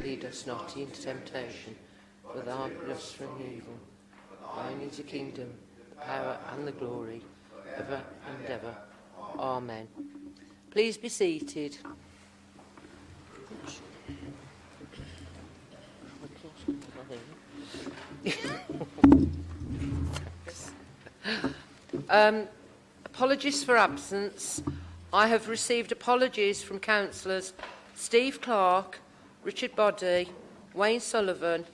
Lead us not into temptation, but deliver us from evil. Thine is the kingdom, the power and the glory, ever and ever. Amen. Please be seated. Apologies for absence. I have received apologies from councillors Steve Clark, Richard Boddy, Wayne Sullivan,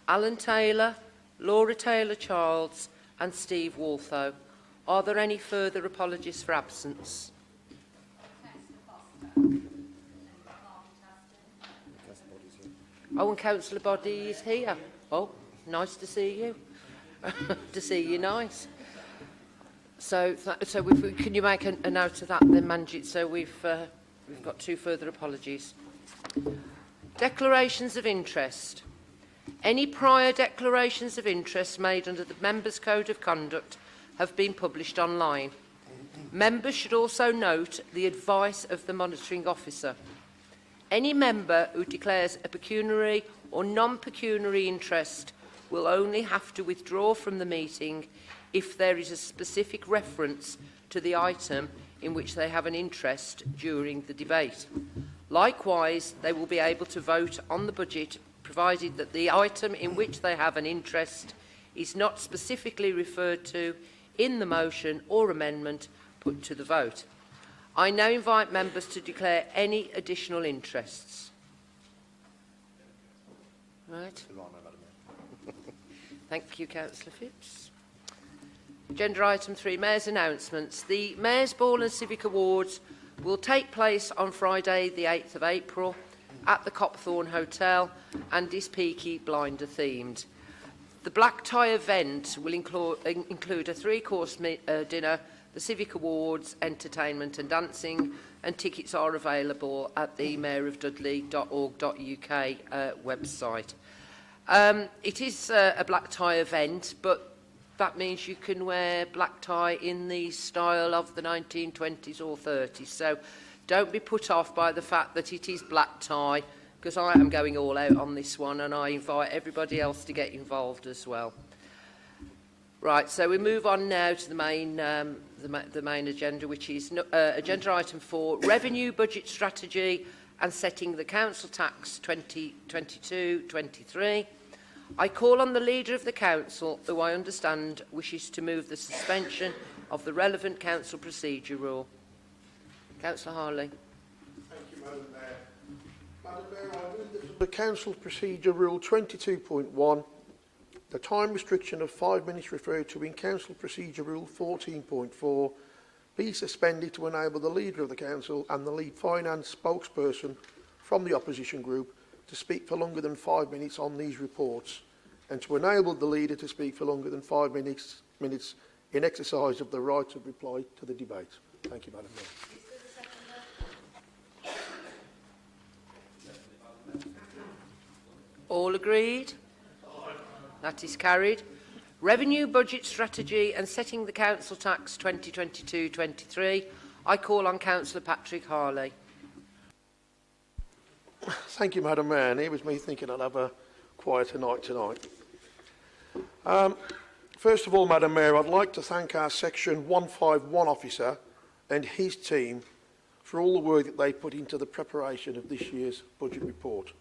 Alan Taylor, Laura Taylor-Childs and Steve Waltho. Are there any further apologies for absence? Oh, and Councillor Boddy is here. Oh, nice to see you. To see you, nice. So can you make a note of that then, Manjit? So we've got two further apologies. Declarations of interest. Any prior declarations of interest made under the Members' Code of Conduct have been published online. Members should also note the advice of the monitoring officer. Any member who declares a pecuniary or non-pecuniary interest will only have to withdraw from the meeting if there is a specific reference to the item in which they have an interest during the debate. Likewise, they will be able to vote on the budget provided that the item in which they have an interest is not specifically referred to in the motion or amendment put to the vote. I now invite members to declare any additional interests. Right. Thank you, Councillor Phipps. Agenda item 3, Mayor's announcements. The Mayor's Ball and Civic Awards will take place on Friday the 8th of April at the Copthorne Hotel and is Peaky Blinder themed. The black tie event will include a 3-course dinner, the Civic Awards, entertainment and dancing, and tickets are available at the mayorofdudley.org.uk website. It is a black tie event, but that means you can wear black tie in the style of the 1920s or 30s. So don't be put off by the fact that it is black tie, because I am going all out on this one and I invite everybody else to get involved as well. Right, so we move on now to the main agenda, which is agenda item 4, Revenue Budget Strategy and Setting the Council Tax 2022-23. I call on the Leader of the Council, who I understand wishes to move the suspension of the relevant Council Procedure Rule. Councillor Harley. Thank you, Madam Mayor. Madam Mayor, I move that the Council Procedure Rule 22.1, the time restriction of 5 minutes referred to in Council Procedure Rule 14.4, be suspended to enable the Leader of the Council and the lead finance spokesperson from the opposition group to speak for longer than 5 minutes on these reports, and to enable the Leader to speak for longer than 5 minutes in exercise of the right of reply to the debate. Thank you, Madam Mayor. All agreed? That is carried. Revenue Budget Strategy and Setting the Council Tax 2022-23. I call on Councillor Patrick Harley. Thank you, Madam Mayor. And here was me thinking I'd have a quieter night tonight. First of all, Madam Mayor, I'd like to thank our Section 151 officer and his team for all the work that they put into the preparation of this year's budget report.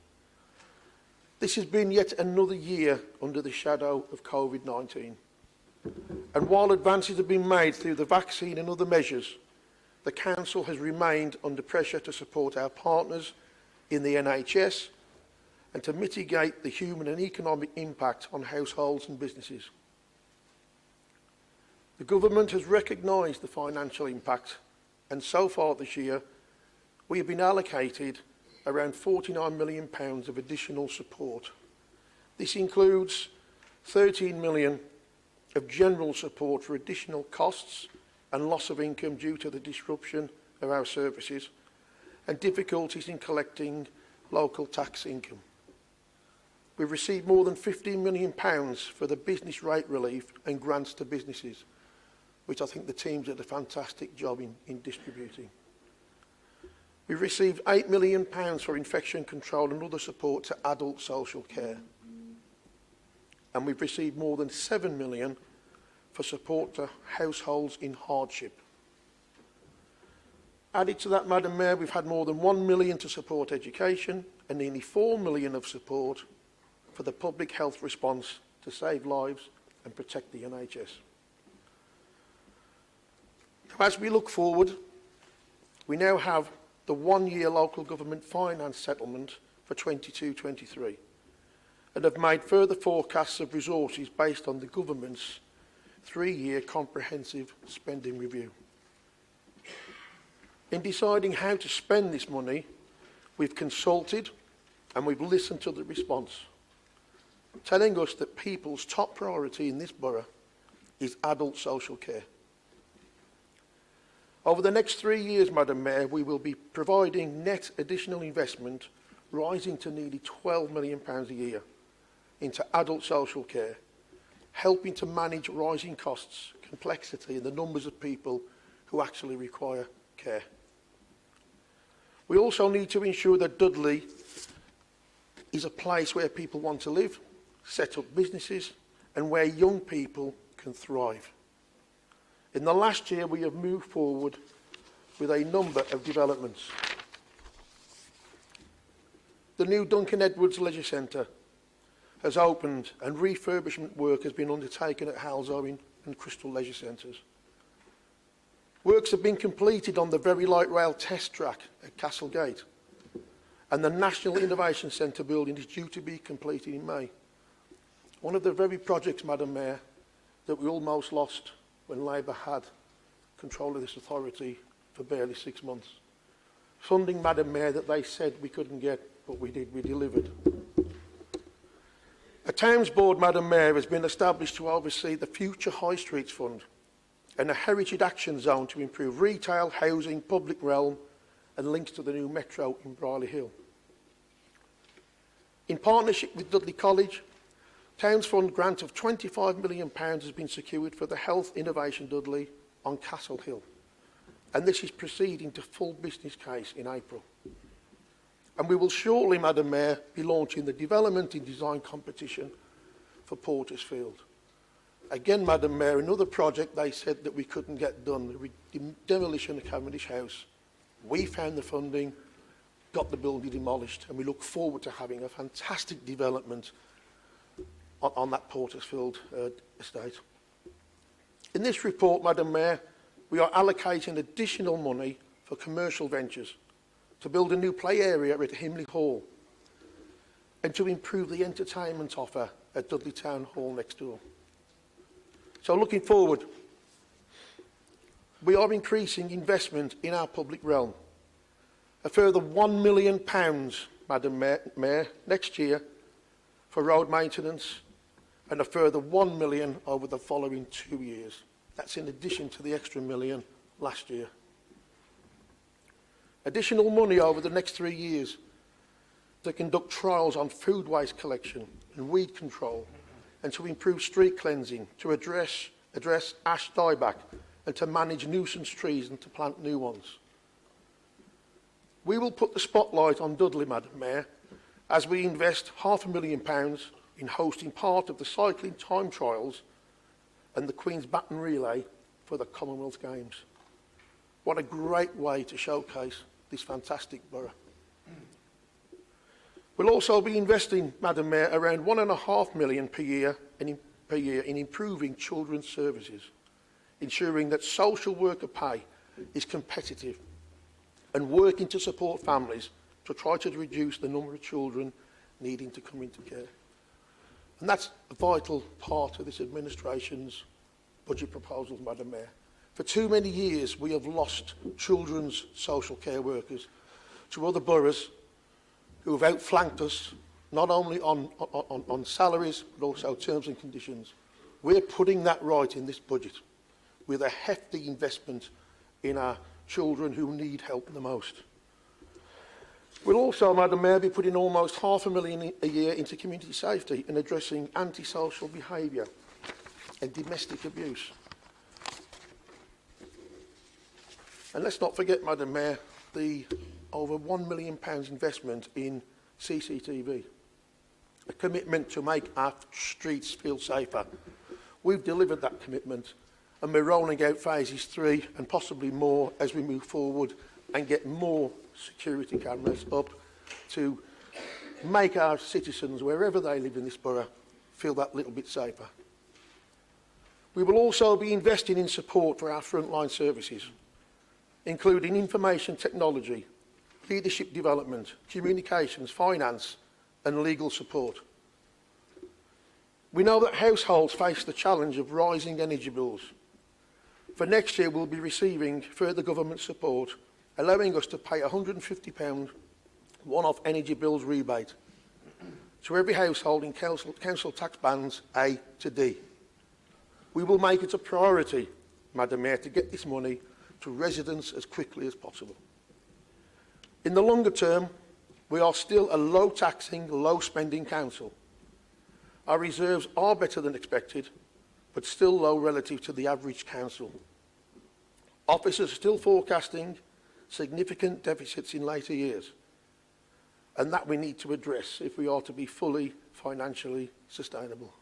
This has been yet another year under the shadow of COVID-19. And while advances have been made through the vaccine and other measures, the Council has remained under pressure to support our partners in the NHS and to mitigate the human and economic impact on households and businesses. The Government has recognised the financial impact, and so far this year we have been allocated around £49 million of additional support. This includes £13 million of general support for additional costs and loss of income due to the disruption of our services and difficulties in collecting local tax income. We've received more than £15 million for the business rate relief and grants to businesses, which I think the teams did a fantastic job in distributing. We received £8 million for infection control and other support to adult social care. And we've received more than £7 million for support to households in hardship. Added to that, Madam Mayor, we've had more than £1 million to support education and nearly £4 million of support for the public health response to save lives and protect the NHS. As we look forward, we now have the one-year local government finance settlement for 22-23 and have made further forecasts of resources based on the government's 3-year comprehensive spending review. In deciding how to spend this money, we've consulted and we've listened to the response, telling us that people's top priority in this borough is adult social care. Over the next 3 years, Madam Mayor, we will be providing net additional investment rising to nearly £12 million a year into adult social care, helping to manage rising costs, complexity and the numbers of people who actually require care. We also need to ensure that Dudley is a place where people want to live, set up businesses and where young people can thrive. In the last year, we have moved forward with a number of developments. The new Duncan Edwards Leisure Centre has opened and refurbishment work has been undertaken at Halsowing and Crystal Leisure Centres. Works have been completed on the Very Light Rail test track at Castlegate, and the National Innovation Centre building is due to be completed in May. One of the very projects, Madam Mayor, that we almost lost when Labour had control of this authority for barely 6 months. Funding, Madam Mayor, that they said we couldn't get, but we did, we delivered. A Towns Board, Madam Mayor, has been established to oversee the Future High Streets Fund and a Heritage Action Zone to improve retail, housing, public realm and links to the new metro in Brierley Hill. In partnership with Dudley College, Towns Fund grant of £25 million has been secured for the Health Innovation Dudley on Castle Hill, and this is proceeding to full business case in April. And we will shortly, Madam Mayor, be launching the Development in Design competition for Porters Field. Again, Madam Mayor, another project they said that we couldn't get done, the demolition of Cavendish House. We found the funding, got the building demolished, and we look forward to having a fantastic development on that Portersfield estate. In this report, Madam Mayor, we are allocating additional money for commercial ventures to build a new play area at Himley Hall and to improve the entertainment offer at Dudley Town Hall next door. So looking forward, we are increasing investment in our public realm. A further £1 million, Madam Mayor, next year for road maintenance, and a further £1 million over the following 2 years. That's in addition to the extra £1 million last year. Additional money over the next 3 years to conduct trials on food waste collection and weed control, and to improve street cleansing, to address ash dieback, and to manage nuisance trees and to plant new ones. We will put the spotlight on Dudley, Madam Mayor, as we invest £500,000 in hosting part of the cycling time trials and the Queen's Baton Relay for the Commonwealth Games. What a great way to showcase this fantastic borough. We'll also be investing, Madam Mayor, around £1.5 million per year in improving children's services, ensuring that social worker pay is competitive and working to support families to try to reduce the number of children needing to come into care. And that's a vital part of this administration's budget proposals, Madam Mayor. For too many years, we have lost children's social care workers to other boroughs who have outflanked us, not only on salaries, but also terms and conditions. We're putting that right in this budget with a hefty investment in our children who need help the most. We'll also, Madam Mayor, be putting almost £500,000 a year into community safety and addressing antisocial behaviour and domestic abuse. And let's not forget, Madam Mayor, the over £1 million investment in CCTV, a commitment to make our streets feel safer. We've delivered that commitment, and we're rolling out phases 3 and possibly more as we move forward and get more security cameras up to make our citizens, wherever they live in this borough, feel that little bit safer. We will also be investing in support for our frontline services, including information technology, leadership development, communications, finance and legal support. We know that households face the challenge of rising energy bills. For next year, we'll be receiving further government support, allowing us to pay £150 one-off energy bills rebate to every household in council tax bands A to D. We will make it a priority, Madam Mayor, to get this money to residents as quickly as possible. In the longer term, we are still a low-taxing, low-spending council. Our reserves are better than expected, but still low relative to the average council. Officers are still forecasting significant deficits in later years, and that we need to address if we are to be fully financially sustainable.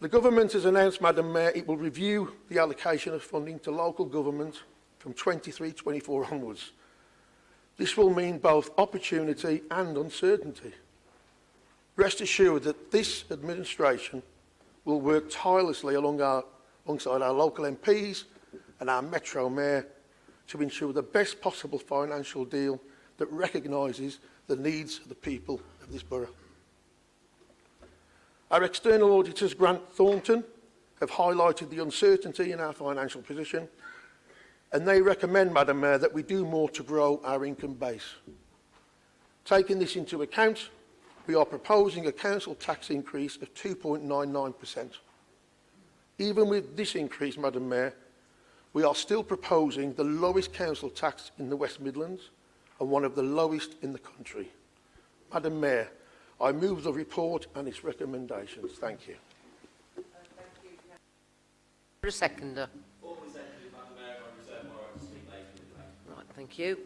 The government has announced, Madam Mayor, it will review the allocation of funding to local government from 23-24 onwards. This will mean both opportunity and uncertainty. Rest assured that this administration will work tirelessly alongside our local MPs and our Metro Mayor to ensure the best possible financial deal that recognises the needs of the people of this borough. Our external auditors, Grant Thornton, have highlighted the uncertainty in our financial position, and they recommend, Madam Mayor, that we do more to grow our income base. Taking this into account, we are proposing a council tax increase of 2.99%. Even with this increase, Madam Mayor, we are still proposing the lowest council tax in the West Midlands and one of the lowest in the country. Madam Mayor, I move the report and its recommendations. Thank you. Thank you. For a seconder. Formally seconded, Madam Mayor. I reserve my right to speak later in the debate. Right, thank you.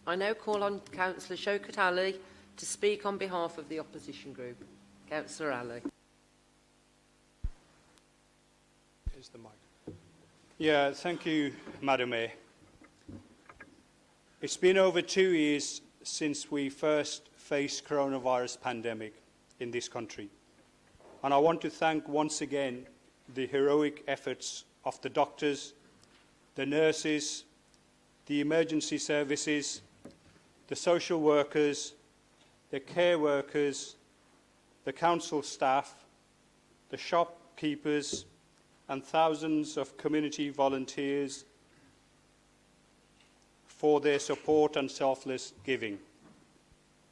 I now call on Councillor Shaukat Ali to speak on behalf of the opposition group. Councillor Ali. Here's the mic. Yeah, thank you, Madam Mayor. It's been over 2 years since we first faced coronavirus pandemic in this country. And I want to thank once again the heroic efforts of the doctors, the nurses, the emergency services, the social workers, the care workers, the council staff, the shopkeepers, and thousands of community volunteers for their support and selfless giving.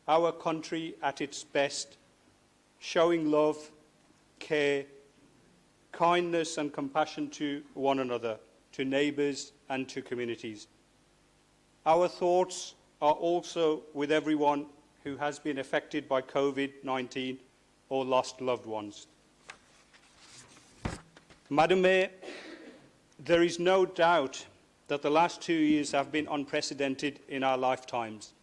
Our country at its best, showing love, care, kindness and compassion to one another, to neighbours and to communities. Our thoughts are also with everyone who has been affected by COVID-19 or lost loved ones. Madam Mayor, there is no doubt that the last 2 years have been unprecedented in our lifetimes,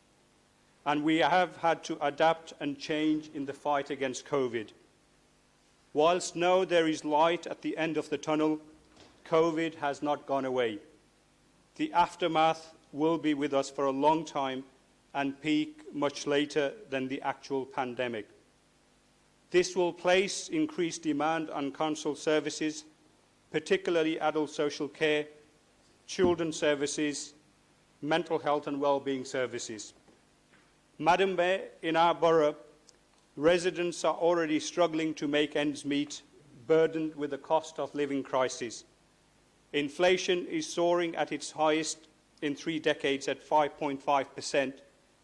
and we have had to adapt and change in the fight against COVID. Whilst now there is light at the end of the tunnel, COVID has not gone away. The aftermath will be with us for a long time and peak much later than the actual pandemic. This will place increased demand on council services, particularly adult social care, children's services, mental health and well-being services. Madam Mayor, in our borough, residents are already struggling to make ends meet, burdened with the cost of living crisis. Inflation is soaring at its highest in 3 decades at 5.5%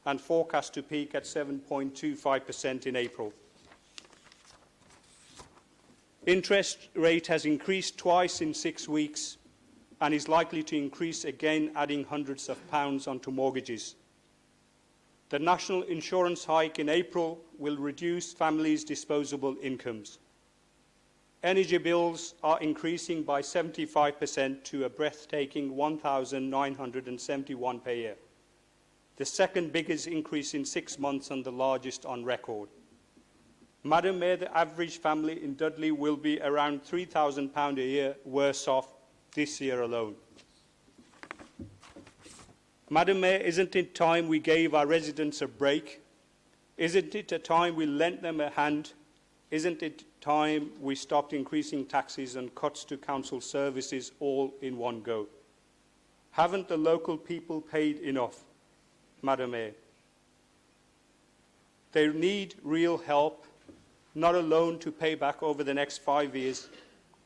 and forecast to peak at 7.25% in April. Interest rate has increased twice in 6 weeks and is likely to increase again, adding hundreds of pounds onto mortgages. The national insurance hike in April will reduce families' disposable incomes. Energy bills are increasing by 75% to a breathtaking £1,971 per year. the second biggest increase in 6 months and the largest on record. Madam Mayor, the average family in Dudley will be around £3,000 a year worse off this year alone. Madam Mayor, isn't it time we gave our residents a break? Isn't it a time we lent them a hand? Isn't it time we stopped increasing taxes and cuts to council services all in one go? Haven't the local people paid enough, Madam Mayor? They need real help, not a loan to pay back over the next 5 years,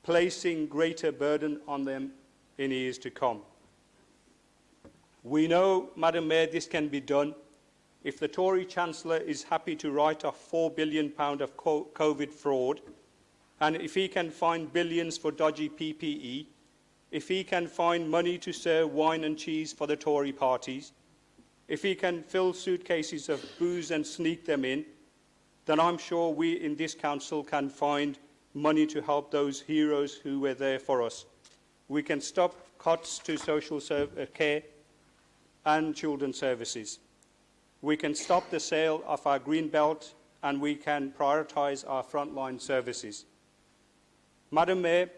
placing greater burden on them in years to come. We know, Madam Mayor, this can be done if the Tory Chancellor is happy to write off £4 billion of COVID fraud, and if he can find billions for dodgy PPE, if he can find money to serve wine and cheese for the Tory parties, if he can fill suitcases of booze and sneak them in, then I'm sure we in this council can find money to help those heroes who were there for us. We can stop cuts to social care and children's services. We can stop the sale of our green belt, and we can prioritise our frontline services. Madam Mayor,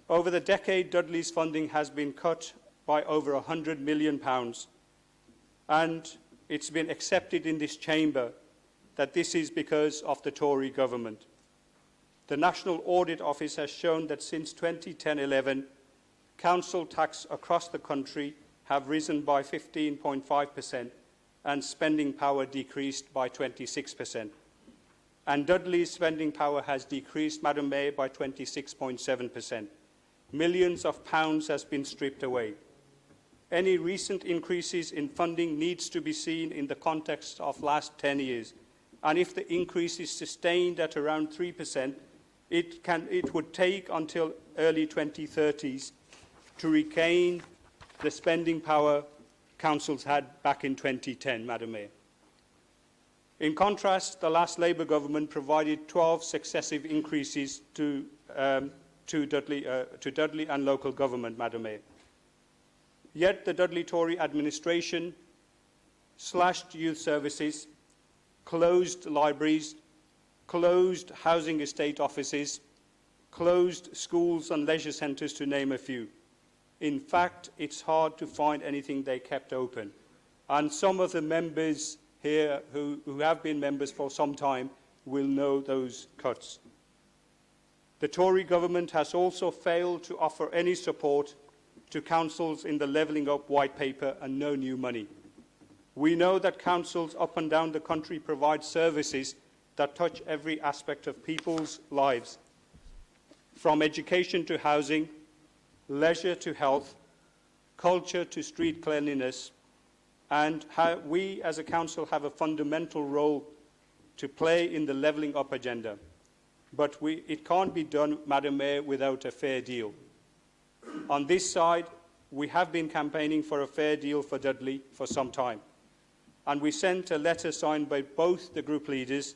over the decade, Dudley's funding has been cut by over £100 million, and it's been accepted in this chamber that this is because of the Tory government. The National Audit Office has shown that since 2010-11, council tax across the country have risen by 15.5% and spending power decreased by 26%. And Dudley's spending power has decreased, Madam Mayor, by 26.7%. Millions of pounds has been stripped away. Any recent increases in funding needs to be seen in the context of last 10 years. And if the increase is sustained at around 3%, it would take until early 2030s to regain the spending power councils had back in 2010, Madam Mayor. In contrast, the last Labour government provided 12 successive increases to Dudley and local government, Madam Mayor. Yet the Dudley Tory administration slashed youth services, closed libraries, closed housing estate offices, closed schools and leisure centres, to name a few. In fact, it's hard to find anything they kept open. And some of the members here who have been members for some time will know those cuts. The Tory government has also failed to offer any support to councils in the Levelling Up white paper, and no new money. We know that councils up and down the country provide services that touch every aspect of people's lives, from education to housing, leisure to health, culture to street cleanliness, and how we as a council have a fundamental role to play in the Levelling Up agenda. But it can't be done, Madam Mayor, without a fair deal. On this side, we have been campaigning for a fair deal for Dudley for some time, and we sent a letter signed by both the group leaders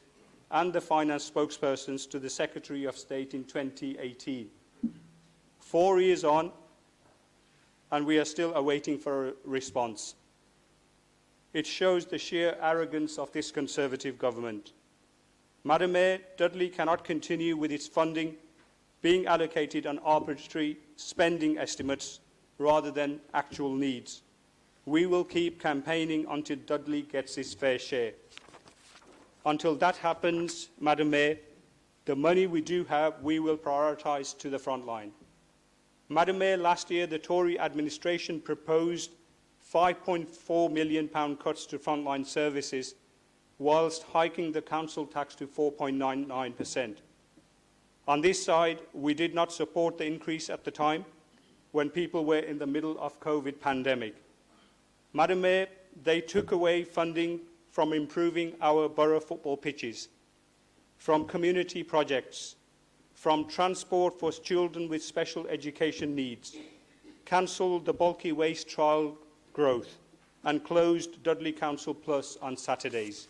and the finance spokespersons to the Secretary of State in 2018. 4 years on, and we are still awaiting for a response. It shows the sheer arrogance of this Conservative government. Madam Mayor, Dudley cannot continue with its funding being allocated on arbitrary spending estimates rather than actual needs. We will keep campaigning until Dudley gets its fair share. Until that happens, Madam Mayor, the money we do have, we will prioritise to the front line. Madam Mayor, last year the Tory administration proposed £5.4 million cuts to frontline services, whilst hiking the council tax to 4.99%. On this side, we did not support the increase at the time when people were in the middle of COVID pandemic. Madam Mayor, they took away funding from improving our borough football pitches, from community projects, from transport for children with special education needs, cancelled the bulky waste trial growth, and closed Dudley Council Plus on Saturdays.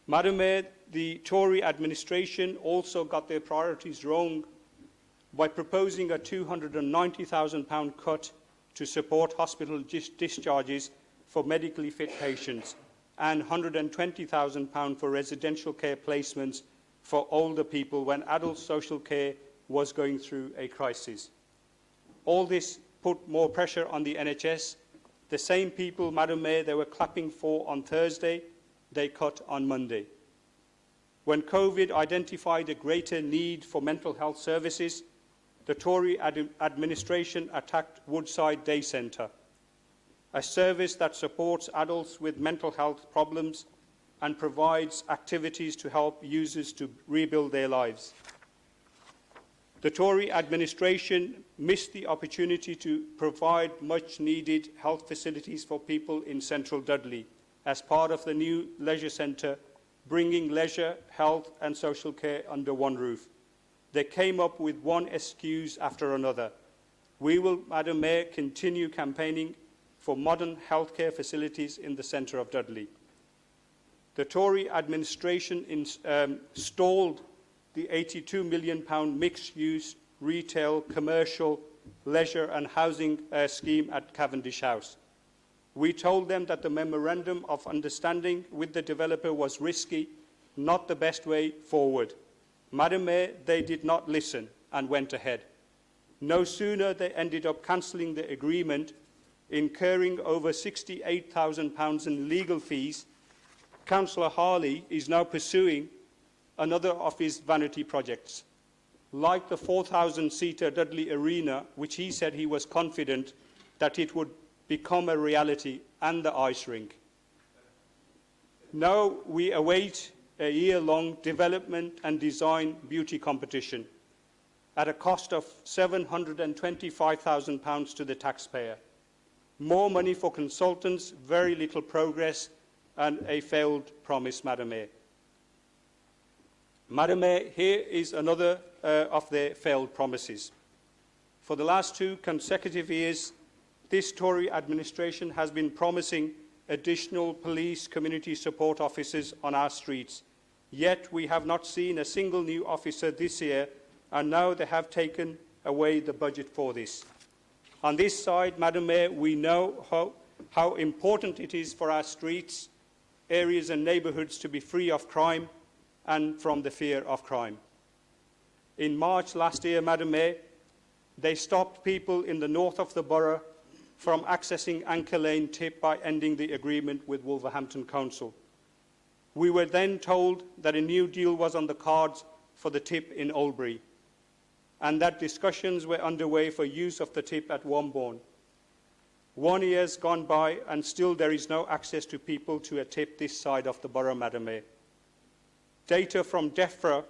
Madam Mayor, the Tory administration also got their priorities wrong by proposing a £290,000 cut to support hospital discharges for medically fit patients and £120,000 for residential care placements for older people when adult social care was going through a crisis. All this put more pressure on the NHS. The same people, Madam Mayor, they were clapping for on Thursday, they cut on Monday. When COVID identified a greater need for mental health services, the Tory administration attacked Woodside Day Centre, a service that supports adults with mental health problems and provides activities to help users to rebuild their lives. The Tory administration missed the opportunity to provide much-needed health facilities for people in central Dudley as part of the new leisure centre, bringing leisure, health and social care under one roof. They came up with one excuse after another. We will, Madam Mayor, continue campaigning for modern healthcare facilities in the centre of Dudley. The Tory administration stalled the £82 million mixed-use, retail, commercial, leisure and housing scheme at Cavendish House. We told them that the memorandum of understanding with the developer was risky, not the best way forward. Madam Mayor, they did not listen and went ahead. No sooner they ended up cancelling the agreement, incurring over £68,000 in legal fees, Councillor Harley is now pursuing another of his vanity projects, like the 4,000-seater Dudley Arena, which he said he was confident that it would become a reality, and the ice rink. Now we await a year-long development and design beauty competition at a cost of £725,000 to the taxpayer. More money for consultants, very little progress, and a failed promise, Madam Mayor. Madam Mayor, here is another of their failed promises. For the last 2 consecutive years, this Tory administration has been promising additional police community support officers on our streets, yet we have not seen a single new officer this year, and now they have taken away the budget for this. On this side, Madam Mayor, we know how important it is for our streets, areas and neighbourhoods to be free of crime and from the fear of crime. In March last year, Madam Mayor, they stopped people in the north of the borough from accessing Anchor Lane Tip by ending the agreement with Wolverhampton Council. We were then told that a new deal was on the cards for the tip in Albury, and that discussions were underway for use of the tip at Wombourne. 1 year has gone by, and still there is no access to people to a tip this side of the borough, Madam Mayor. Data from DEFRA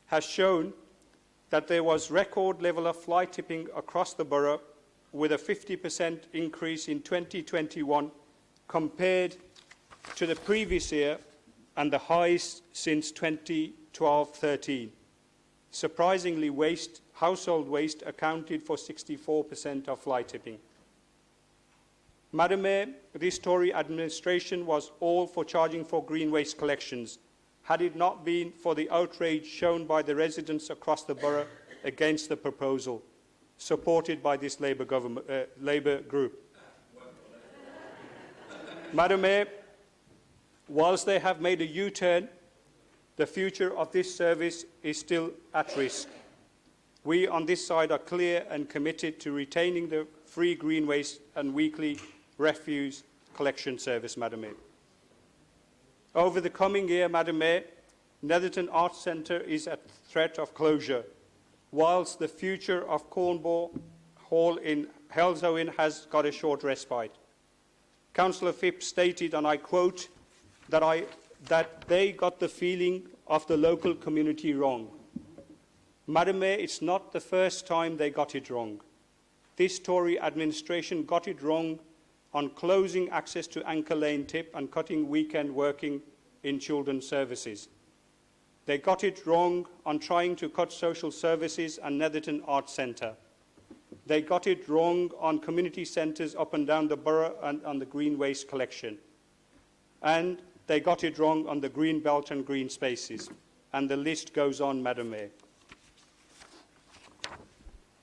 has shown that there was record level of fly tipping across the borough, with a 50% increase in 2021 compared to the previous year and the highest since 2012-13. Surprisingly, household waste accounted for 64% of fly tipping. Madam Mayor, this Tory administration was all for charging for green waste collections, had it not been for the outrage shown by the residents across the borough against the proposal, supported by this Labour group. Madam Mayor, whilst they have made a U-turn, the future of this service is still at risk. We on this side are clear and committed to retaining the free green waste and weekly refuse collection service, Madam Mayor. Over the coming year, Madam Mayor, Netherton Arts Centre is at threat of closure, whilst the future of Cornwall Hall in Halesowen has got a short respite. Councillor Phipps stated, and I quote, that they got the feeling of the local community wrong. Madam Mayor, it's not the first time they got it wrong. This Tory administration got it wrong on closing access to Anchor Lane Tip and cutting weekend working in children's services. They got it wrong on trying to cut social services and Netherton Arts Centre. They got it wrong on community centres up and down the borough and on the green waste collection. And they got it wrong on the green belt and green spaces. And the list goes on, Madam Mayor.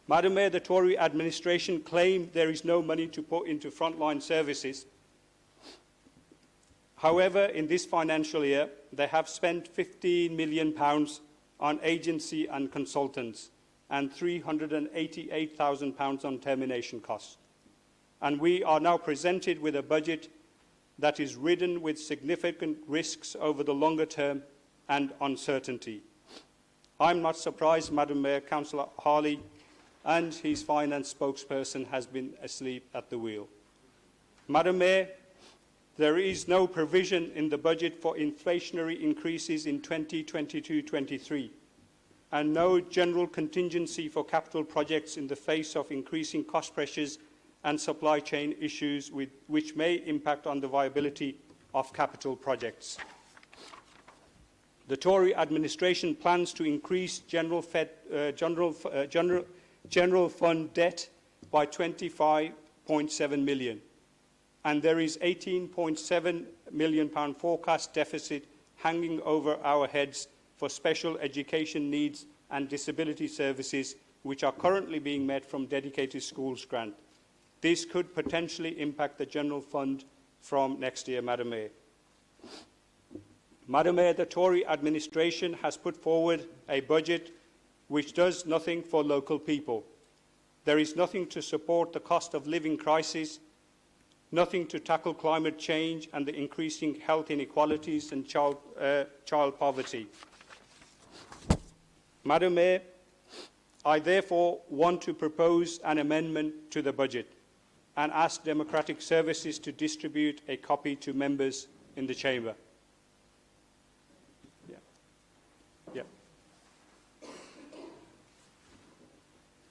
Madam Mayor, the Tory administration claimed there is no money to put into frontline services, However, in this financial year, they have spent £15 million on agency and consultants and £388,000 on termination costs. And we are now presented with a budget that is ridden with significant risks over the longer term and uncertainty. I'm not surprised, Madam Mayor, Councillor Harley and his finance spokesperson has been asleep at the wheel. Madam Mayor, there is no provision in the budget for inflationary increases in 2022-23 and no general contingency for capital projects in the face of increasing cost pressures and supply chain issues which may impact on the viability of capital projects. The Tory administration plans to increase general fund debt by £25.7 million, and there is £18.7 million forecast deficit hanging over our heads for special education needs and disability services, which are currently being met from dedicated schools grant. This could potentially impact the general fund from next year, Madam Mayor. Madam Mayor, the Tory administration has put forward a budget which does nothing for local people. There is nothing to support the cost of living crisis, nothing to tackle climate change and the increasing health inequalities and child poverty. Madam Mayor, I therefore want to propose an amendment to the budget and ask Democratic Services to distribute a copy to members in the chamber.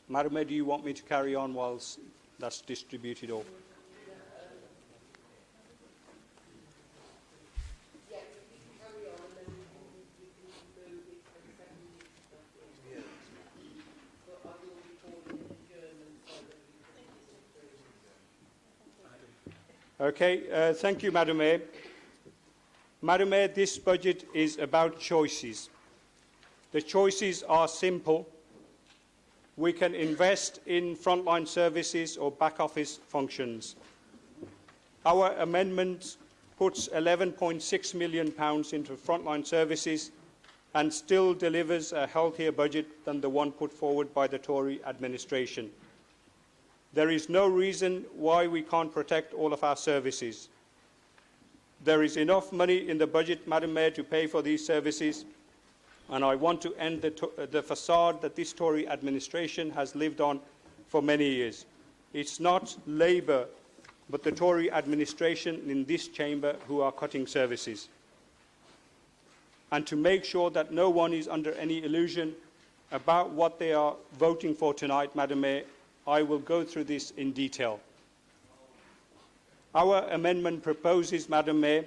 Madam Mayor, do you want me to carry on whilst that's distributed? Or? Okay, thank you, Madam Mayor. Madam Mayor, this budget is about choices. The choices are simple. We can invest in frontline services or back office functions. Our amendment puts £11.6 million into frontline services and still delivers a healthier budget than the one put forward by the Tory administration. There is no reason why we can't protect all of our services. There is enough money in the budget, Madam Mayor, to pay for these services, and I want to end the facade that this Tory administration has lived on for many years. It's not Labour, but the Tory administration in this chamber who are cutting services. And to make sure that no one is under any illusion about what they are voting for tonight, Madam Mayor, I will go through this in detail. Our amendment proposes, Madam Mayor,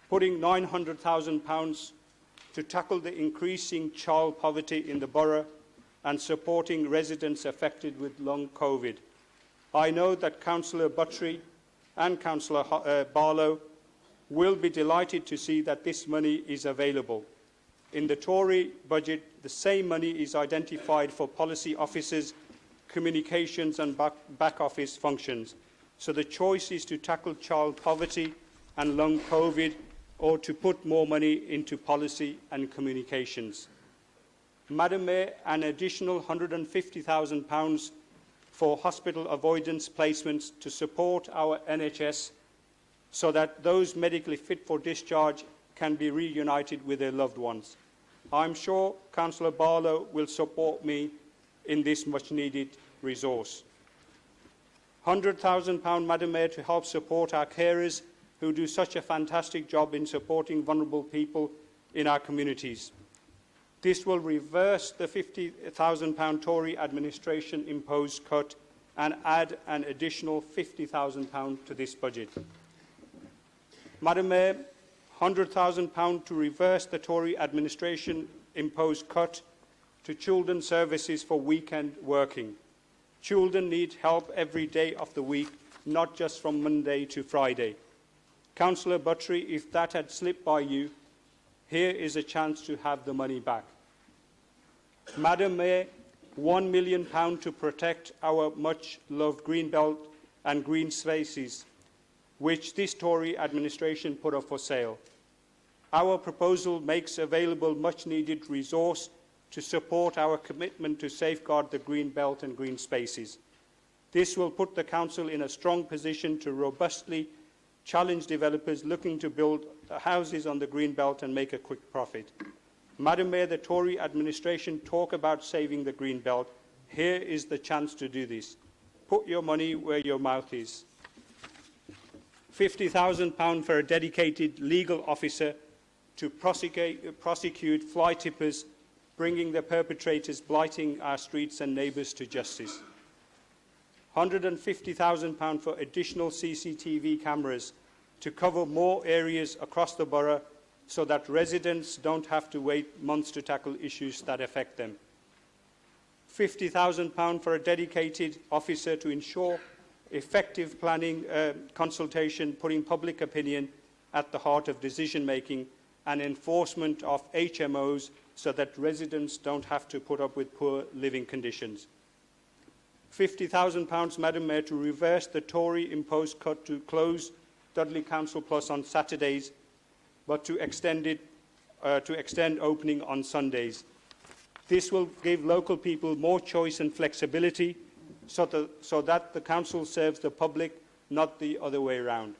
putting £900,000 to tackle the increasing child poverty in the borough and supporting residents affected with long COVID. I know that Councillor Buttrey and Councillor Barlow will be delighted to see that this money is available. In the Tory budget, the same money is identified for policy officers, communications and back office functions. So the choice is to tackle child poverty and long COVID, or to put more money into policy and communications. Madam Mayor, an additional £150,000 for hospital avoidance placements to support our NHS so that those medically fit for discharge can be reunited with their loved ones. I'm sure Councillor Barlow will support me in this much-needed resource. £100,000, Madam Mayor, to help support our carers who do such a fantastic job in supporting vulnerable people in our communities. This will reverse the £50,000 Tory administration imposed cut and add an additional £50,000 to this budget. Madam Mayor, £100,000 to reverse the Tory administration imposed cut to children's services for weekend working. Children need help every day of the week, not just from Monday to Friday. Councillor Buttrey, if that had slipped by you, here is a chance to have the money back. Madam Mayor, £1 million to protect our much-loved green belt and green spaces. which this Tory administration put up for sale. Our proposal makes available much-needed resource to support our commitment to safeguard the green belt and green spaces. This will put the Council in a strong position to robustly challenge developers looking to build houses on the green belt and make a quick profit. Madam Mayor, the Tory administration talk about saving the green belt. Here is the chance to do this. Put your money where your mouth is. £50,000 for a dedicated legal officer to prosecute fly tippers, bringing the perpetrators blighting our streets and neighbours to justice. £150,000 for additional CCTV cameras to cover more areas across the borough so that residents don't have to wait months to tackle issues that affect them. £50,000 for a dedicated officer to ensure effective planning consultation, putting public opinion at the heart of decision-making and enforcement of HMOs so that residents don't have to put up with poor living conditions. £50,000, Madam Mayor, to reverse the Tory-imposed cut to close Dudley Council Plus on Saturdays, but to extend opening on Sundays. This will give local people more choice and flexibility so that the Council serves the public, not the other way around.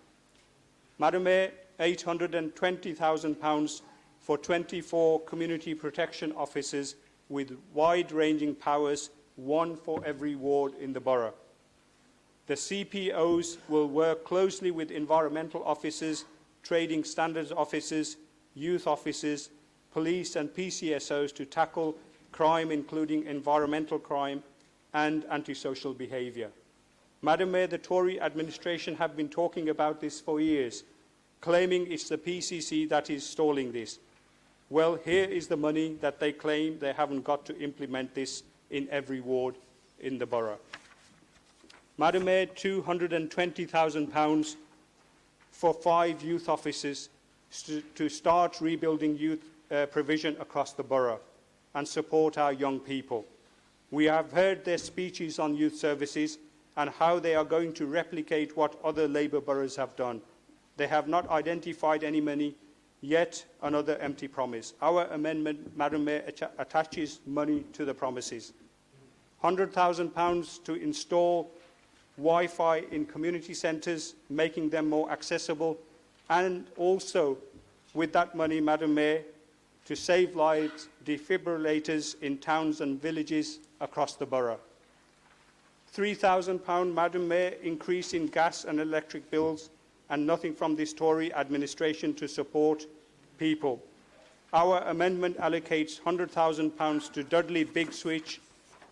Madam Mayor, £820,000 for 24 community protection officers with wide-ranging powers, one for every ward in the borough. The CPOs will work closely with environmental officers, trading standards officers, youth officers, police and PCSOs to tackle crime, including environmental crime and antisocial behaviour. Madam Mayor, the Tory administration have been talking about this for years, claiming it's the PCC that is stalling this. Well, here is the money that they claim they haven't got to implement this in every ward in the borough. Madam Mayor, £220,000 for 5 youth officers to start rebuilding youth provision across the borough and support our young people. We have heard their speeches on youth services and how they are going to replicate what other Labour boroughs have done. They have not identified any money, yet another empty promise. Our amendment, Madam Mayor, attaches money to the promises. £100,000 to install Wi-Fi in community centres, making them more accessible, and also, with that money, Madam Mayor, to save lives, defibrillators in towns and villages across the borough. £3,000, Madam Mayor, increase in gas and electric bills, and nothing from this Tory administration to support people. Our amendment allocates £100,000 to Dudley Big Switch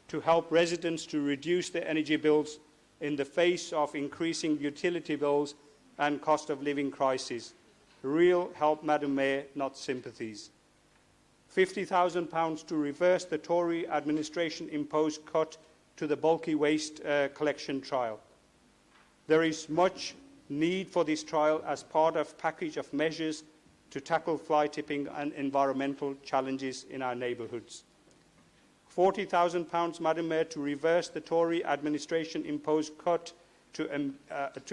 to help residents to reduce their energy bills in the face of increasing utility bills and cost of living crisis. Real help, Madam Mayor, not sympathies. £50,000 to reverse the Tory administration imposed cut to the bulky waste collection trial. There is much need for this trial as part of a package of measures to tackle fly tipping and environmental challenges in our neighbourhoods. £40,000, Madam Mayor, to reverse the Tory administration imposed cut to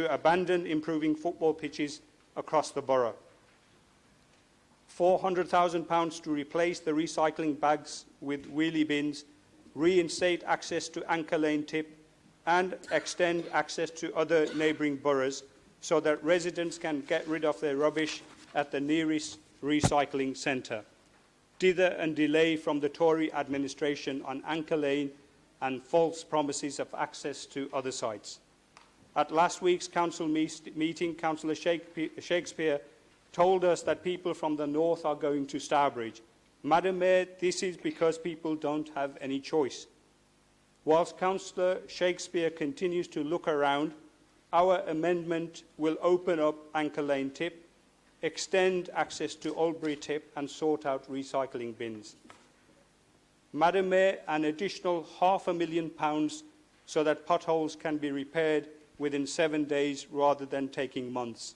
abandon improving football pitches across the borough. £400,000 to replace the recycling bags with wheelie bins, reinstate access to Anchor Lane Tip, and extend access to other neighbouring boroughs so that residents can get rid of their rubbish at the nearest recycling centre. Dither and delay from the Tory administration on Anchor Lane and false promises of access to other sites. At last week's council meeting, Councillor Shakespeare told us that people from the north are going to Stourbridge. Madam Mayor, this is because people don't have any choice. Whilst Councillor Shakespeare continues to look around, our amendment will open up Anchor Lane Tip, extend access to Oldbury Tip and sort out recycling bins. Madam Mayor, an additional £500,000 so that potholes can be repaired within 7 days rather than taking months.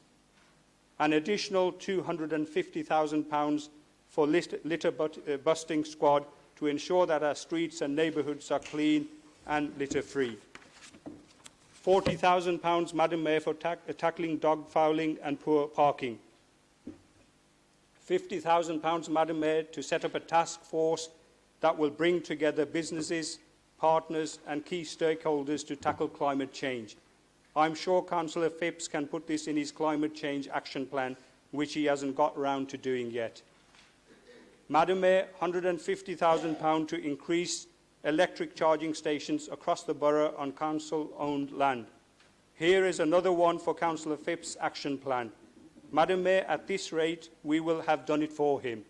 An additional £250,000 for litter busting squad to ensure that our streets and neighbourhoods are clean and litter-free. £40,000, Madam Mayor, for tackling dog fouling and poor parking. £50,000, Madam Mayor, to set up a task force that will bring together businesses, partners and key stakeholders to tackle climate change. I'm sure Councillor Phipps can put this in his climate change action plan, which he hasn't got round to doing yet. Madam Mayor, £150,000 to increase electric charging stations across the borough on council-owned land. Here is another one for Councillor Phipps' action plan. Madam Mayor, at this rate, we will have done it for him.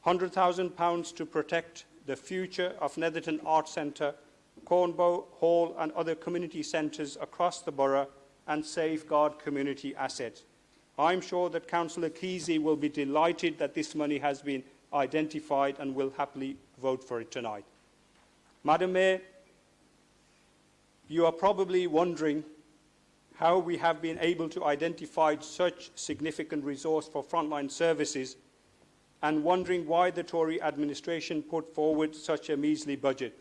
£100,000 to protect the future of Netherton Arts Centre, Cornbow Hall and other community centres across the borough and safeguard community assets. I'm sure that Councillor Kesey will be delighted that this money has been identified and will happily vote for it tonight. Madam Mayor, you are probably wondering how we have been able to identify such significant resource for frontline services and wondering why the Tory administration put forward such a measly budget.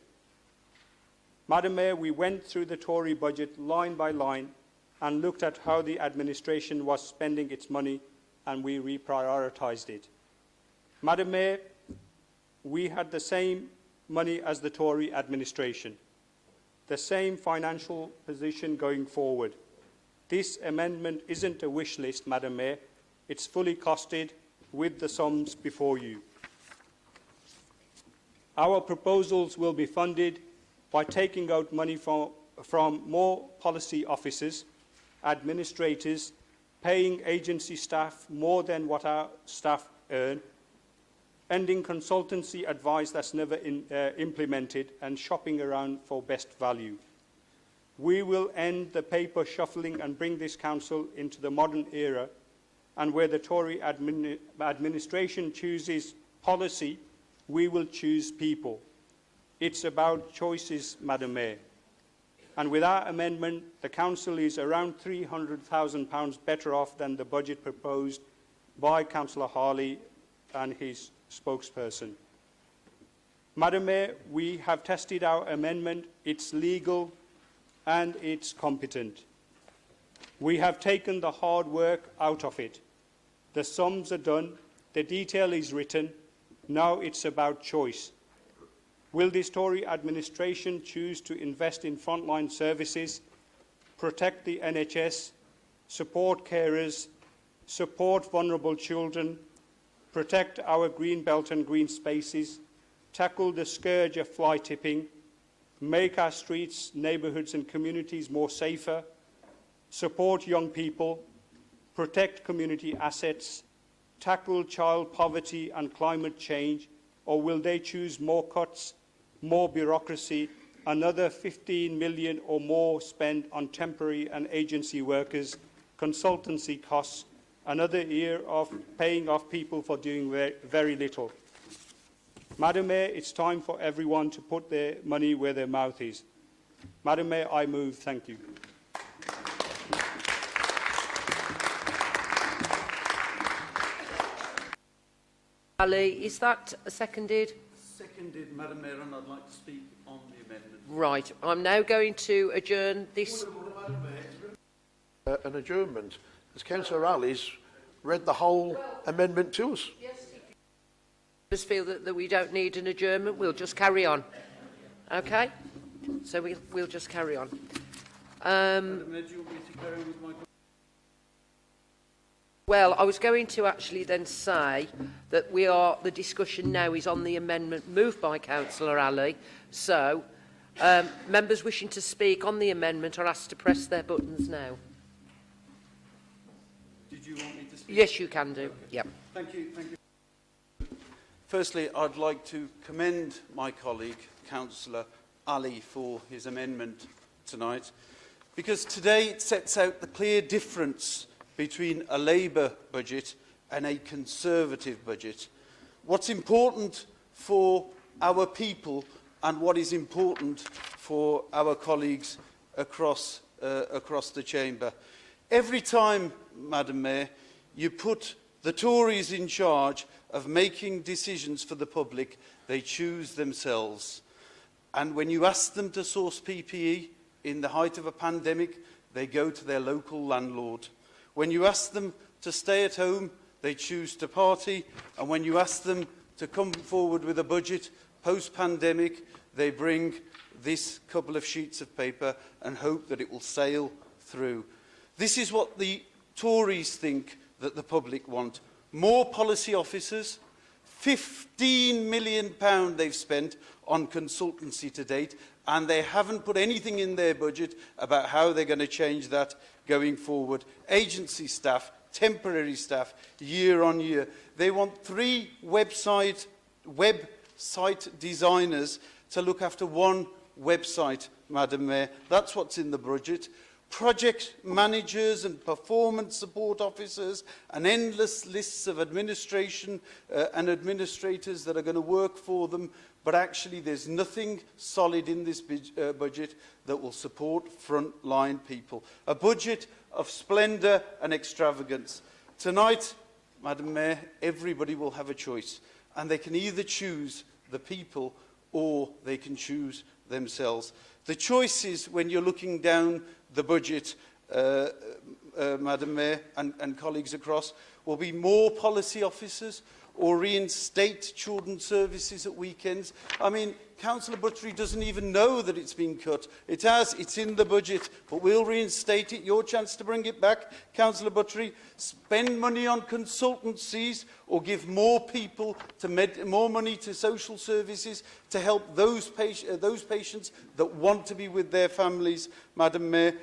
Madam Mayor, we went through the Tory budget line by line and looked at how the administration was spending its money, and we reprioritised it. Madam Mayor, we had the same money as the Tory administration, the same financial position going forward. This amendment isn't a wish list, Madam Mayor. It's fully costed with the sums before you. Our proposals will be funded by taking out money from more policy officers, administrators, paying agency staff more than what our staff earn, ending consultancy advice that's never implemented, and shopping around for best value. We will end the paper shuffling and bring this council into the modern era, and where the Tory administration chooses policy, we will choose people. It's about choices, Madam Mayor. And with our amendment, the council is around £300,000 better off than the budget proposed by Councillor Harley and his spokesperson. Madam Mayor, we have tested our amendment. It's legal and it's competent. We have taken the hard work out of it. The sums are done. The detail is written. Now it's about choice. Will this Tory administration choose to invest in frontline services, protect the NHS, support carers, support vulnerable children, protect our green belt and green spaces, tackle the scourge of fly tipping, make our streets, neighbourhoods and communities more safer, support young people, protect community assets, tackle child poverty and climate change, or will they choose more cuts, more bureaucracy, another 15 million or more spent on temporary and agency workers, consultancy costs, another year of paying off people for doing very little? Madam Mayor, it's time for everyone to put their money where their mouth is. Madam Mayor, I move. Thank you. Ali, is that seconded? Seconded, Madam Mayor, and I'd like to speak on the amendment. Right. I'm now going to adjourn this. An adjournment, as Councillor Ali's read the whole amendment to us. Just feel that we don't need an adjournment. We'll just carry on. Okay? So we'll just carry on. Madam Mayor, do you want me to carry on with my... Well, I was going to actually then say that the discussion now is on the amendment moved by Councillor Ali. So, members wishing to speak on the amendment are asked to press their buttons now. Did you want me to speak? Yes, you can do. Okay. Yep. Thank you. Thank you. Firstly, I'd like to commend my colleague, Councillor Ali, for his amendment tonight, because today it sets out the clear difference between a Labour budget and a Conservative budget. What's important for our people and what is important for our colleagues across the chamber. Every time, Madam Mayor, you put the Tories in charge of making decisions for the public, they choose themselves. And when you ask them to source PPE, in the height of a pandemic, they go to their local landlord. When you ask them to stay at home, they choose to party. And when you ask them to come forward with a budget post-pandemic, they bring this couple of sheets of paper and hope that it will sail through. This is what the Tories think that the public want. More policy officers. £15 million they've spent on consultancy to date, and they haven't put anything in their budget about how they're going to change that going forward. Agency staff, temporary staff, year on year. They want 3 website designers to look after 1 website, Madam Mayor. That's what's in the budget. Project managers and performance support officers and endless lists of administration and administrators that are going to work for them, but actually there's nothing solid in this budget that will support frontline people. A budget of splendour and extravagance. Tonight, Madam Mayor, everybody will have a choice, and they can either choose the people or they can choose themselves. The choices when you're looking down the budget, Madam Mayor and colleagues across, will be more policy officers or reinstate children's services at weekends. I mean, Councillor Buttery doesn't even know that it's been cut. It has, it's in the budget, but we'll reinstate it. Your chance to bring it back, Councillor Buttery. Spend money on consultancies or give more people to more money to social services to help those patients that want to be with their families, Madam Mayor.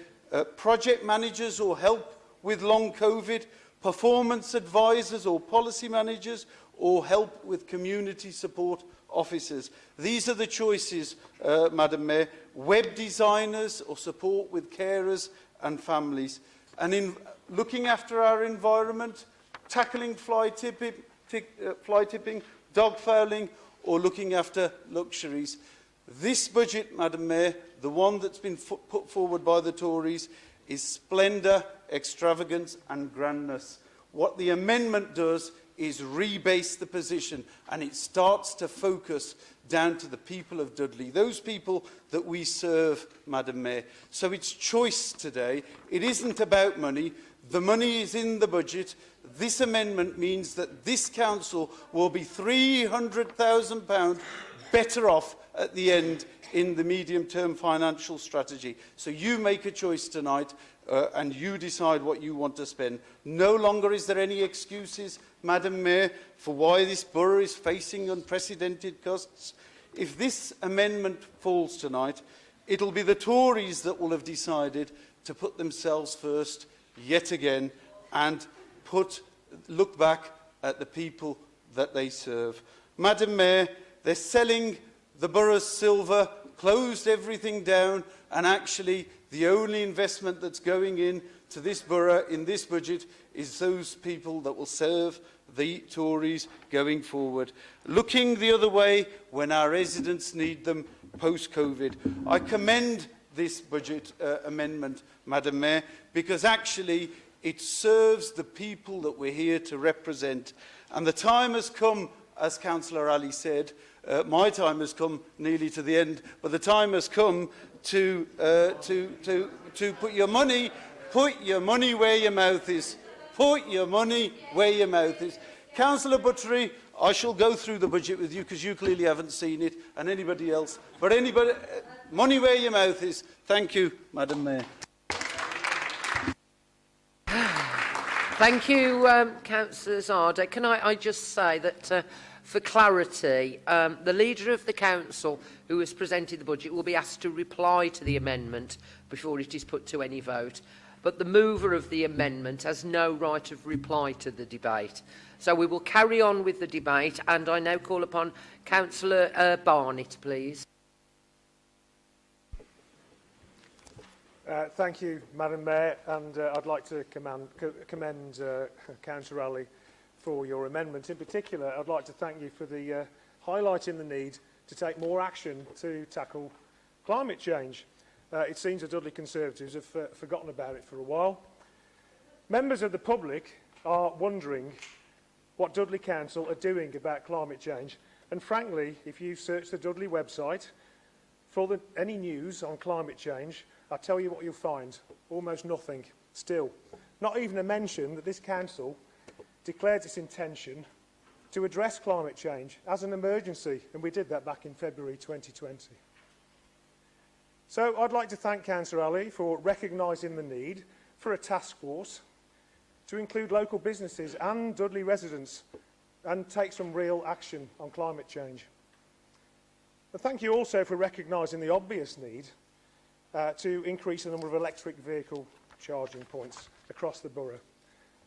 Project managers or help with long COVID, performance advisors or policy managers, or help with community support officers. These are the choices, Madam Mayor. Web designers or support with carers and families. And in looking after our environment, tackling fly tipping, dog fouling, or looking after luxuries. This budget, Madam Mayor, the one that's been put forward by the Tories, is splendour, extravagance and grandness. What the amendment does is rebase the position, and it starts to focus down to the people of Dudley, those people that we serve, Madam Mayor. So it's choice today. It isn't about money. The money is in the budget. This amendment means that this council will be £300,000 better off at the end in the medium-term financial strategy. So you make a choice tonight and you decide what you want to spend. No longer is there any excuses, Madam Mayor, for why this borough is facing unprecedented costs. If this amendment falls tonight, it'll be the Tories that will have decided to put themselves first yet again and look back at the people that they serve. Madam Mayor, they're selling the borough's silver, closed everything down, and actually the only investment that's going in to this borough in this budget is those people that will serve the Tories going forward. Looking the other way when our residents need them post-COVID. I commend this budget amendment, Madam Mayor, because actually it serves the people that we're here to represent. And the time has come, as Councillor Ali said, my time has come nearly to the end, but the time has come to put your money where your mouth is. Put your money where your mouth is. Councillor Buttery, I shall go through the budget with you because you clearly haven't seen it, and anybody else. But anybody, money where your mouth is. Thank you, Madam Mayor. Thank you, Councillor Zarda. Can I just say that, for clarity, the Leader of the Council, who has presented the budget, will be asked to reply to the amendment before it is put to any vote. But the mover of the amendment has no right of reply to the debate. So we will carry on with the debate, and I now call upon Councillor Barnett, please. Thank you, Madam Mayor, and I'd like to commend Councillor Ali for your amendment. In particular, I'd like to thank you for the highlighting the need to take more action to tackle climate change. It seems the Dudley Conservatives have forgotten about it for a while. Members of the public are wondering what Dudley Council are doing about climate change, and frankly, if you search the Dudley website For any news on climate change, I'll tell you what you'll find. Almost nothing, still. Not even a mention that this council declared its intention to address climate change as an emergency, and we did that back in February 2020. So I'd like to thank Councillor Ali for recognising the need for a task force to include local businesses and Dudley residents and take some real action on climate change. But thank you also for recognising the obvious need to increase the number of electric vehicle charging points across the borough.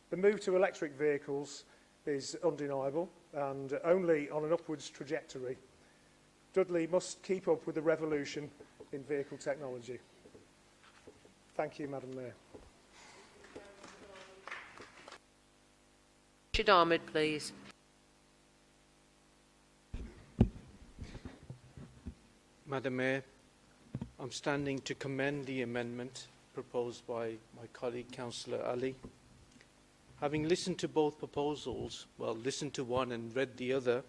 The move to electric vehicles is undeniable and only on an upwards trajectory. Dudley must keep up with the revolution in vehicle technology. Thank you, Madam Mayor. Richard Ahmed, please. Madam Mayor, I'm standing to commend the amendment proposed by my colleague Councillor Ali. Having listened to both proposals, well, listened to one and read the other,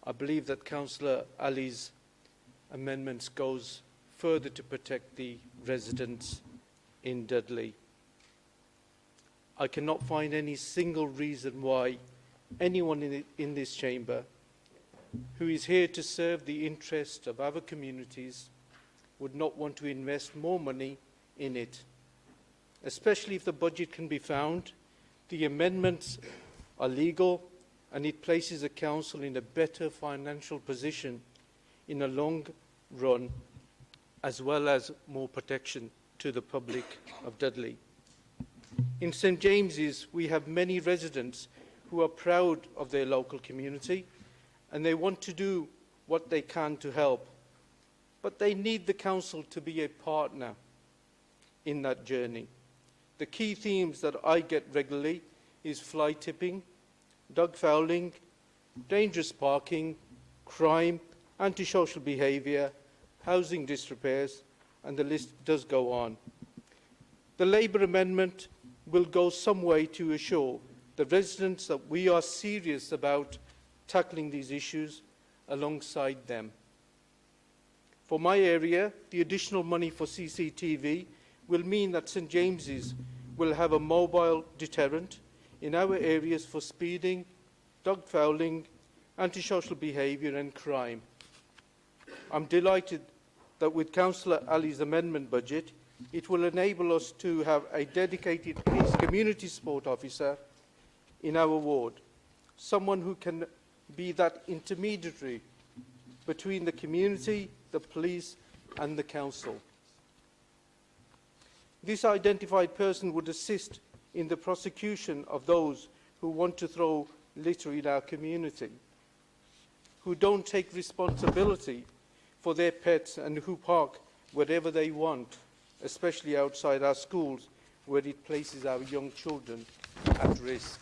I believe that Councillor Ali's amendments goes further to protect the residents in Dudley. I cannot find any single reason why anyone in this chamber who is here to serve the interest of other communities would not want to invest more money in it, especially if the budget can be found. The amendments are legal and it places the council in a better financial position in the long run, as well as more protection to the public of Dudley. In St James's, we have many residents who are proud of their local community and they want to do what they can to help. But they need the council to be a partner in that journey. The key themes that I get regularly is fly tipping, dog fouling, dangerous parking, crime, antisocial behaviour, housing disrepairs, and the list does go on. The Labour amendment will go some way to assure the residents that we are serious about tackling these issues alongside them. For my area, the additional money for CCTV will mean that St James's will have a mobile deterrent in our areas for speeding, dog fouling, antisocial behaviour and crime. I'm delighted that with Councillor Ali's amendment budget, it will enable us to have a dedicated police community support officer in our ward, someone who can be that intermediary between the community, the police and the council. This identified person would assist in the prosecution of those who want to throw litter in our community, who don't take responsibility for their pets and who park wherever they want, especially outside our schools, where it places our young children at risk.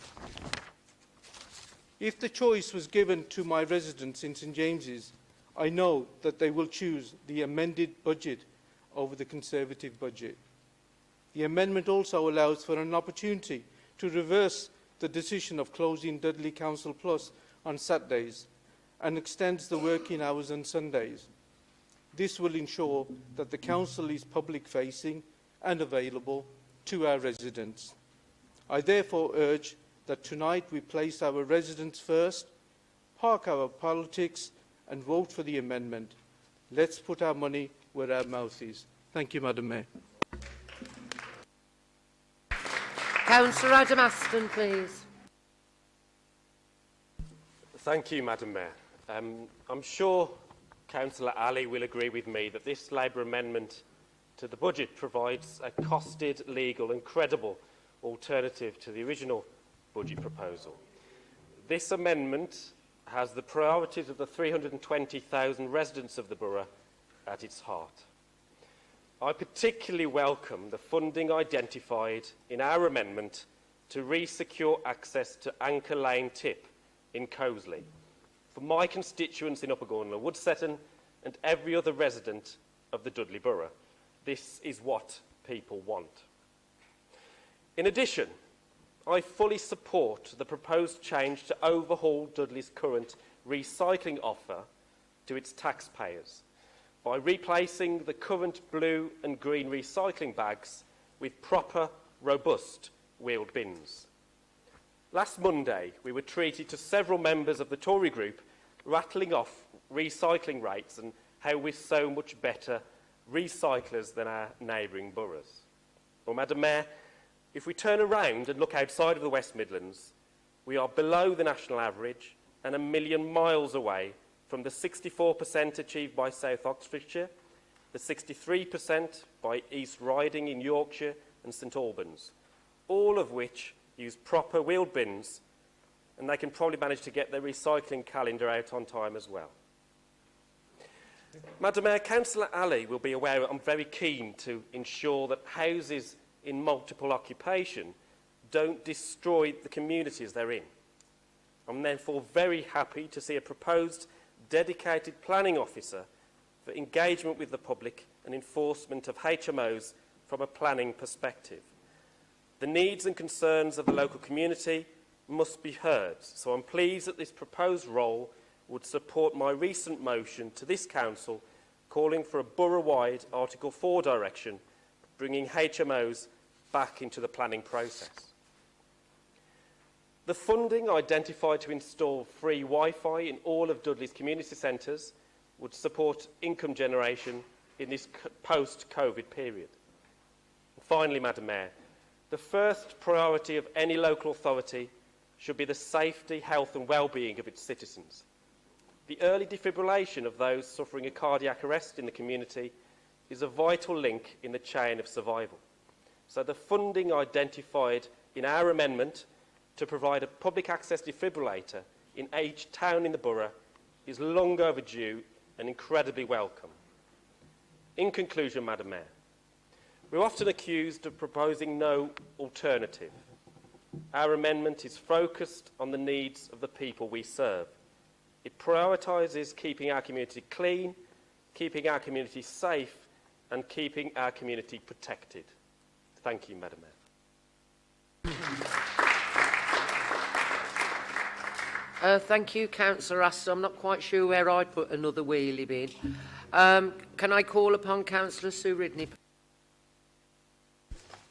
If the choice was given to my residents in St James's, I know that they will choose the amended budget over the Conservative budget. The amendment also allows for an opportunity to reverse the decision of closing Dudley Council Plus on Saturdays and extends the working hours on Sundays. This will ensure that the council is public-facing and available to our residents. I therefore urge that tonight we place our residents first, park our politics and vote for the amendment. Let's put our money where our mouth is. Thank you, Madam Mayor. Councillor Adam Aston, please. Thank you, Madam Mayor. I'm sure Councillor Ali will agree with me that this Labour amendment to the budget provides a costed, legal and credible alternative to the original budget proposal. This amendment has the priorities of the 320,000 residents of the borough at its heart. I particularly welcome the funding identified in our amendment to re-secure access to Anchor Lane Tip in Coseley for my constituents in Upper Gornal, Woodsetton and every other resident of the Dudley Borough. This is what people want. In addition, I fully support the proposed change to overhaul Dudley's current recycling offer to its taxpayers. by replacing the current blue and green recycling bags with proper, robust wheeled bins. Last Monday, we were treated to several members of the Tory group rattling off recycling rates and how we're so much better recyclers than our neighbouring boroughs. Well, Madam Mayor, if we turn around and look outside of the West Midlands, we are below the national average and a million miles away from the 64% achieved by South Oxfordshire, the 63% by East Riding in Yorkshire and St Albans, all of which use proper wheeled bins, and they can probably manage to get their recycling calendar out on time as well. Madam Mayor, Councillor Ali will be aware that I'm very keen to ensure that houses in multiple occupation don't destroy the communities they're in. I'm therefore very happy to see a proposed dedicated planning officer for engagement with the public and enforcement of HMOs from a planning perspective. The needs and concerns of the local community must be heard, so I'm pleased that this proposed role would support my recent motion to this council calling for a borough-wide Article 4 direction, bringing HMOs back into the planning process. The funding identified to install free Wi-Fi in all of Dudley's community centres would support income generation in this post-COVID period. And finally, Madam Mayor, the first priority of any local authority should be the safety, health and well-being of its citizens. The early defibrillation of those suffering a cardiac arrest in the community is a vital link in the chain of survival. So the funding identified in our amendment to provide a public access defibrillator in each town in the borough is long overdue and incredibly welcome. In conclusion, Madam Mayor, we're often accused of proposing no alternative. Our amendment is focused on the needs of the people we serve. It prioritises keeping our community clean, keeping our community safe and keeping our community protected. Thank you, Madam Mayor. Thank you, Councillor Astor. I'm not quite sure where I'd put another wheelie bin. Can I call upon Councillor Sue Ridney?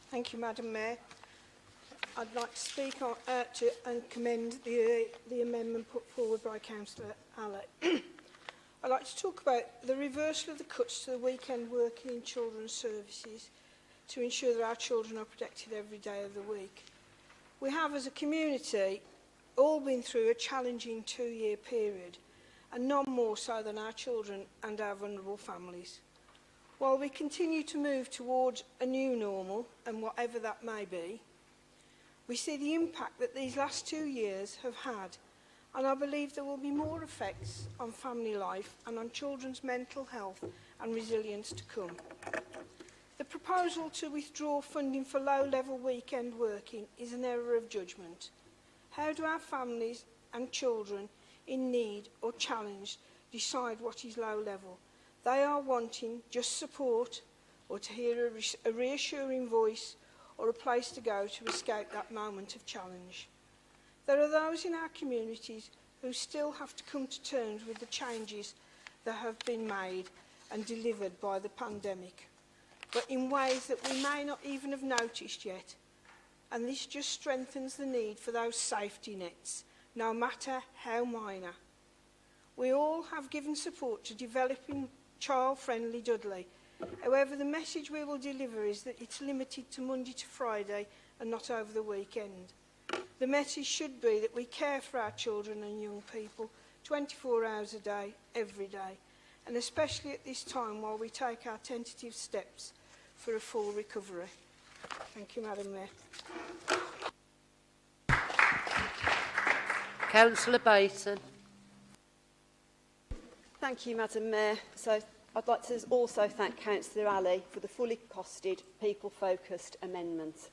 Thank you, Madam Mayor. I'd like to speak on, and commend the amendment put forward by Councillor Ali. I'd like to talk about the reversal of the cuts to the weekend working in children's services to ensure that our children are protected every day of the week. We have, as a community, all been through a challenging 2-year period, and none more so than our children and our vulnerable families. While we continue to move towards a new normal, and whatever that may be, we see the impact that these last 2 years have had, and I believe there will be more effects on family life and on children's mental health and resilience to come. The proposal to withdraw funding for low-level weekend working is an error of judgment. How do our families and children in need or challenged decide what is low level? They are wanting just support or to hear a reassuring voice or a place to go to escape that moment of challenge. There are those in our communities who still have to come to terms with the changes that have been made and delivered by the pandemic, but in ways that we may not even have noticed yet. And this just strengthens the need for those safety nets, no matter how minor. We all have given support to developing child-friendly Dudley. However, the message we will deliver is that it's limited to Monday to Friday and not over the weekend. The message should be that we care for our children and young people 24 hours a day, every day, and especially at this time while we take our tentative steps for a full recovery. Thank you, Madam Mayor. Councillor Baton. Thank you, Madam Mayor. So I'd like to also thank Councillor Ali for the fully costed, people-focused amendment.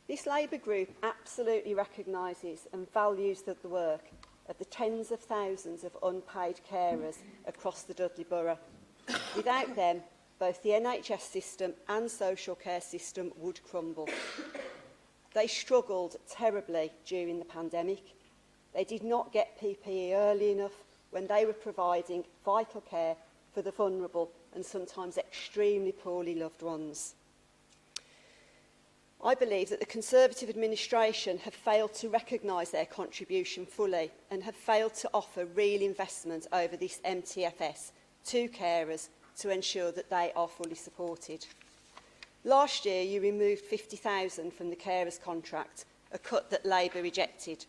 This Labour group absolutely recognises and values the work of the tens of thousands of unpaid carers across the Dudley Borough. Without them, both the NHS system and social care system would crumble. They struggled terribly during the pandemic. They did not get PPE early enough when they were providing vital care for the vulnerable and sometimes extremely poorly loved ones. I believe that the Conservative administration have failed to recognise their contribution fully and have failed to offer real investment over this MTFS to carers to ensure that they are fully supported. Last year, you removed £50,000 from the carers contract, a cut that Labour rejected.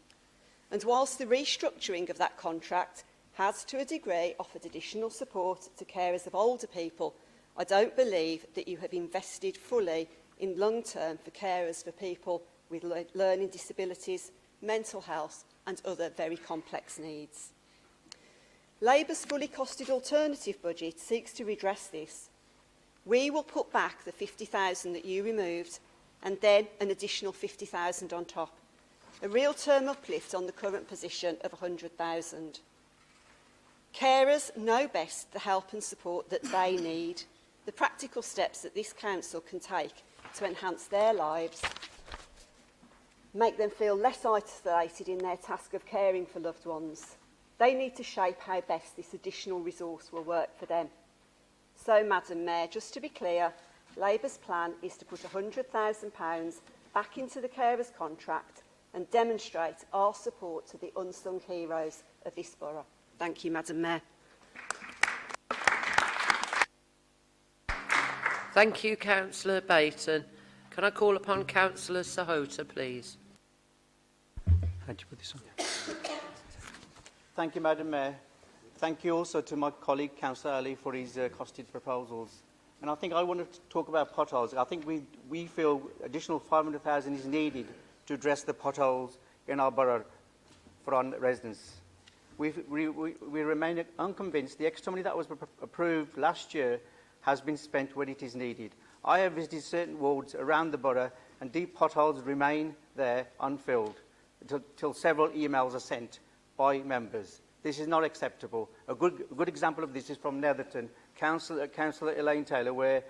And whilst the restructuring of that contract has, to a degree, offered additional support to carers of older people, I don't believe that you have invested fully in long-term for carers for people with learning disabilities, mental health and other very complex needs. Labour's fully costed alternative budget seeks to redress this. We will put back the £50,000 that you removed and then an additional £50,000 on top, a real term uplift on the current position of £100,000. Carers know best the help and support that they need, the practical steps that this council can take to enhance their lives, make them feel less isolated in their task of caring for loved ones. They need to shape how best this additional resource will work for them. So, Madam Mayor, just to be clear, Labour's plan is to put £100,000 back into the carers contract and demonstrate our support to the unsung heroes of this borough. Thank you, Madam Mayor. Thank you, Councillor Baton. Can I call upon Councillor Sahota, please? Thank you, Madam Mayor. Thank you also to my colleague, Councillor Ali, for his costed proposals. And I think I want to talk about potholes. I think we feel additional £500,000 is needed to address the potholes in our borough for our residents. We remain unconvinced the extra money that was approved last year has been spent when it is needed. I have visited certain wards around the borough and deep potholes remain there unfilled until several emails are sent by members. This is not acceptable. A good example of this is from Netherton, Councillor Elaine Taylor, where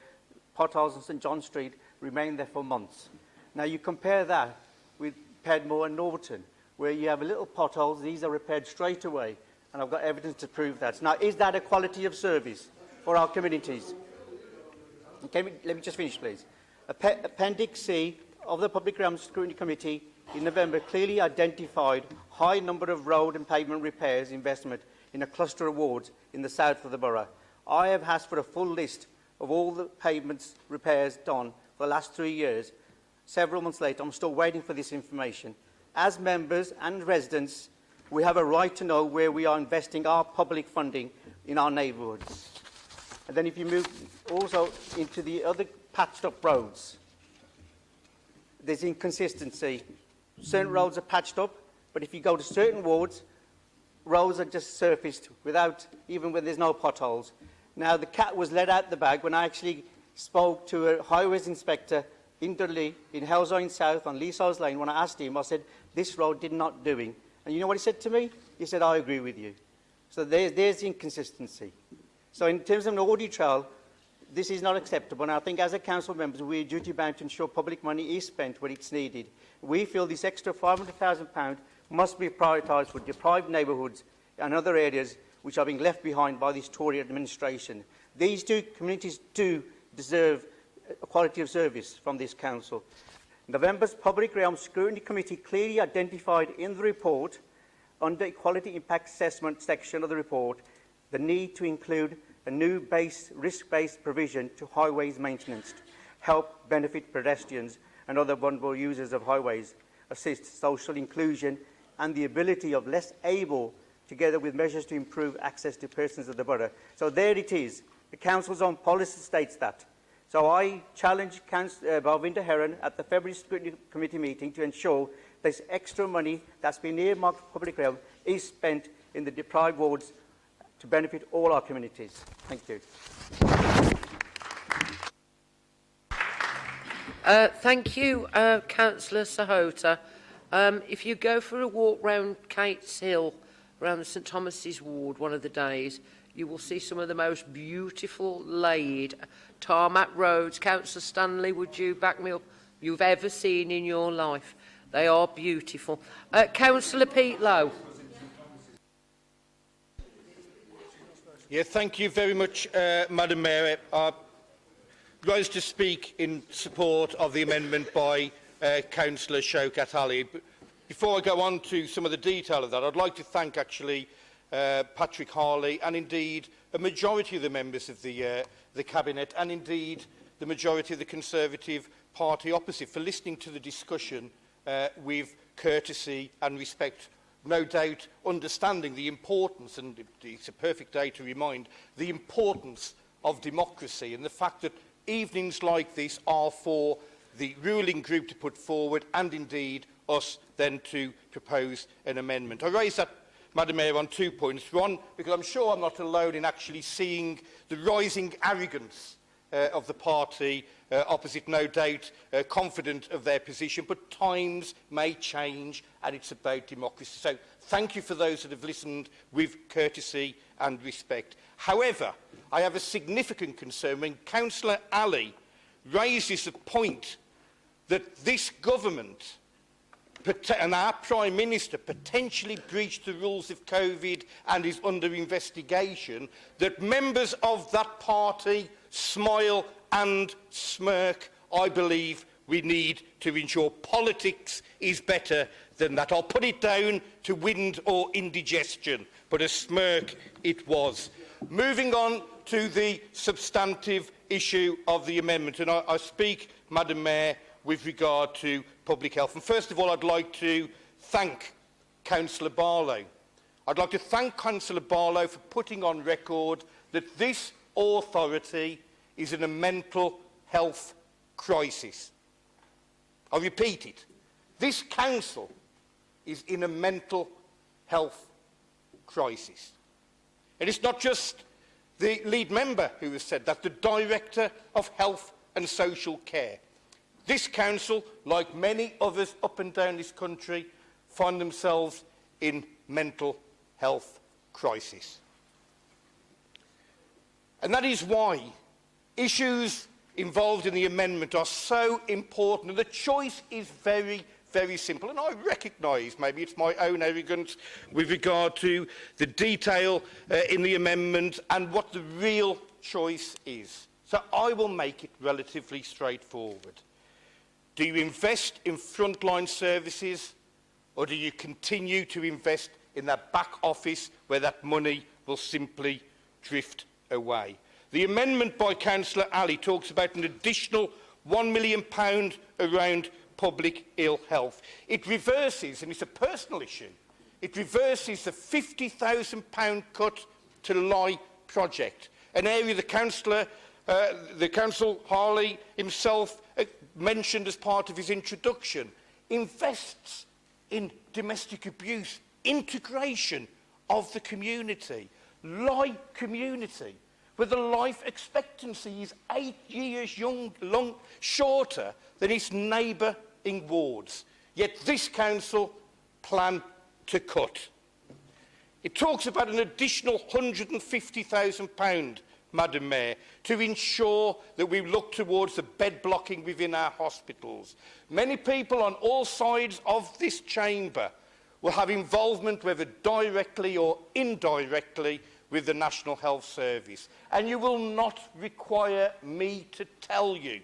potholes on St John Street remain there for months. Now you compare that with Pedmore and Norton, where you have little potholes, these are repaired straight away, and I've got evidence to prove that. Now, is that a quality of service for our communities? Okay, let me just finish, please. Appendix C of the Public Realm Scrutiny Committee in November clearly identified high number of road and pavement repairs investment in a cluster of wards in the south of the borough. I have asked for a full list of all the pavements repairs done for the last 3 years. Several months later, I'm still waiting for this information. As members and residents, we have a right to know where we are investing our public funding in our neighbourhoods. And then if you move also into the other patched up roads, there's inconsistency. Certain roads are patched up, but if you go to certain wards, roads are just surfaced without, even when there's no potholes. Now, the cat was let out the bag when I actually spoke to a highways inspector in Dudley, in Hellzoyne South, on Leeshouse Lane. When I asked him, I said, this road did not doing. And you know what he said to me? He said, I agree with you. So there's the inconsistency. So in terms of an audit trail, this is not acceptable. And I think as a council members, we are duty bound to ensure public money is spent when it's needed. We feel this extra £500,000 must be prioritised for deprived neighbourhoods and other areas which are being left behind by this Tory administration. These two communities do deserve a quality of service from this council. November's Public Realm Scrutiny Committee clearly identified in the report, under Equality Impact Assessment section of the report, the need to include a new risk-based provision to highways maintenance to help benefit pedestrians and other vulnerable users of highways, assist social inclusion and the ability of less able, together with measures to improve access to persons of the borough. So there it is. The council's own policy states that. So I challenge Balvinda Heron at the February Scrutiny Committee meeting to ensure this extra money that's been earmarked for public realm is spent in the deprived wards to benefit all our communities. Thank you. Thank you, Councillor Sahota. If you go for a walk round Kate's Hill, around the St Thomas's ward one of the days, you will see some of the most beautiful laid tarmac roads. Councillor Stanley, would you back me up? You've ever seen in your life. They are beautiful. Councillor Pete Lowe. Yeah, thank you very much, Madam Mayor. I rise to speak in support of the amendment by Councillor Shaukat Ali. Before I go on to some of the detail of that, I'd like to thank actually Patrick Harley and indeed a majority of the members of the Cabinet and indeed the majority of the Conservative Party opposite for listening to the discussion with courtesy and respect, no doubt understanding the importance, and it's a perfect day to remind, the importance of democracy and the fact that evenings like this are for the ruling group to put forward and indeed us then to propose an amendment. I raise that, Madam Mayor, on 2 points. One, because I'm sure I'm not alone in actually seeing the rising arrogance of the party opposite, no doubt confident of their position, but times may change and it's about democracy. So thank you for those that have listened with courtesy and respect. However, I have a significant concern when Councillor Ali raises the point that this government and our Prime Minister potentially breached the rules of COVID and is under investigation, that members of that party smile and smirk. I believe we need to ensure politics is better than that. I'll put it down to wind or indigestion, but a smirk it was. Moving on to the substantive issue of the amendment, and I speak, Madam Mayor, with regard to public health. And first of all, I'd like to thank Councillor Barlow. I'd like to thank Councillor Barlow for putting on record that this authority is in a mental health crisis. I repeat it. This council is in a mental health crisis. And it's not just the lead member who has said that, the Director of Health and Social Care. This council, like many others up and down this country, find themselves in mental health crisis. And that is why issues involved in the amendment are so important. And the choice is very, very simple. And I recognise, maybe it's my own arrogance with regard to the detail in the amendment and what the real choice is. So I will make it relatively straightforward. Do you invest in frontline services, or do you continue to invest in that back office where that money will simply drift away? The amendment by Councillor Ali talks about an additional £1 million around public ill health. It reverses, and it's a personal issue, it reverses the £50,000 cut to the Lie project, an area the Councillor Harley himself mentioned as part of his introduction, invests in domestic abuse, integration of the community, Lie community, where the life expectancy is 8 years shorter than its neighbouring wards. Yet this council plan to cut. It talks about an additional £150,000, Madam Mayor, to ensure that we look towards the bed blocking within our hospitals. Many people on all sides of this chamber will have involvement, whether directly or indirectly, with the National Health Service. And you will not require me to tell you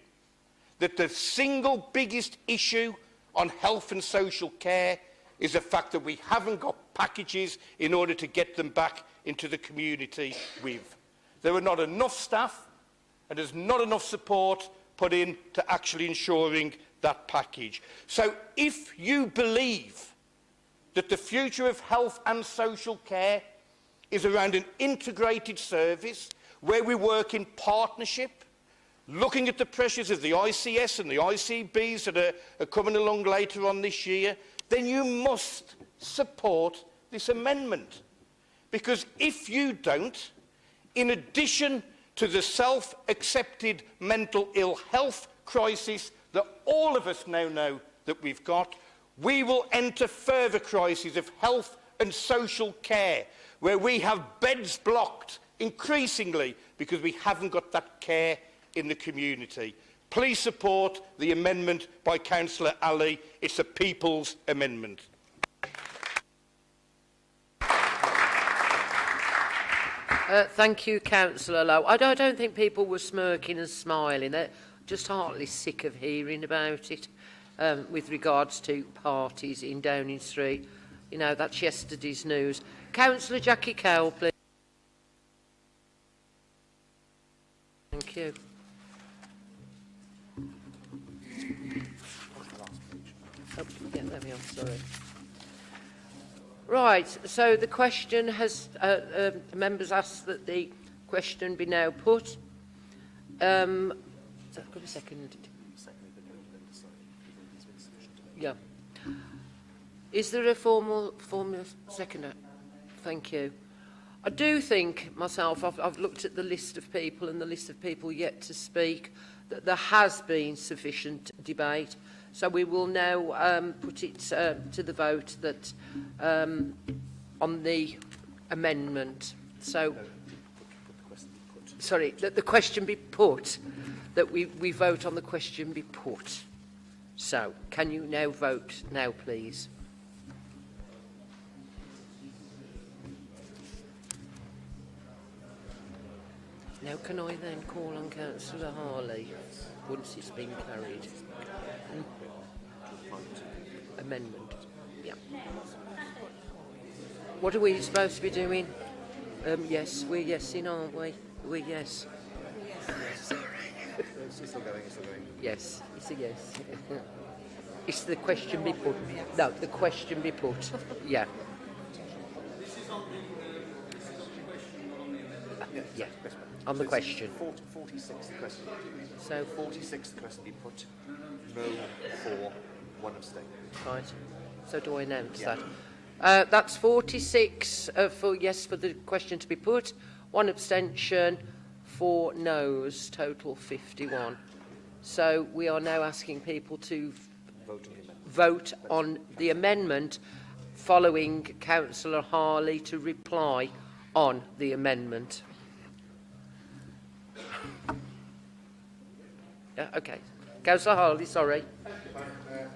that the single biggest issue on health and social care is the fact that we haven't got packages in order to get them back into the community with. There are not enough staff and there's not enough support put in to actually ensuring that package. So if you believe that the future of health and social care is around an integrated service where we work in partnership, looking at the pressures of the ICS and the ICBs that are coming along later on this year, then you must support this amendment. Because if you don't, in addition to the self-accepted mental ill health crisis that all of us now know that we've got, we will enter further crises of health and social care, where we have beds blocked increasingly because we haven't got that care in the community. Please support the amendment by Councillor Ali. It's a people's amendment. Thank you, Councillor Lowe. I don't think people were smirking and smiling. They're just heartily sick of hearing about it with regards to parties in Downing Street. You know, that's yesterday's news. Councillor Jackie Cowell, please. Thank you. Oh, yeah, there we are, sorry. Right, so the question has, members asked that the question be now put. So, got a second. Yeah. Is there a formal seconder? Thank you. I do think myself, I've looked at the list of people and the list of people yet to speak, that there has been sufficient debate. So we will now put it to the vote that on the amendment. So, sorry, that the question be put, that we vote on the question be put. So, can you now vote now, please? Now, can I then call on Councillor Harley once it's been carried? Amendment. Yeah. What are we supposed to be doing? Yes, we're yesing, aren't we? We're yes. It's still going, it's still going. Yes, it's a yes. It's the question be put. No, the question be put. Yeah. This is on the question, not on the amendment. Yeah. On the question. 46 the question. So 46 the question be put. No for, one abstain. right. So do I announce that? That's 46 for yes for the question to be put, 1 abstention, 4 noes, total 51. So we are now asking people to vote on the amendment following Councillor Harley to reply on the amendment. Yeah, okay. Councillor Harley, sorry. Thank you, Madam Mayor.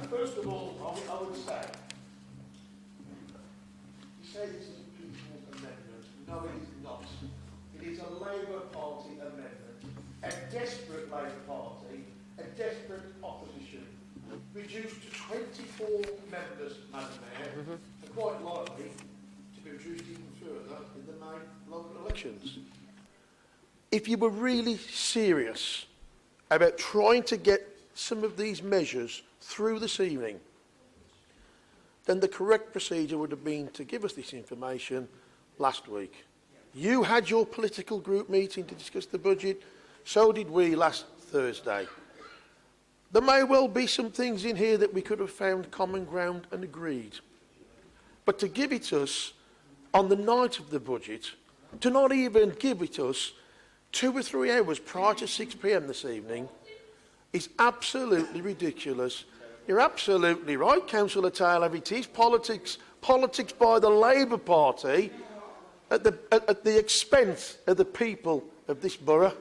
First of all, I would say, you say this is a people's amendment. No, it is not. It is a Labour Party amendment. A desperate Labour Party, a desperate opposition, reduced to 24 members, Madam Mayor, and quite likely to be reduced even further in the May local elections. If you were really serious about trying to get some of these measures through this evening, then the correct procedure would have been to give us this information last week. You had your political group meeting to discuss the budget, so did we last Thursday. There may well be some things in here that we could have found common ground and agreed. But to give it to us on the night of the budget, to not even give it to us 2 or 3 hours prior to 6 p.m. this evening, is absolutely ridiculous. You're absolutely right, Councillor Taylor. It is politics by the Labour Party at the expense of the people of this borough.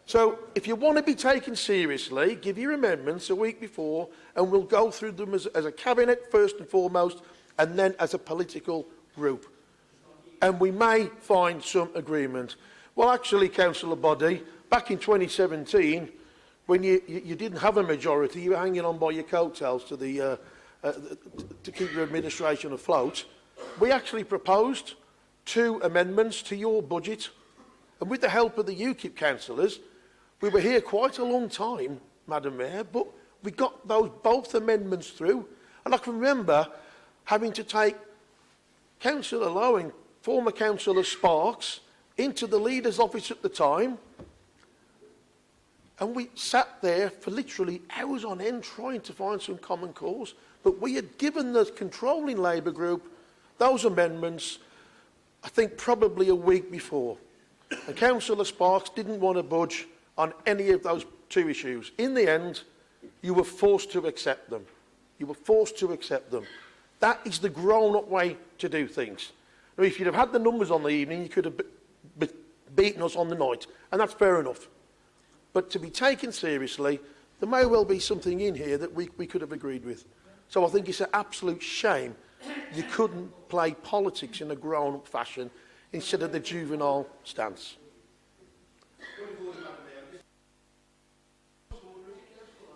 So if you want to be taken seriously, give your amendments a week before and we'll go through them as a cabinet first and foremost and then as a political group. And we may find some agreement. Well, actually, Councillor Boddy, back in 2017, when you didn't have a majority, you were hanging on by your coattails to keep your administration afloat. We actually proposed 2 amendments to your budget, and with the help of the UKIP councillors, we were here quite a long time, Madam Mayor, but we got both amendments through, and I can remember having to take Councillor Lowe and former Councillor Sparks into the leader's office at the time, and we sat there for literally hours on end trying to find some common cause. But we had given the controlling Labour group those amendments, I think probably a week before. And Councillor Sparks didn't want to budge on any of those 2 issues. In the end, you were forced to accept them. You were forced to accept them. That is the grown-up way to do things. Now, if you'd have had the numbers on the evening, you could have beaten us on the night, and that's fair enough. But to be taken seriously, there may well be something in here that we could have agreed with. So I think it's an absolute shame you couldn't play politics in a grown-up fashion. instead of the juvenile stance.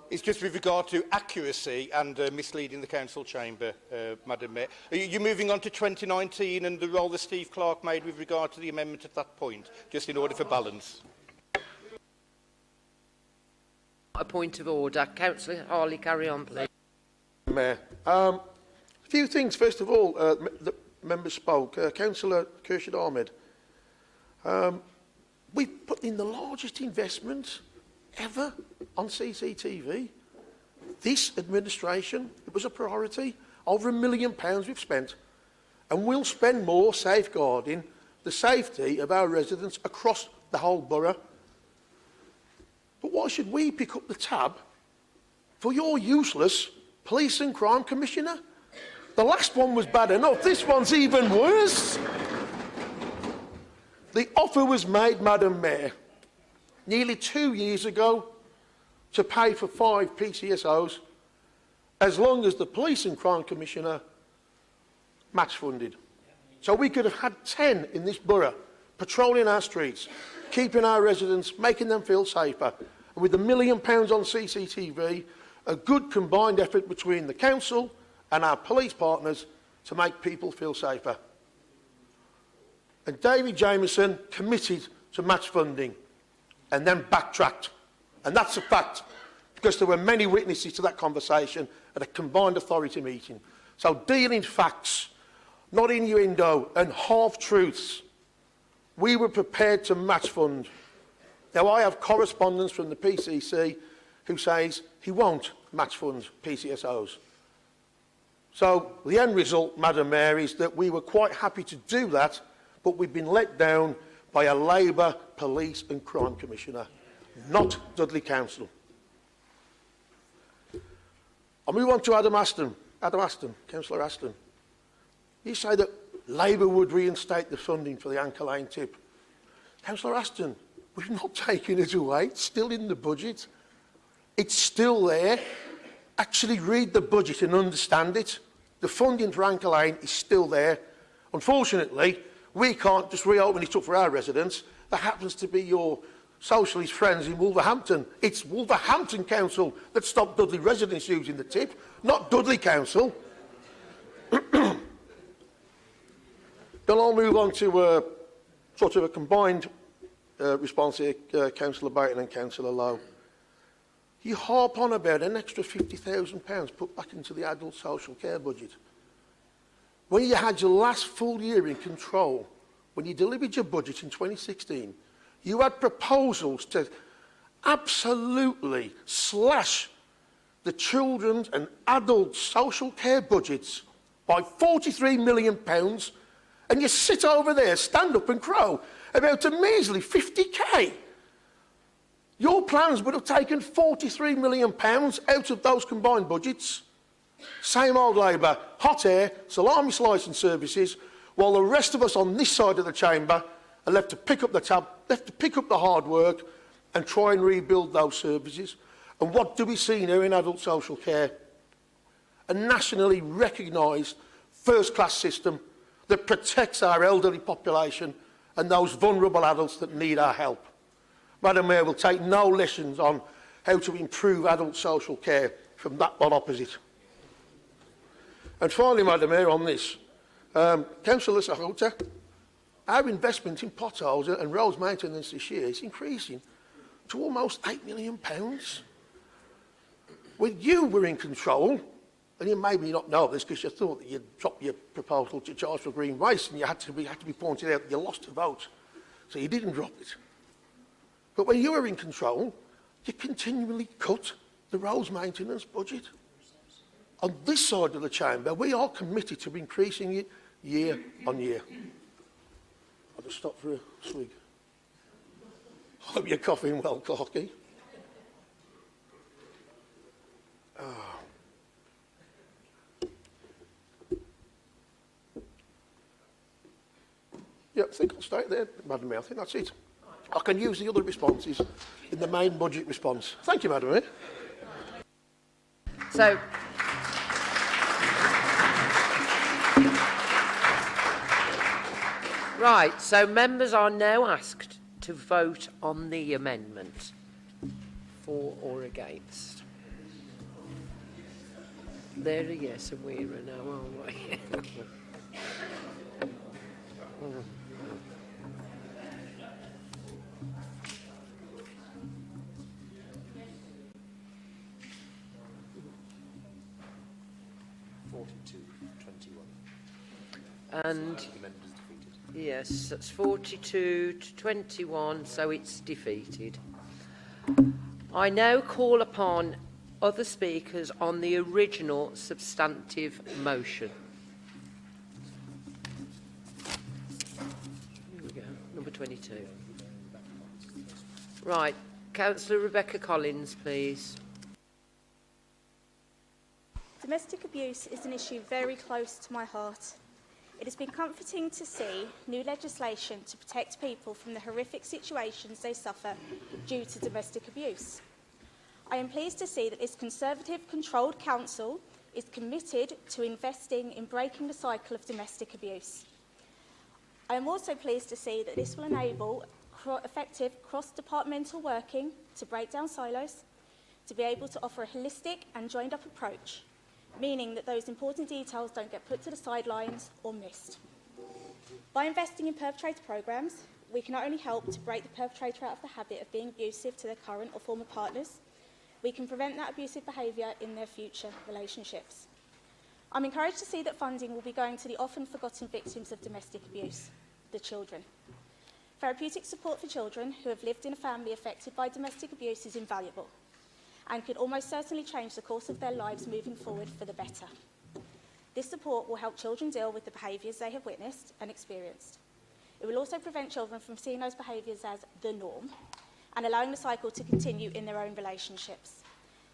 It's just with regard to accuracy and misleading the council chamber, Madam Mayor. Are you moving on to 2019 and the role that Steve Clark made with regard to the amendment at that point, just in order for balance? A point of order. Councillor Harley, carry on, please. Mayor, a few things. First of all, the members spoke. Councillor Khurshid Ahmed, we've put in the largest investment ever on CCTV. This administration, it was a priority. Over £1 million we've spent. And we'll spend more safeguarding the safety of our residents across the whole borough. But why should we pick up the tab for your useless police and crime commissioner? The last one was bad enough. This one's even worse. The offer was made, Madam Mayor, nearly 2 years ago to pay for 5 PCSOs as long as the Police and Crime Commissioner match funded. So we could have had 10 in this borough, patrolling our streets, keeping our residents, making them feel safer. And with £1 million on CCTV, a good combined effort between the council and our police partners to make people feel safer. And David Jameson committed to match funding and then backtracked. And that's a fact, because there were many witnesses to that conversation at a combined authority meeting. So deal in facts, not innuendo and half-truths. We were prepared to match fund. Now, I have correspondence from the PCC who says he won't match fund PCSOs. So the end result, Madam Mayor, is that we were quite happy to do that, but we've been let down by a Labour Police and Crime Commissioner, not Dudley Council. I'll move on to Adam Aston, Councillor Aston. You say that Labour would reinstate the funding for the Anchor Lane tip. Councillor Aston, we've not taken it away. It's still in the budget. It's still there. Actually read the budget and understand it. The funding for Anchor Lane is still there. Unfortunately, we can't just reopen it up for our residents. That happens to be your socialist friends in Wolverhampton. It's Wolverhampton Council that stopped Dudley residents using the tip, not Dudley Council. Then I'll move on to sort of a combined response here, Councillor Baton and Councillor Lowe. You harp on about an extra £50,000 put back into the adult social care budget. When you had your last full year in control, when you delivered your budget in 2016, you had proposals to absolutely slash the children's and adult social care budgets by £43 million, and you sit over there, stand up and crow about a measly 50k. Your plans would have taken £43 million out of those combined budgets. Same old Labour, hot air, salami slicing services, while the rest of us on this side of the chamber are left to pick up the tab, left to pick up the hard work and try and rebuild those services. And what do we see now in adult social care? A nationally recognised first-class system that protects our elderly population and those vulnerable adults that need our help. Madam Mayor will take no lessons on how to improve adult social care from that one opposite. And finally, Madam Mayor, on this, Councillor Sahota, our investment in potholes and roads maintenance this year is increasing to almost £8 million. When you were in control, and you maybe not know this because you thought that you'd dropped your proposal to charge for green waste and you had to be pointed out that you lost a vote, so you didn't drop it. But when you were in control, you continually cut the roads maintenance budget. On this side of the chamber, we are committed to increasing it year on year. I'll just stop for a swig. Hope you're coughing well, Clarky. Yeah, I think I'll stay there, Madam Mayor. I think that's it. I can use the other responses in the main budget response. Thank you, Madam Mayor. So, Right, so members are now asked to vote on the amendment. For or against. They're a yes and we're a no, aren't we? And yes, that's 42 to 21, so it's defeated. I now call upon other speakers on the original substantive motion. Here we go, number 22. Right, Councillor Rebecca Collins, please. Domestic abuse is an issue very close to my heart. It has been comforting to see new legislation to protect people from the horrific situations they suffer due to domestic abuse. I am pleased to see that this Conservative-controlled council is committed to investing in breaking the cycle of domestic abuse. I am also pleased to see that this will enable effective cross-departmental working to break down silos, to be able to offer a holistic and joined-up approach, meaning that those important details don't get put to the sidelines or missed. By investing in perpetrator programmes, we can not only help to break the perpetrator out of the habit of being abusive to their current or former partners, we can prevent that abusive behaviour in their future relationships. I'm encouraged to see that funding will be going to the often forgotten victims of domestic abuse, the children. Therapeutic support for children who have lived in a family affected by domestic abuse is invaluable and could almost certainly change the course of their lives moving forward for the better. This support will help children deal with the behaviours they have witnessed and experienced. It will also prevent children from seeing those behaviours as the norm and allowing the cycle to continue in their own relationships.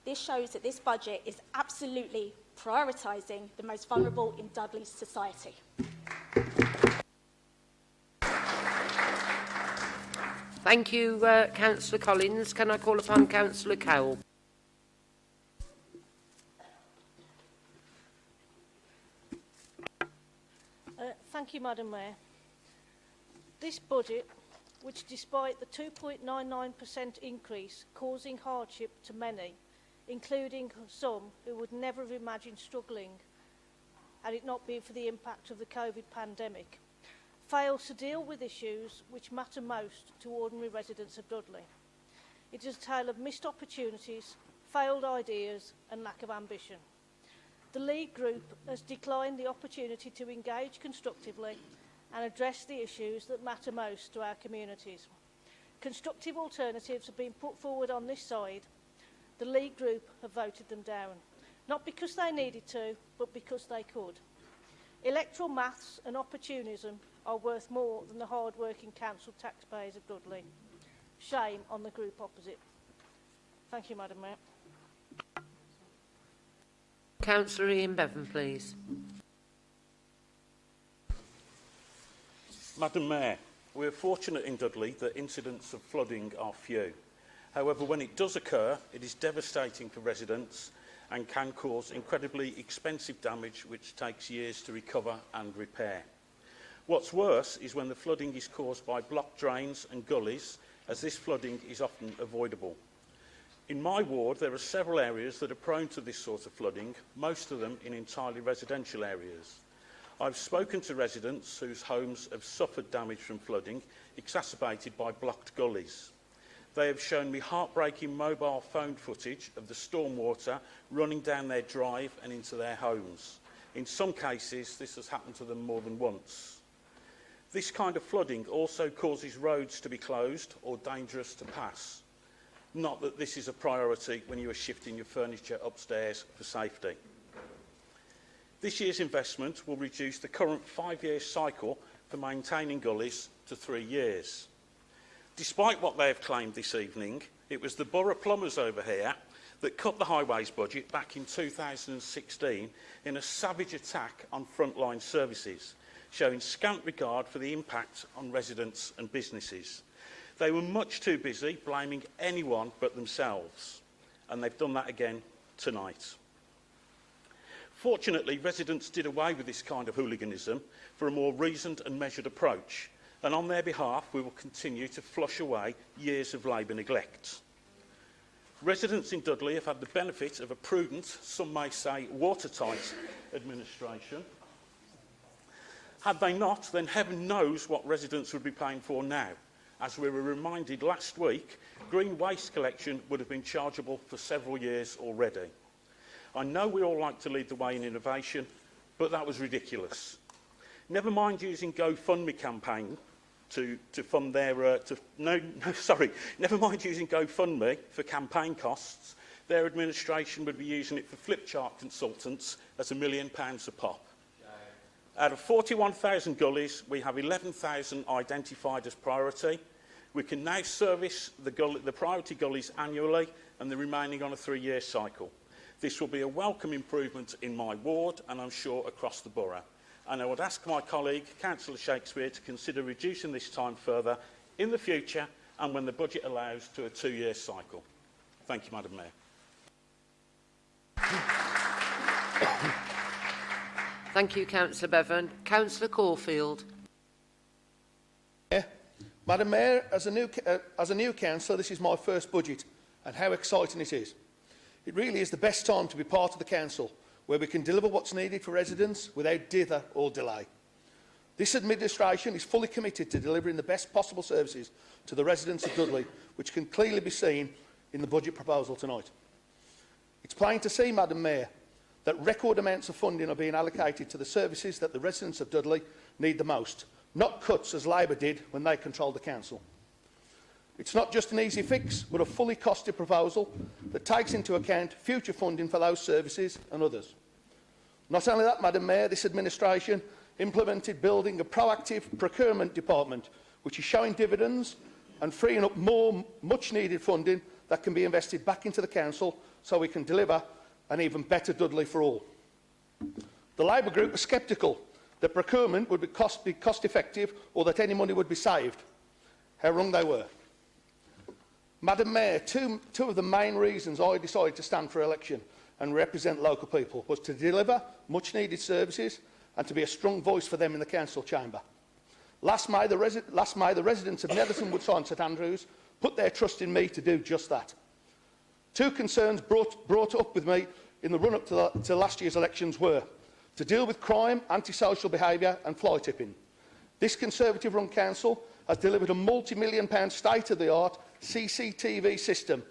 This shows that this budget is absolutely prioritising the most vulnerable in Dudley's society. Thank you, Councillor Collins. Can I call upon Councillor Cowell? Thank you, Madam Mayor. This budget, which despite the 2.99% increase causing hardship to many, including some who would never have imagined struggling had it not been for the impact of the COVID pandemic, fails to deal with issues which matter most to ordinary residents of Dudley. It is a tale of missed opportunities, failed ideas and lack of ambition. The League Group has declined the opportunity to engage constructively and address the issues that matter most to our communities. Constructive alternatives have been put forward on this side. The League Group have voted them down, not because they needed to, but because they could. Electoral maths and opportunism are worth more than the hard-working council taxpayers of Dudley. Shame on the group opposite. Thank you, Madam Mayor. Councillor Ian Bevan, please. Madam Mayor, we are fortunate in Dudley that incidents of flooding are few. However, when it does occur, it is devastating for residents and can cause incredibly expensive damage which takes years to recover and repair. What's worse is when the flooding is caused by blocked drains and gullies, as this flooding is often avoidable. In my ward, there are several areas that are prone to this sort of flooding, most of them in entirely residential areas. I've spoken to residents whose homes have suffered damage from flooding, exacerbated by blocked gullies. They have shown me heartbreaking mobile phone footage of the stormwater running down their drive and into their homes. In some cases, this has happened to them more than once. This kind of flooding also causes roads to be closed or dangerous to pass. Not that this is a priority when you are shifting your furniture upstairs for safety. This year's investment will reduce the current 5-year cycle for maintaining gullies to 3 years. Despite what they have claimed this evening, it was the borough plumbers over here that cut the highways budget back in 2016 in a savage attack on frontline services, showing scant regard for the impact on residents and businesses. They were much too busy blaming anyone but themselves, and they've done that again tonight. Fortunately, residents did away with this kind of hooliganism for a more reasoned and measured approach, And on their behalf, we will continue to flush away years of Labour neglect. Residents in Dudley have had the benefit of a prudent, some may say watertight, administration. Had they not, then heaven knows what residents would be paying for now. As we were reminded last week, green waste collection would have been chargeable for several years already. I know we all like to lead the way in innovation, but that was ridiculous. Never mind using GoFundMe campaign to fund their... never mind using GoFundMe for campaign costs. Their administration would be using it for flip chart consultants at £1 million a pop. Out of 41,000 gullies, we have 11,000 identified as priority. We can now service the priority gullies annually and the remaining on a 3-year cycle. This will be a welcome improvement in my ward and I'm sure across the borough. And I would ask my colleague, Councillor Shakespeare, to consider reducing this time further in the future and when the budget allows to a 2-year cycle. Thank you, Madam Mayor. Thank you, Councillor Bevan. Councillor Caulfield. Madam Mayor, as a new councillor, this is my first budget, and how exciting it is. It really is the best time to be part of the council, where we can deliver what's needed for residents without dither or delay. This administration is fully committed to delivering the best possible services to the residents of Dudley, which can clearly be seen in the budget proposal tonight. It's plain to see, Madam Mayor, that record amounts of funding are being allocated to the services that the residents of Dudley need the most, not cuts as Labour did when they controlled the council. It's not just an easy fix, but a fully costed proposal that takes into account future funding for those services and others. Not only that, Madam Mayor, this administration implemented building a proactive procurement department, which is showing dividends and freeing up more much-needed funding that can be invested back into the council so we can deliver an even better Dudley for all. The Labour group was sceptical that procurement would be cost-effective or that any money would be saved. How wrong they were. Madam Mayor, two of the main reasons I decided to stand for election and represent local people was to deliver much-needed services and to be a strong voice for them in the council chamber. Last May, the residents of Netherton, Woodside and St Andrews put their trust in me to do just that. Two concerns brought up with me in the run-up to last year's elections were to deal with crime, antisocial behaviour and fly tipping. This Conservative-run council has delivered a multi-million-pound state-of-the-art CCTV system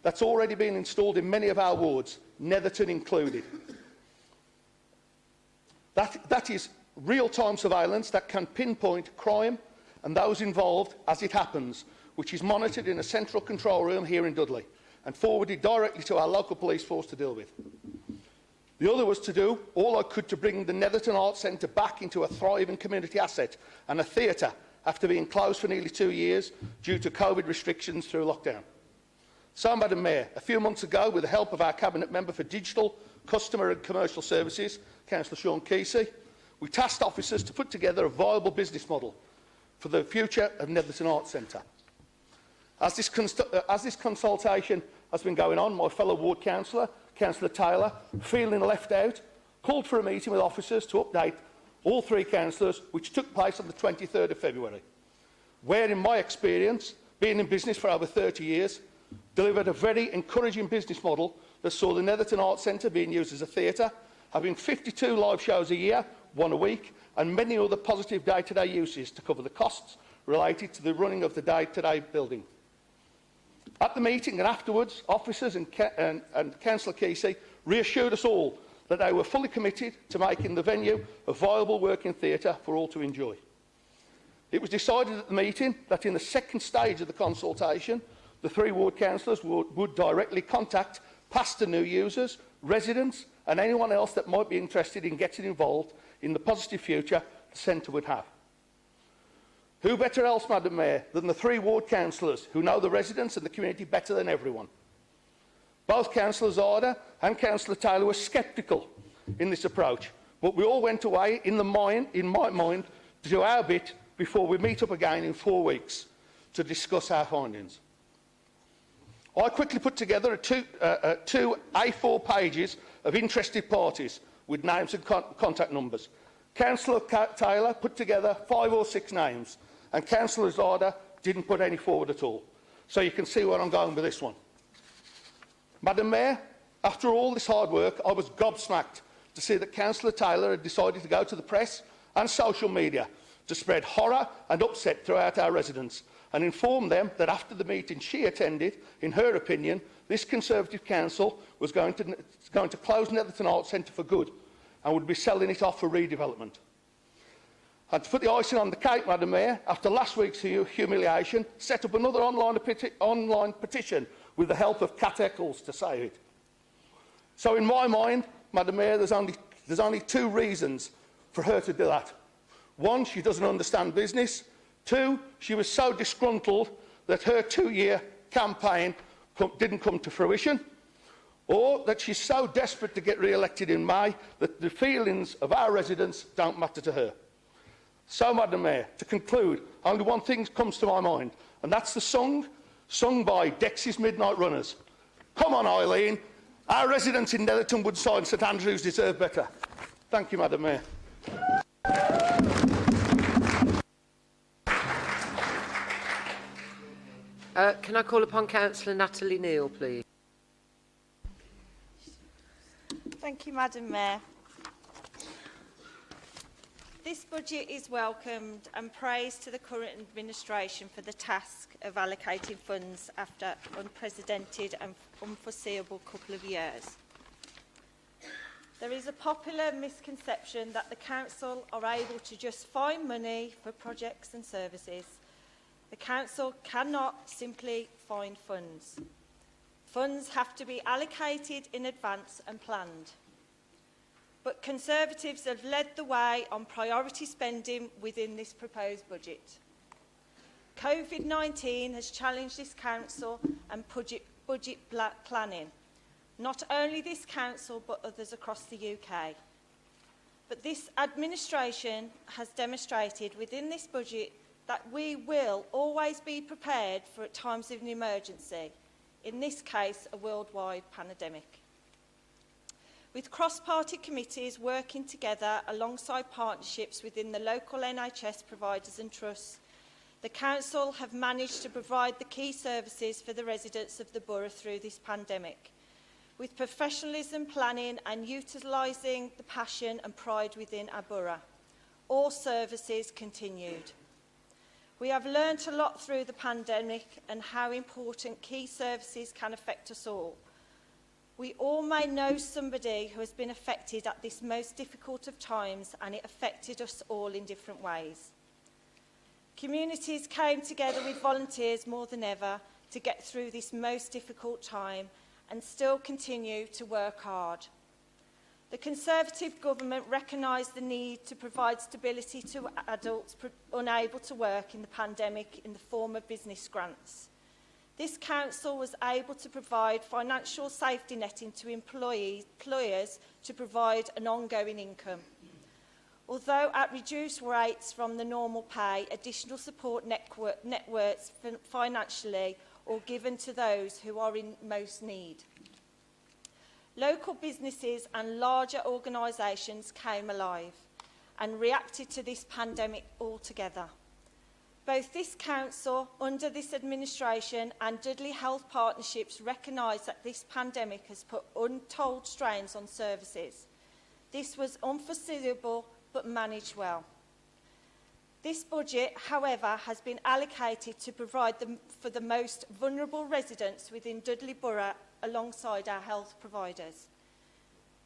that's already been installed in many of our wards, Netherton included. That is real-time surveillance that can pinpoint crime and those involved as it happens, which is monitored in a central control room here in Dudley and forwarded directly to our local police force to deal with. The other was to do all I could to bring the Netherton Arts Centre back into a thriving community asset and a theatre after being closed for nearly 2 years due to COVID restrictions through lockdown. So, Madam Mayor, a few months ago, with the help of our Cabinet Member for Digital, Customer and Commercial Services, Councillor Sean Kesey, we tasked officers to put together a viable business model for the future of Netherton Arts Centre. As this consultation has been going on, my fellow ward councillor, Councillor Taylor, feeling left out, called for a meeting with officers to update all 3 councillors, which took place on the 23rd of February, where, in my experience, being in business for over 30 years, delivered a very encouraging business model that saw the Netherton Arts Centre being used as a theatre, having 52 live shows a year, 1 a week, and many other positive day-to-day uses to cover the costs related to the running of the day-to-day building. At the meeting and afterwards, officers and Councillor Kesey reassured us all that they were fully committed to making the venue a viable working theatre for all to enjoy. It was decided at the meeting that in the second stage of the consultation, the 3 ward councillors would directly contact past and new users, residents and anyone else that might be interested in getting involved in the positive future the centre would have. Who better else, Madam Mayor, than the 3 ward councillors who know the residents and the community better than everyone? Both Councillor Zarda and Councillor Taylor were sceptical in this approach, but we all went away, in my mind, to do our bit before we meet up again in 4 weeks to discuss our findings. I quickly put together two A4 pages of interested parties with names and contact numbers. Councillor Taylor put together 5 or 6 names, and Councillor Zada didn't put any forward at all. So you can see where I'm going with this one. Madam Mayor, after all this hard work, I was gobsmacked to see that Councillor Taylor had decided to go to the press and social media to spread horror and upset throughout our residents and inform them that after the meeting she attended, in her opinion, this Conservative Council was going to close Netherton Arts Centre for good and would be selling it off for redevelopment. And to put the icing on the cake, Madam Mayor, after last week's humiliation, set up another online petition with the help of Cat Eccles to save it. So in my mind, Madam Mayor, there's only two reasons for her to do that. One, she doesn't understand business. Two, she was so disgruntled that her 2-year campaign didn't come to fruition. Or that she's so desperate to get re-elected in May that the feelings of our residents don't matter to her. So, Madam Mayor, to conclude, only one thing comes to my mind, and that's the song sung by Dexys Midnight Runners. Come on, Eileen. Our residents in Netherton Woodside and St Andrews deserve better. Thank you, Madam Mayor. Can I call upon Councillor Natalie Neal, please? Thank you, Madam Mayor. This budget is welcomed and praise to the current administration for the task of allocating funds after unprecedented and unforeseeable couple of years. There is a popular misconception that the council are able to just find money for projects and services. The council cannot simply find funds. Funds have to be allocated in advance and planned. But Conservatives have led the way on priority spending within this proposed budget. COVID-19 has challenged this council and budget planning, not only this council but others across the UK. But this administration has demonstrated within this budget that we will always be prepared for times of an emergency, in this case a worldwide pandemic. With cross-party committees working together alongside partnerships within the local NHS providers and trusts, the Council have managed to provide the key services for the residents of the borough through this pandemic, with professionalism, planning and utilising the passion and pride within our borough. All services continued. We have learnt a lot through the pandemic and how important key services can affect us all. We all may know somebody who has been affected at this most difficult of times, and it affected us all in different ways. Communities came together with volunteers more than ever to get through this most difficult time and still continue to work hard. The Conservative government recognised the need to provide stability to adults unable to work in the pandemic in the form of business grants. This council was able to provide financial safety netting to employers to provide an ongoing income. Although at reduced rates from the normal pay, additional support networks financially or given to those who are in most need. Local businesses and larger organisations came alive and reacted to this pandemic altogether. Both this council, under this administration, and Dudley Health Partnerships recognise that this pandemic has put untold strains on services. This was unforeseeable but managed well. This budget, however, has been allocated to provide for the most vulnerable residents within Dudley Borough alongside our health providers.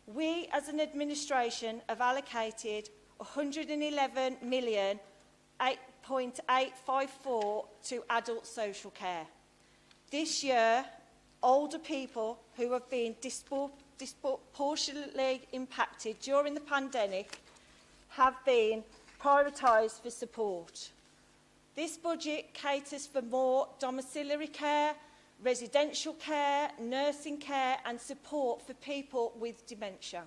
We, as an administration, have allocated $111,854 to adult social care. This year, older people who have been disproportionately impacted during the pandemic have been prioritised for support. This budget caters for more domiciliary care, residential care, nursing care and support for people with dementia.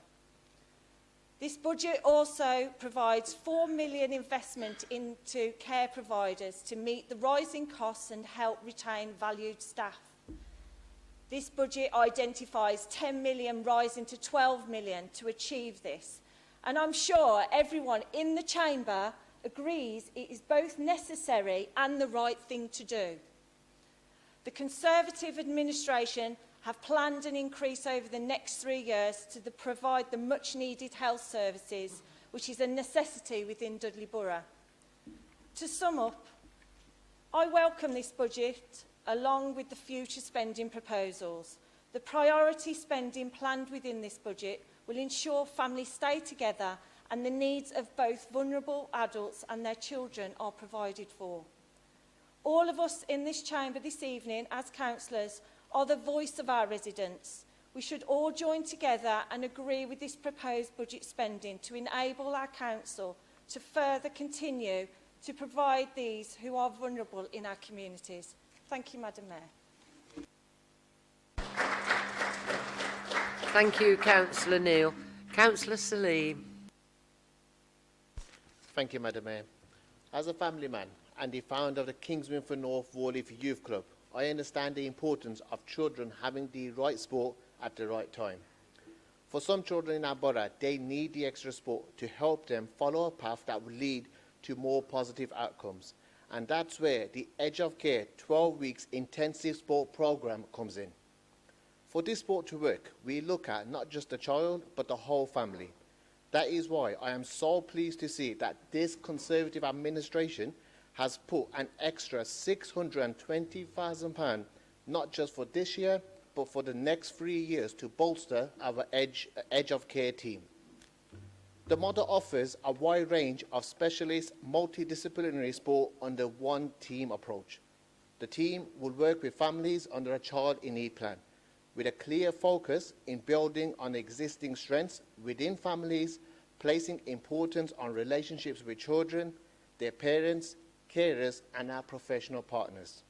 This budget also provides £4 million investment into care providers to meet the rising costs and help retain valued staff. This budget identifies £10 million rising to £12 million to achieve this. And I'm sure everyone in the chamber agrees it is both necessary and the right thing to do. The Conservative administration have planned an increase over the next 3 years to provide the much-needed health services, which is a necessity within Dudley Borough. To sum up, I welcome this budget along with the future spending proposals. The priority spending planned within this budget will ensure families stay together and the needs of both vulnerable adults and their children are provided for. All of us in this chamber this evening, as councillors, are the voice of our residents. We should all join together and agree with this proposed budget spending to enable our council to further continue to provide these who are vulnerable in our communities. Thank you, Madam Mayor. Thank you, Councillor Neal. Councillor Salim. Thank you, Madam Mayor. As a family man and the founder of the Kingsman for North Warleaf Youth Club, I understand the importance of children having the right sport at the right time. For some children in our borough, they need the extra sport to help them follow a path that will lead to more positive outcomes. And that's where the Edge of Care 12 weeks intensive sport program comes in. For this sport to work, we look at not just the child, but the whole family. That is why I am so pleased to see that this Conservative administration has put an extra £620,000, not just for this year, but for the next 3 years to bolster our Edge of Care team. The model offers a wide range of specialist multidisciplinary sport under one team approach. The team will work with families under a child in need plan, with a clear focus in building on existing strengths within families, placing importance on relationships with children, their parents, carers, and our professional partners.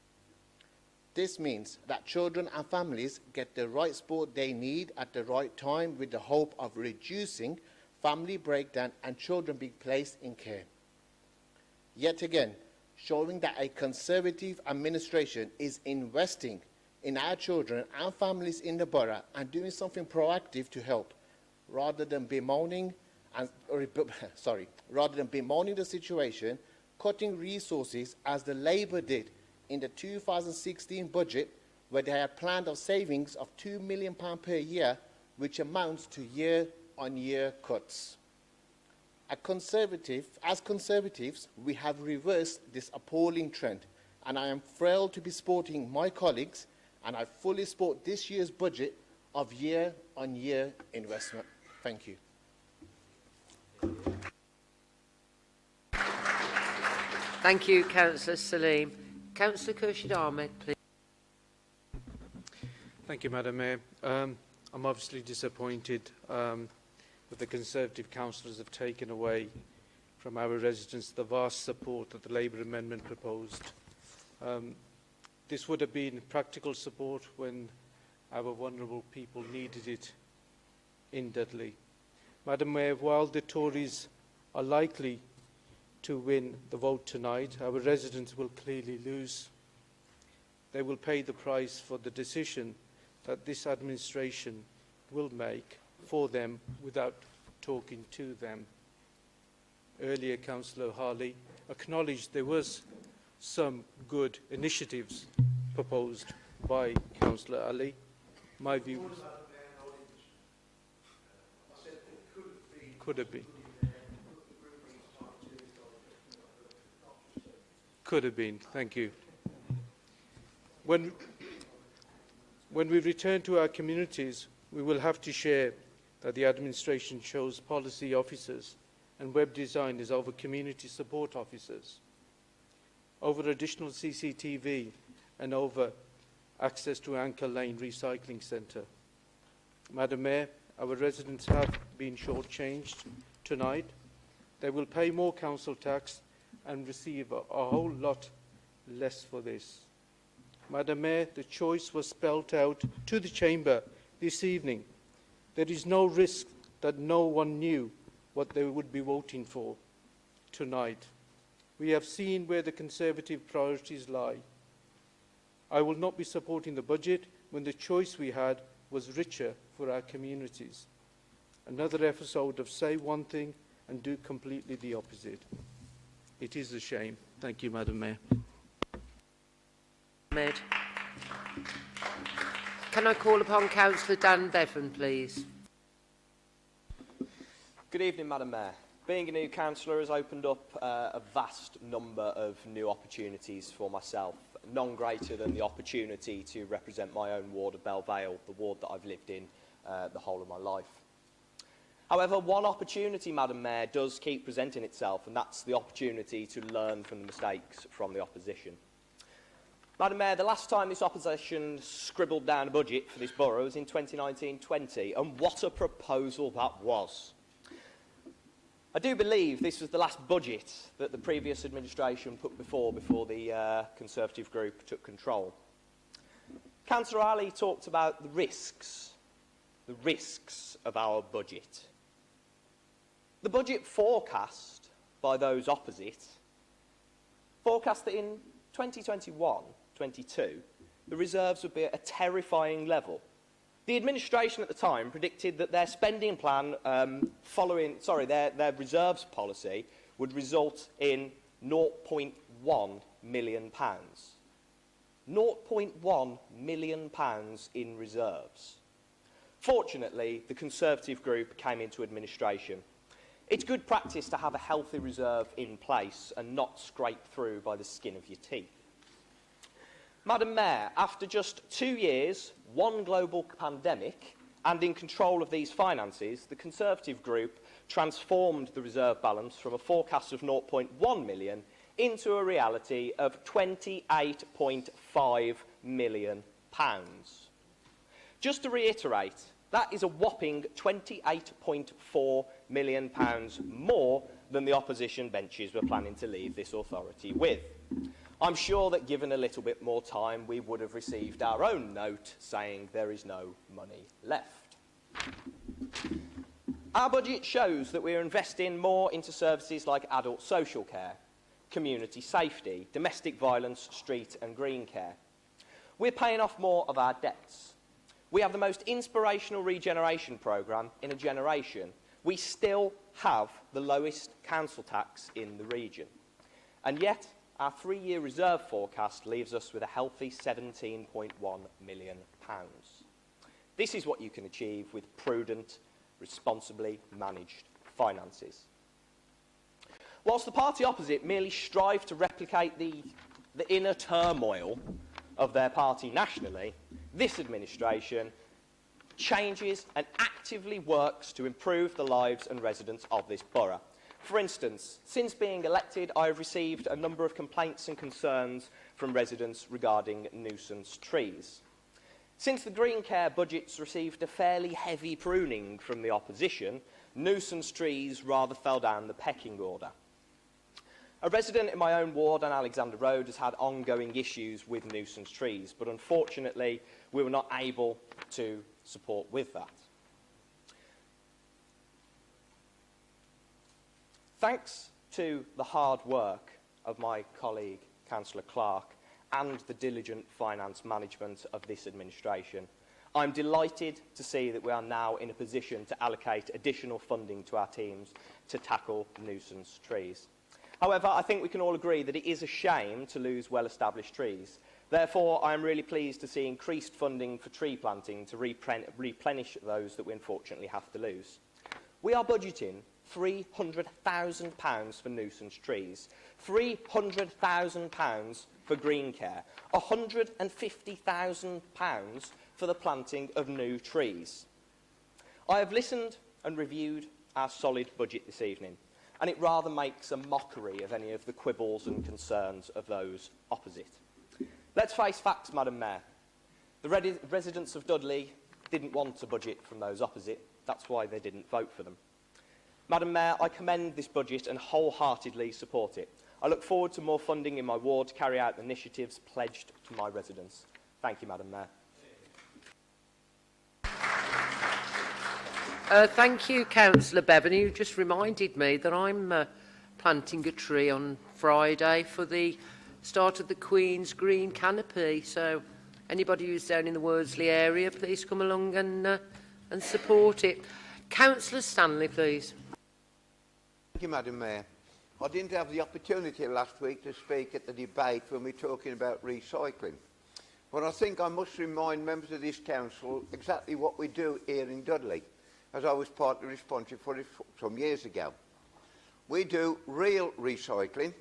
This means that children and families get the right support they need at the right time, with the hope of reducing family breakdown and children being placed in care. Yet again, showing that a Conservative administration is investing in our children and families in the borough and doing something proactive to help, rather than bemoaning the situation, cutting resources as the Labour did in the 2016 budget, where they had planned a savings of £2 million per year, which amounts to year-on-year cuts. As Conservatives, we have reversed this appalling trend, and I am thrilled to be supporting my colleagues, and I fully support this year's budget of year-on-year investment. Thank you. Thank you, Councillor Salim. Councillor Khurshid Ahmed, please. Thank you, Madam Mayor. I'm obviously disappointed that the Conservative councillors have taken away from our residents the vast support that the Labour amendment proposed. This would have been practical support when our vulnerable people needed it in Dudley. Madam Mayor, while the Tories are likely to win the vote tonight, our residents will clearly lose. They will pay the price for the decision that this administration will make for them without talking to them. Earlier, Councillor Harley acknowledged there was some good initiatives proposed by Councillor Ali. My view was could have been. Could have been. Thank you. When we return to our communities, we will have to share that the administration chose policy officers and web designers over community support officers, over additional CCTV, and over access to Anchor Lane Recycling Centre. Madam Mayor, our residents have been shortchanged tonight. They will pay more council tax and receive a whole lot less for this. Madam Mayor, the choice was spelled out to the Chamber this evening. There is no risk that no one knew what they would be voting for tonight. We have seen where the Conservative priorities lie. I will not be supporting the budget when the choice we had was richer for our communities. Another episode of say one thing and do completely the opposite. It is a shame. Thank you, Madam Mayor. Ahmed. Can I call upon Councillor Dan Bevan, please? Good evening, Madam Mayor. Being a new councillor has opened up a vast number of new opportunities for myself, none greater than the opportunity to represent my own ward of Belvale, the ward that I've lived in the whole of my life. However, one opportunity, Madam Mayor, does keep presenting itself, and that's the opportunity to learn from the mistakes from the opposition. Madam Mayor, the last time this opposition scribbled down a budget for this borough was in 2019-20, and what a proposal that was. I do believe this was the last budget that the previous administration put before the Conservative group took control. Councillor Ali talked about the risks of our budget. The budget forecast by those opposite forecast that in 2021-22 the reserves would be at a terrifying level. The administration at the time predicted that their spending plan their reserves policy would result in £0.1 million. £0.1 million in reserves. Fortunately, the Conservative group came into administration. It's good practice to have a healthy reserve in place and not scrape through by the skin of your teeth. Madam Mayor, after just 2 years, one global pandemic, and in control of these finances, the Conservative group transformed the reserve balance from a forecast of £0.1 million into a reality of £28.5 million. Just to reiterate, that is a whopping £28.4 million more than the opposition benches were planning to leave this authority with. I'm sure that given a little bit more time, we would have received our own note saying there is no money left. Our budget shows that we are investing more into services like adult social care, community safety, domestic violence, street and green care. We're paying off more of our debts. We have the most inspirational regeneration programme in a generation. We still have the lowest council tax in the region. And yet, our 3-year reserve forecast leaves us with a healthy £17.1 million. This is what you can achieve with prudent, responsibly managed finances. Whilst the party opposite merely strive to replicate the inner turmoil of their party nationally, this administration changes and actively works to improve the lives and residents of this borough. For instance, since being elected, I have received a number of complaints and concerns from residents regarding nuisance trees. Since the Green Care budgets received a fairly heavy pruning from the opposition, nuisance trees rather fell down the pecking order. A resident in my own ward on Alexander Road has had ongoing issues with nuisance trees, but unfortunately we were not able to support with that. Thanks to the hard work of my colleague, Councillor Clark, and the diligent finance management of this administration, I'm delighted to see that we are now in a position to allocate additional funding to our teams to tackle nuisance trees. However, I think we can all agree that it is a shame to lose well-established trees. Therefore, I am really pleased to see increased funding for tree planting to replenish those that we unfortunately have to lose. We are budgeting £300,000 for nuisance trees, £300,000 for green care, £150,000 for the planting of new trees. I have listened and reviewed our solid budget this evening, and it rather makes a mockery of any of the quibbles and concerns of those opposite. Let's face facts, Madam Mayor. The residents of Dudley didn't want a budget from those opposite. That's why they didn't vote for them. Madam Mayor, I commend this budget and wholeheartedly support it. I look forward to more funding in my ward to carry out the initiatives pledged to my residents. Thank you, Madam Mayor. Thank you, Councillor Bevan. You just reminded me that I'm planting a tree on Friday for the start of the Queen's Green Canopy. So anybody who's down in the Worsley area, please come along and support it. Councillor Stanley, please. Thank you, Madam Mayor. I didn't have the opportunity last week to speak at the debate when we were talking about recycling. But I think I must remind members of this council exactly what we do here in Dudley, as I was partly responsible for it some years ago. We do real recycling.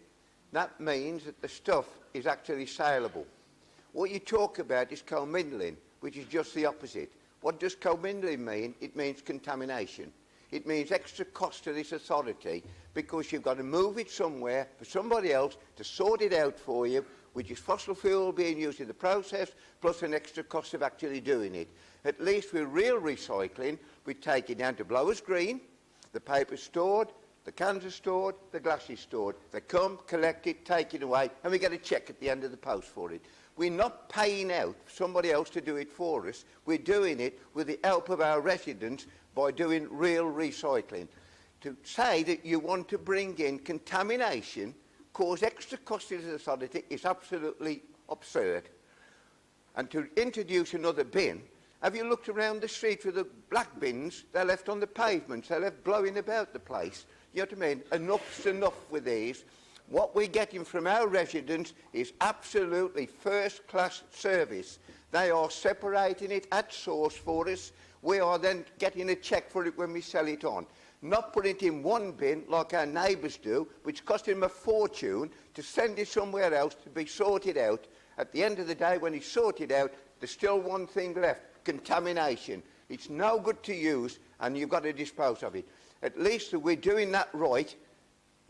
That means that the stuff is actually saleable. What you talk about is commingling, which is just the opposite. What does commingling mean? It means contamination. It means extra cost to this authority because you've got to move it somewhere for somebody else to sort it out for you, which is fossil fuel being used in the process, plus an extra cost of actually doing it. At least with real recycling, we take it down to Blowers Green, the paper's stored, the cans are stored, the glass is stored. They come, collect it, take it away, and we get a cheque at the end of the post for it. We're not paying out for somebody else to do it for us. We're doing it with the help of our residents by doing real recycling. To say that you want to bring in contamination, cause extra cost to the authority, is absolutely absurd. And to introduce another bin, have you looked around the street with the black bins? They're left on the pavements, they're left blowing about the place. You know what I mean? Enough's enough with these. What we're getting from our residents is absolutely first-class service. They are separating it at source for us. We are then getting a cheque for it when we sell it on. Not putting it in one bin like our neighbours do, which cost them a fortune to send it somewhere else to be sorted out. At the end of the day, when it's sorted out, there's still one thing left, contamination. It's no good to use, and you've got to dispose of it. At least we're doing that right,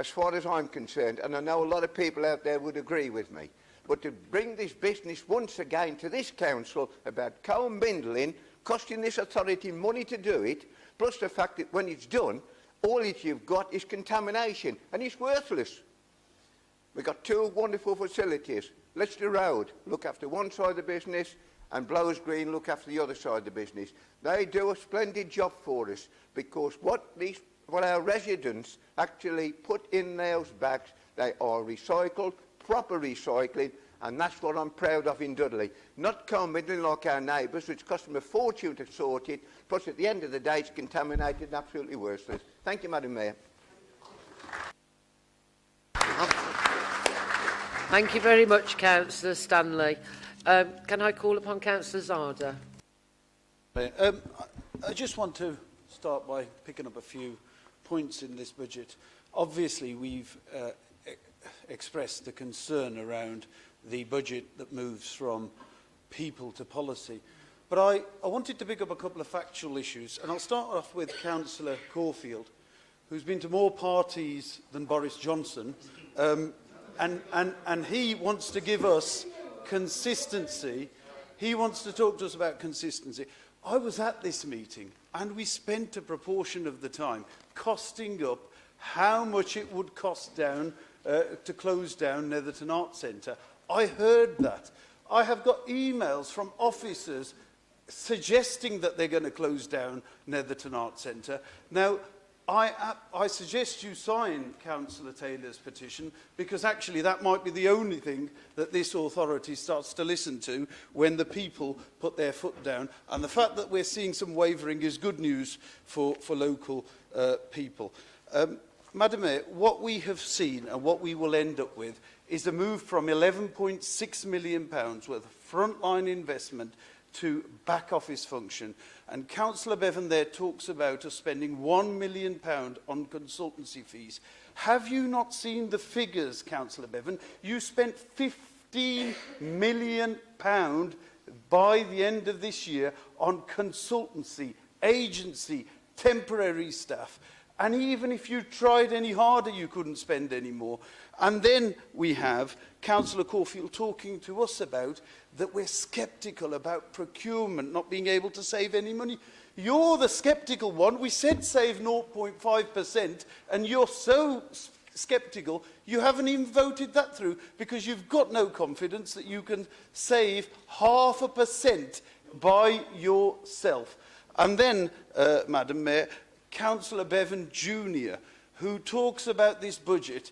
as far as I'm concerned, and I know a lot of people out there would agree with me. But to bring this business once again to this council about commingling, costing this authority money to do it, plus the fact that when it's done, all that you've got is contamination, and it's worthless. We've got two wonderful facilities. Leicester Road, look after one side of the business, and Blowers Green look after the other side of the business. They do a splendid job for us, because what our residents actually put in those bags, they are recycled, proper recycling, and that's what I'm proud of in Dudley. Not commingling like our neighbours, which cost them a fortune to sort it, plus at the end of the day it's contaminated and absolutely worthless. Thank you, Madam Mayor. Thank you very much, Councillor Stanley. Can I call upon Councillor Zarda? I just want to start by picking up a few points in this budget. Obviously, we've expressed the concern around the budget that moves from people to policy. But I wanted to pick up a couple of factual issues, and I'll start off with Councillor Caulfield, who's been to more parties than Boris Johnson, and he wants to give us consistency. He wants to talk to us about consistency. I was at this meeting, and we spent a proportion of the time costing up how much it would cost down to close down Netherton Arts Centre. I heard that. I have got emails from officers suggesting that they're going to close down Netherton Arts Centre. Now, I suggest you sign Councillor Taylor's petition, because actually that might be the only thing that this authority starts to listen to when the people put their foot down. And the fact that we're seeing some wavering is good news for local people. Madam Mayor, what we have seen and what we will end up with is a move from £11.6 million worth of frontline investment to back office function. And Councillor Bevan there talks about us spending £1 million on consultancy fees. Have you not seen the figures, Councillor Bevan? You spent £15 million by the end of this year on consultancy, agency, temporary staff. And even if you tried any harder, you couldn't spend any more. And then we have Councillor Caulfield talking to us about that we're sceptical about procurement not being able to save any money. You're the sceptical one. We said save 0.5%, and you're so sceptical you haven't even voted that through, because you've got no confidence that you can save 0.5% by yourself. And then, Madam Mayor, Councillor Bevan Jr., who talks about this budget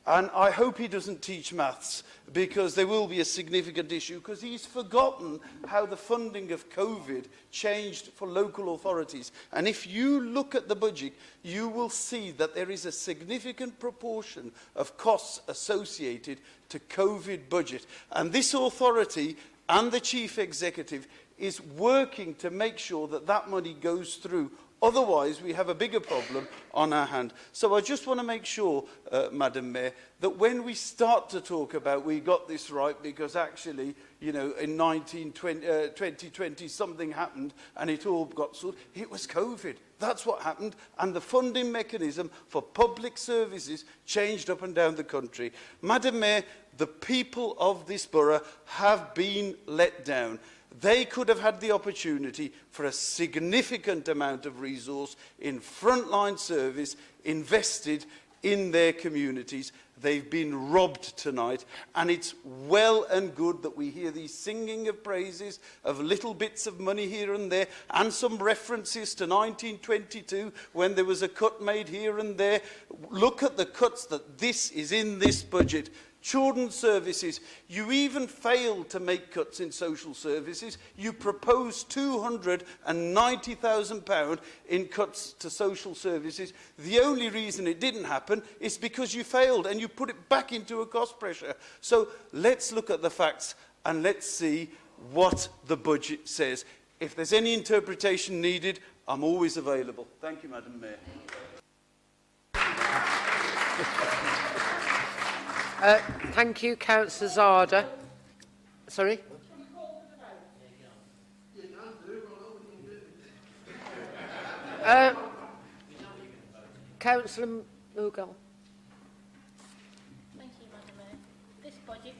And I hope he doesn't teach maths, because there will be a significant issue, because he's forgotten how the funding of COVID changed for local authorities. And if you look at the budget, you will see that there is a significant proportion of costs associated to COVID budget. And this authority and the chief executive is working to make sure that that money goes through. Otherwise, we have a bigger problem on our hand. So I just want to make sure, Madam Mayor, that when we start to talk about we got this right because actually, you know, in 2020 something happened and it all got sorted, it was COVID. That's what happened. And the funding mechanism for public services changed up and down the country. Madam Mayor, the people of this borough have been let down. They could have had the opportunity for a significant amount of resource in frontline service invested in their communities. They've been robbed tonight, and it's well and good that we hear these singing of praises of little bits of money here and there, and some references to 1922 when there was a cut made here and there. Look at the cuts that this is in this budget. Children's services, you even failed to make cuts in social services. You proposed £290,000 in cuts to social services. The only reason it didn't happen is because you failed and you put it back into a cost pressure. So let's look at the facts and let's see what the budget says. If there's any interpretation needed, I'm always available. Thank you, Madam Mayor. Thank you, Councillor Zarda. Sorry? Councillor Mughal. Thank you, Madam Mayor. This budget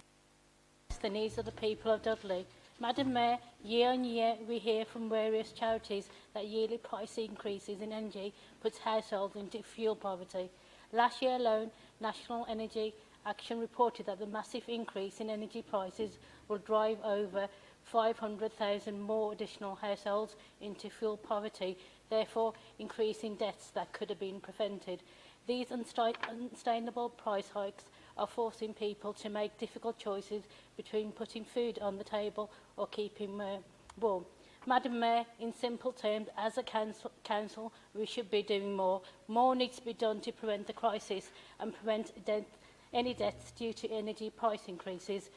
the needs of the people of Dudley. Madam Mayor, year on year we hear from various charities that yearly price increases in energy puts households into fuel poverty. Last year alone, National Energy Action reported that the massive increase in energy prices will drive over 500,000 more additional households into fuel poverty, therefore increasing debts that could have been prevented. These unsustainable price hikes are forcing people to make difficult choices between putting food on the table or keeping warm. Madam Mayor, in simple terms, as a council, we should be doing more. More needs to be done to prevent the crisis and prevent any debts due to energy price increases.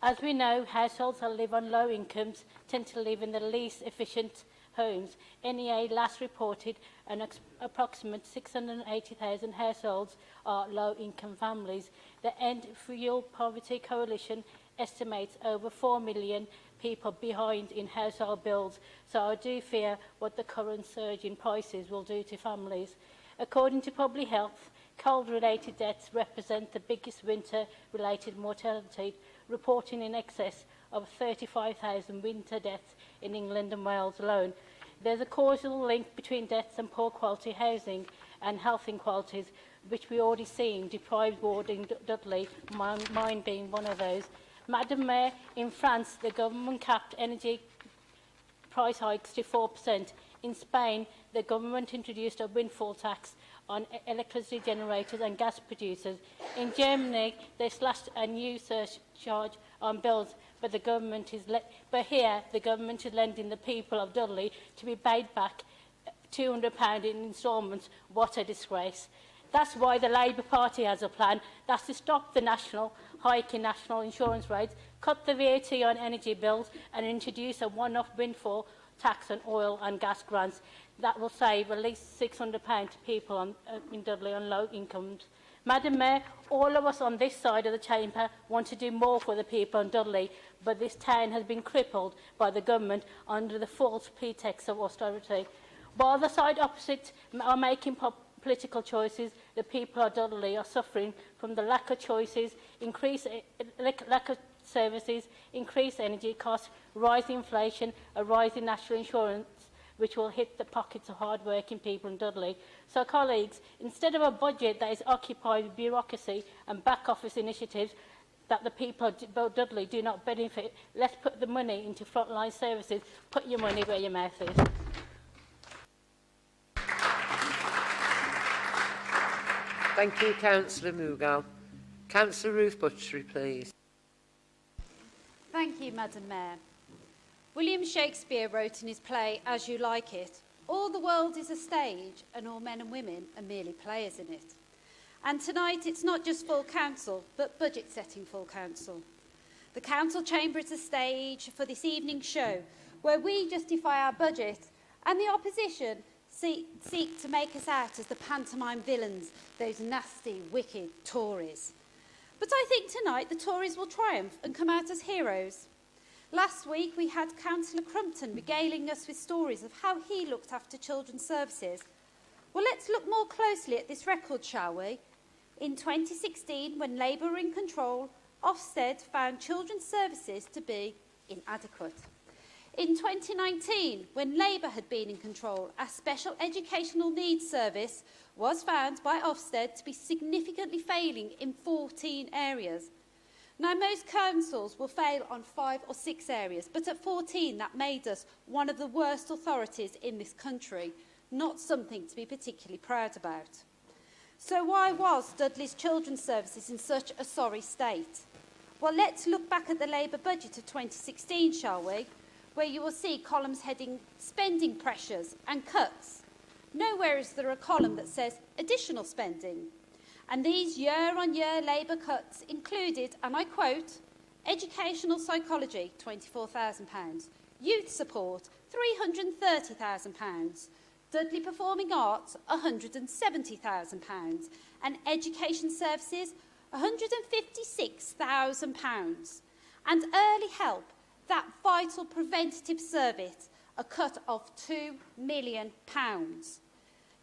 As we know, households that live on low incomes tend to live in the least efficient homes. NEA last reported an approximate 680,000 households are low-income families. The End Fuel Poverty Coalition estimates over 4 million people behind in household bills, so I do fear what the current surge in prices will do to families. According to Public Health, cold-related deaths represent the biggest winter-related mortality, reporting in excess of 35,000 winter deaths in England and Wales alone. There's a causal link between deaths and poor quality housing and health inequalities, which we already seen deprived ward in Dudley, mine being one of those. Madam Mayor, in France, the government capped energy price hikes to 4%. In Spain, the government introduced a windfall tax on electricity generators and gas producers. In Germany, they slashed a new surcharge on bills, but the government is here the government is lending the people of Dudley to be paid back £200 in instalments. What a disgrace. That's why the Labour Party has a plan. That's to stop the hike in national insurance rates, cut the VAT on energy bills and introduce a one-off windfall tax on oil and gas grants. That will save at least £600 to people in Dudley on low incomes. Madam Mayor, all of us on this side of the chamber want to do more for the people in Dudley, but this town has been crippled by the government under the false pretext of austerity. While the side opposite are making political choices, the people of Dudley are suffering from the lack of choices, lack of services, increased energy costs, rising inflation, a rise in national insurance, which will hit the pockets of hard-working people in Dudley. So, colleagues, instead of a budget that is occupied with bureaucracy and back-office initiatives that the people of Dudley do not benefit, let's put the money into frontline services. Put your money where your mouth is. Thank you, Councillor Mughal. Councillor Ruth Buttery, please. Thank you, Madam Mayor. William Shakespeare wrote in his play, As You Like It, all the world is a stage and all men and women are merely players in it. And tonight it's not just full council, but budget setting full council. The council chamber is a stage for this evening's show, where we justify our budget and the opposition seek to make us out as the pantomime villains, those nasty, wicked Tories. But I think tonight the Tories will triumph and come out as heroes. Last week we had Councillor Crumpton regaling us with stories of how he looked after children's services. Well, let's look more closely at this record, shall we? In 2016, when Labour were in control, Ofsted found children's services to be inadequate. In 2019, when Labour had been in control, a special educational needs service was found by Ofsted to be significantly failing in 14 areas. Now, most councils will fail on 5 or 6 areas, but at 14, that made us one of the worst authorities in this country, not something to be particularly proud about. So why was Dudley's children's services in such a sorry state? Well, let's look back at the Labour budget of 2016, shall we? Where you will see columns heading spending pressures and cuts. Nowhere is there a column that says additional spending. And these year-on-year Labour cuts included, and I quote, educational psychology, £24,000, youth support, £330,000, Dudley Performing Arts, £170,000, and education services, £156,000, and early help, that vital preventative service, a cut of £2 million.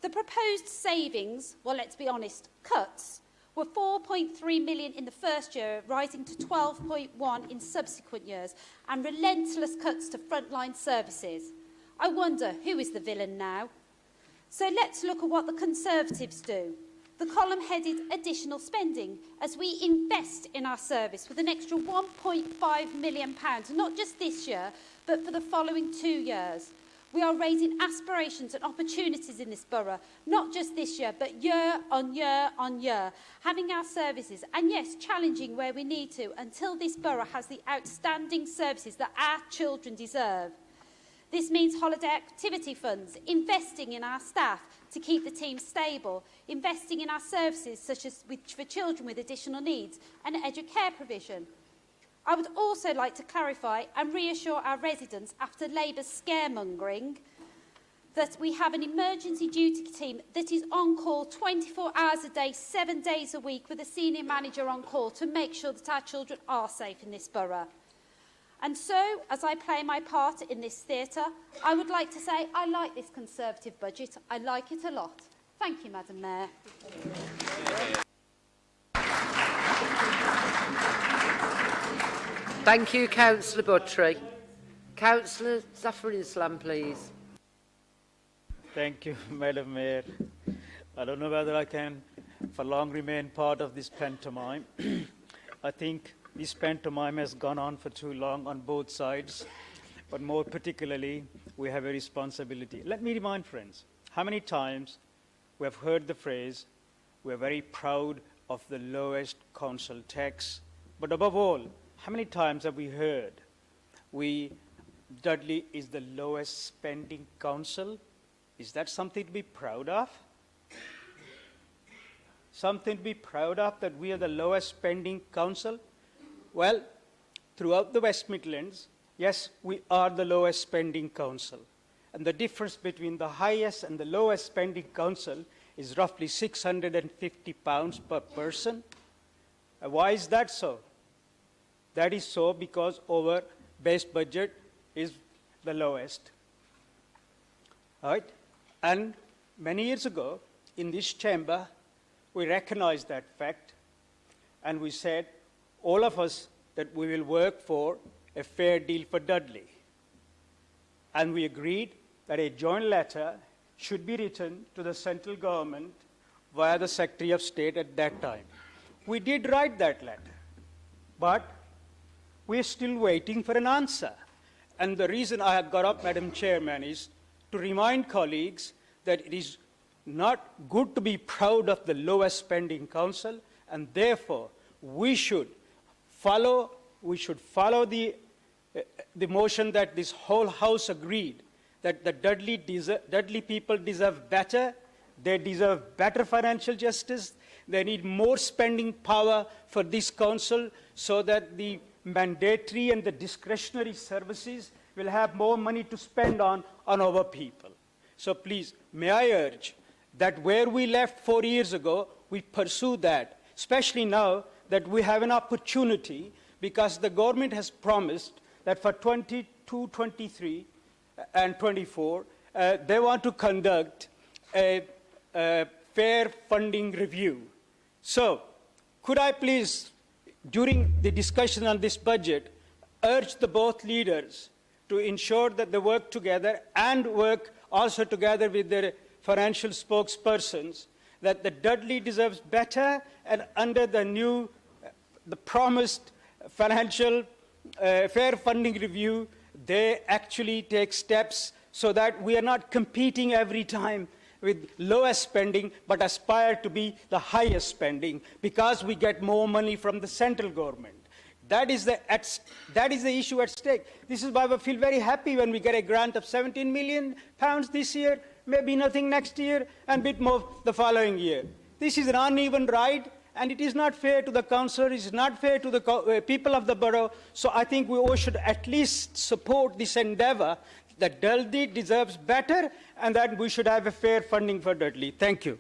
The proposed savings, well, let's be honest, cuts, were 4.3 million in the first year, rising to 12.1 in subsequent years, and relentless cuts to frontline services. I wonder, who is the villain now? So let's look at what the Conservatives do. The column headed additional spending as we invest in our service with an extra £1.5 million, not just this year, but for the following 2 years. We are raising aspirations and opportunities in this borough, not just this year, but year on year on year, having our services, and yes, challenging where we need to, until this borough has the outstanding services that our children deserve. This means holiday activity funds, investing in our staff to keep the team stable, investing in our services such as for children with additional needs, and educare provision. I would also like to clarify and reassure our residents after Labour's scaremongering that we have an emergency duty team that is on call 24 hours a day, 7 days a week, with a senior manager on call to make sure that our children are safe in this borough. And so, as I play my part in this theatre, I would like to say I like this Conservative budget. I like it a lot. Thank you, Madam Mayor. Thank you, Councillor Buttery. Councillor Zafar-Islam, please. Thank you, Madam Mayor. I don't know whether I can for long remain part of this pantomime. I think this pantomime has gone on for too long on both sides, but more particularly, we have a responsibility. Let me remind friends, how many times we have heard the phrase, we're very proud of the lowest council tax, but above all, how many times have we heard Dudley is the lowest spending council? Is that something to be proud of? Something to be proud of, that we are the lowest spending council? Well, throughout the West Midlands, yes, we are the lowest spending council. And the difference between the highest and the lowest spending council is roughly £650 per person. Why is that so? That is so because our base budget is the lowest. Right? And many years ago, in this chamber, we recognized that fact, and we said, all of us, that we will work for a fair deal for Dudley. And we agreed that a joint letter should be written to the central government via the Secretary of State at that time. We did write that letter, but we're still waiting for an answer. And the reason I have got up, Madam Chairman, is to remind colleagues that it is not good to be proud of the lowest spending council, and therefore we should follow the motion that this whole House agreed, that the Dudley people deserve better, they deserve better financial justice, they need more spending power for this council so that the mandatory and the discretionary services will have more money to spend on our people. So please, may I urge that where we left 4 years ago, we pursue that, especially now that we have an opportunity because the government has promised that for 22, 23 and 24, they want to conduct a fair funding review. So, could I please, during the discussion on this budget, urge the both leaders to ensure that they work together and work also together with their financial spokespersons, that the Dudley deserves better, and under the promised financial fair funding review, they actually take steps so that we are not competing every time with lowest spending, but aspire to be the highest spending because we get more money from the central government. That is the issue at stake. This is why we feel very happy when we get a grant of £17 million this year, maybe nothing next year, and a bit more the following year. This is an uneven ride, and it is not fair to the council, it is not fair to the people of the borough. So I think we all should at least support this endeavour that Dudley deserves better, and that we should have a fair funding for Dudley. Thank you.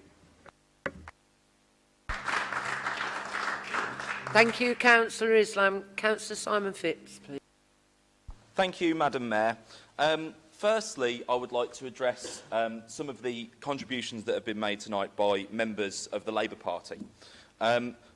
Thank you, Councillor Islam. Councillor Simon Phipps, please. Thank you, Madam Mayor. Firstly, I would like to address some of the contributions that have been made tonight by members of the Labour Party.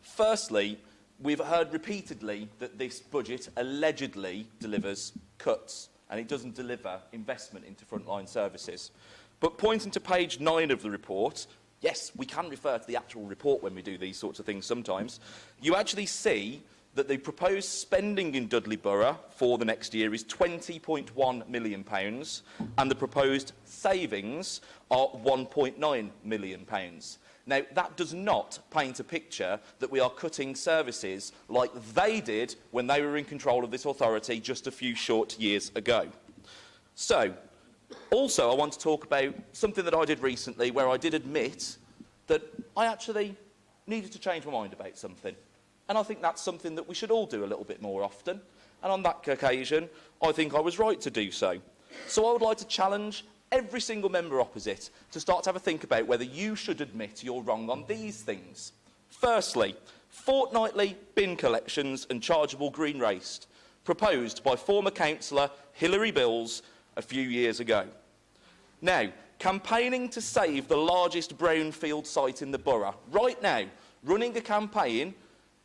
Firstly, we've heard repeatedly that this budget allegedly delivers cuts, and it doesn't deliver investment into frontline services. But pointing to page 9 of the report, yes, we can refer to the actual report when we do these sorts of things sometimes, you actually see that the proposed spending in Dudley Borough for the next year is £20.1 million, and the proposed savings are £1.9 million. Now, that does not paint a picture that we are cutting services like they did when they were in control of this authority just a few short years ago. So, also I want to talk about something that I did recently where I did admit that I actually needed to change my mind about something. And I think that's something that we should all do a little bit more often. And on that occasion, I think I was right to do so. So I would like to challenge every single member opposite to start to have a think about whether you should admit you're wrong on these things. Firstly, fortnightly bin collections and chargeable green waste, proposed by former councillor Hilary Bills a few years ago. Now, campaigning to save the largest brownfield site in the borough, right now, running a campaign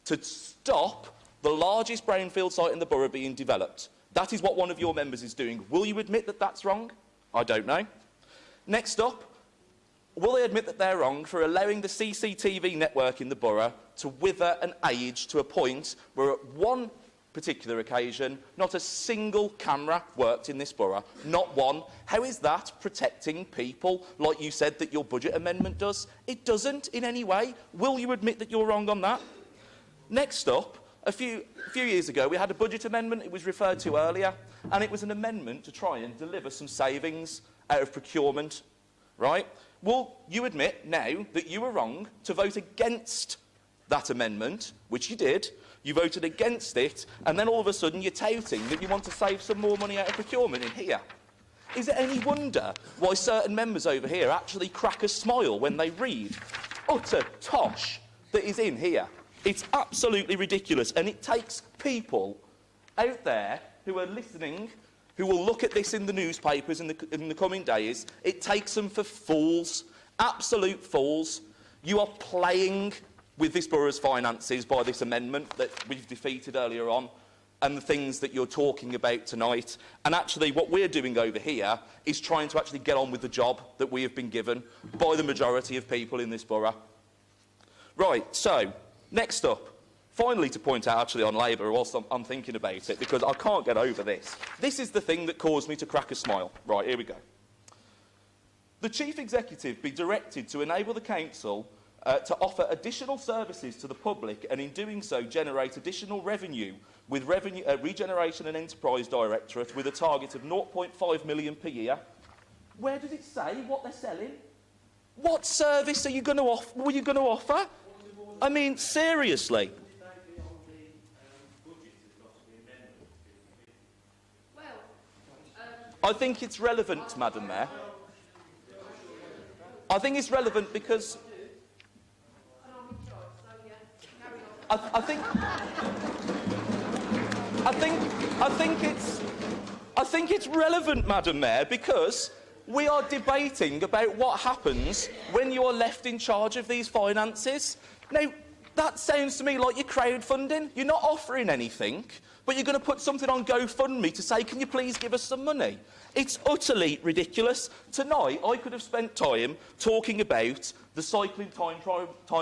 to stop the largest brownfield site in the borough being developed. That is what one of your members is doing. Will you admit that that's wrong? I don't know. Next up, will they admit that they're wrong for allowing the CCTV network in the borough to wither and age to a point where at one particular occasion, not a single camera worked in this borough? Not one. How is that protecting people like you said that your budget amendment does? It doesn't in any way. Will you admit that you're wrong on that? Next up, a few years ago, we had a budget amendment, it was referred to earlier, and it was an amendment to try and deliver some savings out of procurement, right? Will you admit now that you were wrong to vote against that amendment, which you did, you voted against it, and then all of a sudden you're touting that you want to save some more money out of procurement in here? Is it any wonder why certain members over here actually crack a smile when they read utter tosh that is in here? It's absolutely ridiculous, and it takes people out there who are listening, who will look at this in the newspapers in the coming days, it takes them for fools, absolute fools. You are playing with this borough's finances by this amendment that we've defeated earlier on, and the things that you're talking about tonight. And actually, what we're doing over here is trying to actually get on with the job that we have been given by the majority of people in this borough. Right, so, next up, finally to point out actually on Labour whilst I'm thinking about it, because I can't get over this. This is the thing that caused me to crack a smile. Right, here we go. The Chief Executive be directed to enable the Council to offer additional services to the public and in doing so generate additional revenue with Regeneration and Enterprise Directorate with a target of 0.5 million per year. Where does it say what they're selling? What service are you going to offer? I mean, seriously. I think it's relevant, Madam Mayor. I think it's relevant because I think it's relevant, Madam Mayor, because we are debating about what happens when you are left in charge of these finances. Now, that sounds to me like you're crowdfunding. You're not offering anything, but you're going to put something on GoFundMe to say, can you please give us some money? It's utterly ridiculous. Tonight, I could have spent time talking about the cycling time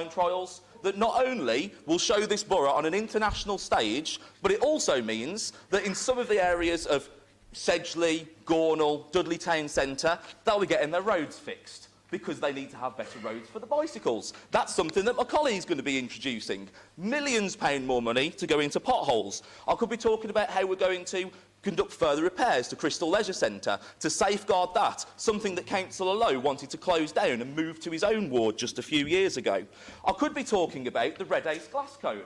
trials that not only will show this borough on an international stage, but it also means that in some of the areas of Sedgley, Gornal, Dudley Town Centre, they'll be getting their roads fixed because they need to have better roads for the bicycles. That's something that my colleague's going to be introducing. Millions pound more money to go into potholes. I could be talking about how we're going to conduct further repairs to Crystal Leisure Centre to safeguard that, something that Councillor Lowe wanted to close down and move to his own ward just a few years ago. I could be talking about the Red Ace glass cone.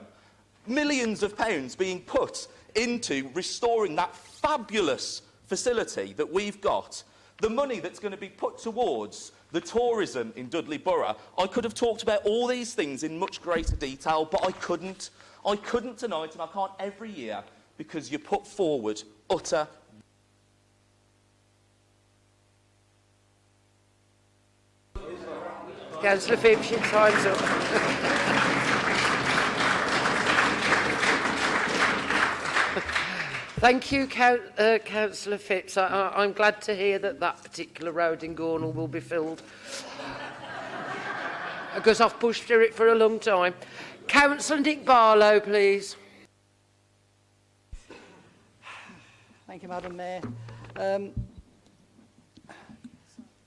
Millions of pounds being put into restoring that fabulous facility that we've got. The money that's going to be put towards the tourism in Dudley Borough. I could have talked about all these things in much greater detail, but I couldn't. I couldn't tonight, and I can't every year, because you put forward utter... Councillor Phipps, your time's up. Thank you, Councillor Phipps. I'm glad to hear that that particular road in Gornal will be filled, because I've pushed for it for a long time. Councillor Nick Barlow, please. Thank you, Madam Mayor.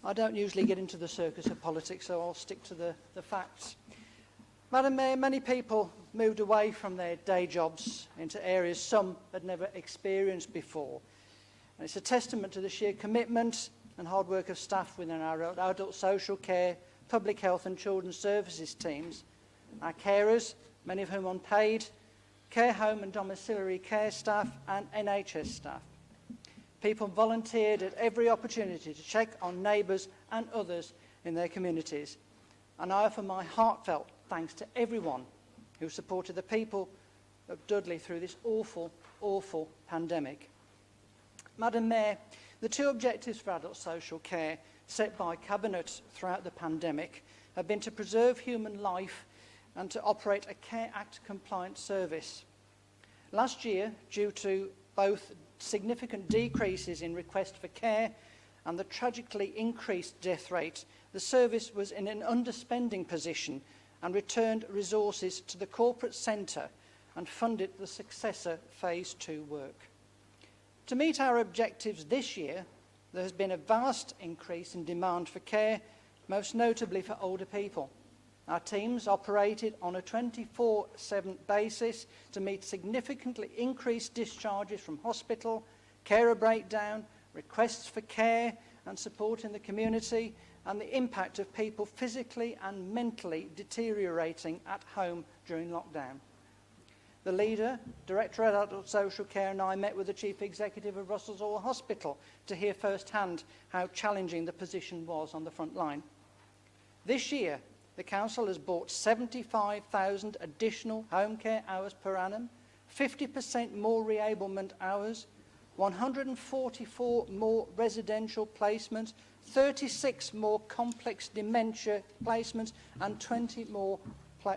I don't usually get into the circus of politics, so I'll stick to the facts. Madam Mayor, many people moved away from their day jobs into areas some had never experienced before. And it's a testament to the sheer commitment and hard work of staff within our adult social care, public health and children's services teams, our carers, many of whom unpaid, care home and domiciliary care staff and NHS staff. People volunteered at every opportunity to check on neighbours and others in their communities. And I offer my heartfelt thanks to everyone who supported the people of Dudley through this awful, awful pandemic. Madam Mayor, the two objectives for adult social care set by Cabinet throughout the pandemic have been to preserve human life and to operate a Care Act compliant service. Last year, due to both significant decreases in request for care and the tragically increased death rate, the service was in an underspending position and returned resources to the corporate centre and funded the successor Phase 2 work. To meet our objectives this year, there has been a vast increase in demand for care, most notably for older people. Our teams operated on a 24/7 basis to meet significantly increased discharges from hospital, carer breakdown, requests for care and support in the community, and the impact of people physically and mentally deteriorating at home during lockdown. The leader, Director of Adult Social Care, and I met with the Chief Executive of Russell's Hall Hospital to hear firsthand how challenging the position was on the front line. This year, the Council has bought 75,000 additional home care hours per annum, 50% more reablement hours, 144 more residential placements, 36 more complex dementia placements, and 20 more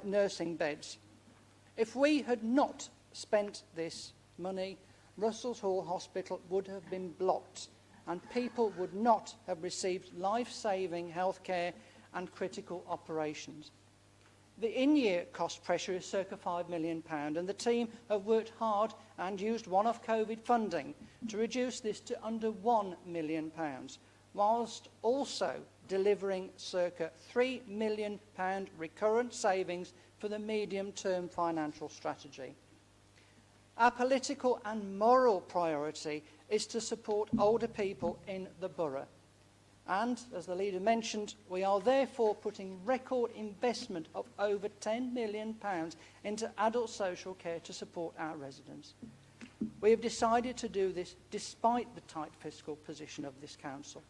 nursing beds. If we had not spent this money, Russell's Hall Hospital would have been blocked and people would not have received life-saving health care and critical operations. The in-year cost pressure is circa £5 million, and the team have worked hard and used one-off COVID funding to reduce this to under £1 million, whilst also delivering circa £3 million recurrent savings for the medium-term financial strategy. Our political and moral priority is to support older people in the borough. And, as the leader mentioned, we are therefore putting record investment of over £10 million into adult social care to support our residents. We have decided to do this despite the tight fiscal position of this council.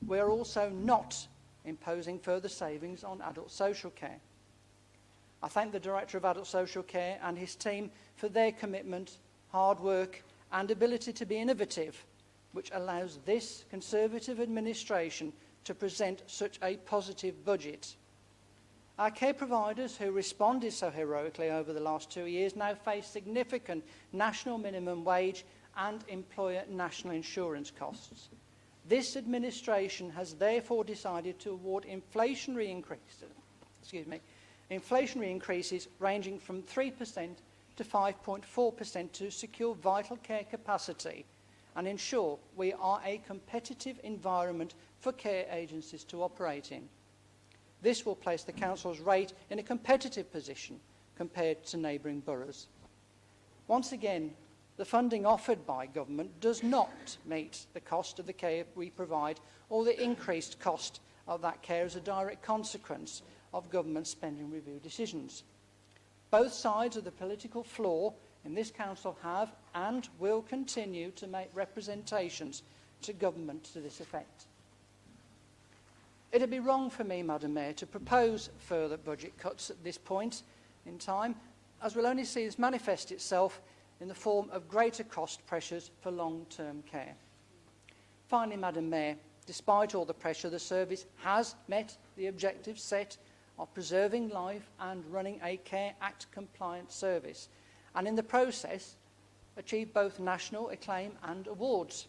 We are also not imposing further savings on adult social care. I thank the Director of Adult Social Care and his team for their commitment, hard work and ability to be innovative, which allows this Conservative administration to present such a positive budget. Our care providers, who responded so heroically over the last 2 years, now face significant national minimum wage and employer national insurance costs. This administration has therefore decided to award inflationary increases ranging from 3% to 5.4% to secure vital care capacity and ensure we are a competitive environment for care agencies to operate in. This will place the Council's rate in a competitive position compared to neighbouring boroughs. Once again, the funding offered by government does not meet the cost of the care we provide or the increased cost of that care as a direct consequence of government spending review decisions. Both sides of the political floor in this council have and will continue to make representations to government to this effect. It would be wrong for me, Madam Mayor, to propose further budget cuts at this point in time, as we'll only see this manifest itself in the form of greater cost pressures for long-term care. Finally, Madam Mayor, despite all the pressure, the service has met the objectives set of preserving life and running a Care Act compliant service, and in the process achieved both national acclaim and awards.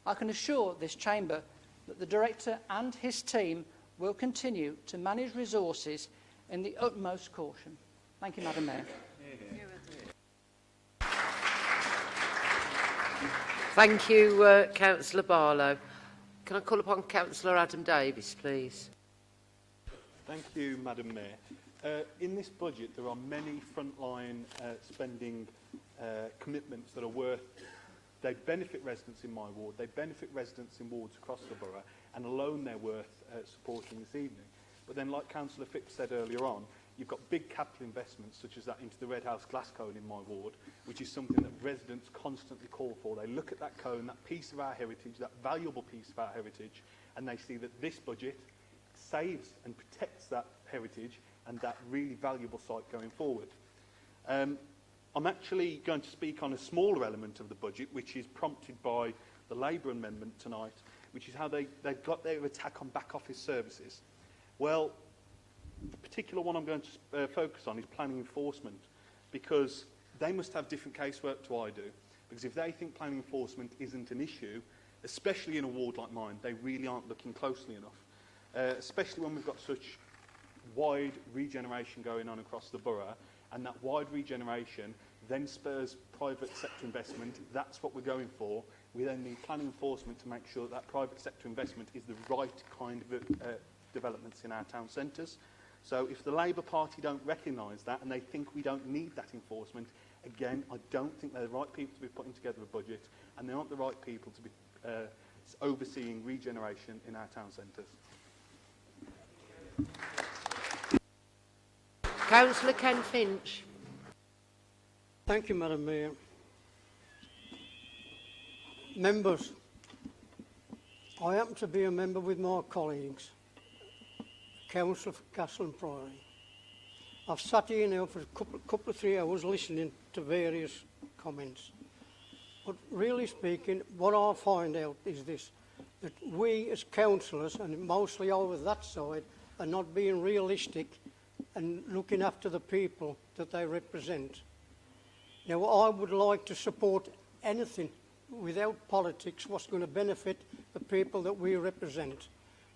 I can assure this chamber that the Director and his team will continue to manage resources in the utmost caution. Thank you, Madam Mayor. Thank you, Councillor Barlow. Can I call upon Councillor Adam Davis, please? Thank you, Madam Mayor. In this budget, there are many frontline spending commitments that are worth. They benefit residents in my ward, they benefit residents in wards across the borough, and alone they're worth supporting this evening. But then, like Councillor Phipps said earlier on, you've got big capital investments, such as that into the Red House glass cone in my ward, which is something that residents constantly call for. They look at that cone, that piece of our heritage, that valuable piece of our heritage, and they see that this budget saves and protects that heritage and that really valuable site going forward. I'm actually going to speak on a smaller element of the budget, which is prompted by the Labour amendment tonight, which is how they've got their attack on back office services. Well, the particular one I'm going to focus on is planning enforcement, because they must have different casework to I do. Because if they think planning enforcement isn't an issue, especially in a ward like mine, they really aren't looking closely enough. Especially when we've got such wide regeneration going on across the borough, and that wide regeneration then spurs private sector investment. That's what we're going for. We then need planning enforcement to make sure that private sector investment is the right kind of developments in our town centres. So if the Labour Party don't recognise that and they think we don't need that enforcement, again, I don't think they're the right people to be putting together a budget, and they aren't the right people to be overseeing regeneration in our town centres. Councillor Ken Finch. Thank you, Madam Mayor. Members, I happen to be a member with my colleagues, Council for Castle and Priory. I've sat here now for a couple of 3 hours listening to various comments. But really speaking, what I find out is this, that we as councillors, and mostly over that side, are not being realistic and looking after the people that they represent. Now, I would like to support anything without politics what's going to benefit the people that we represent.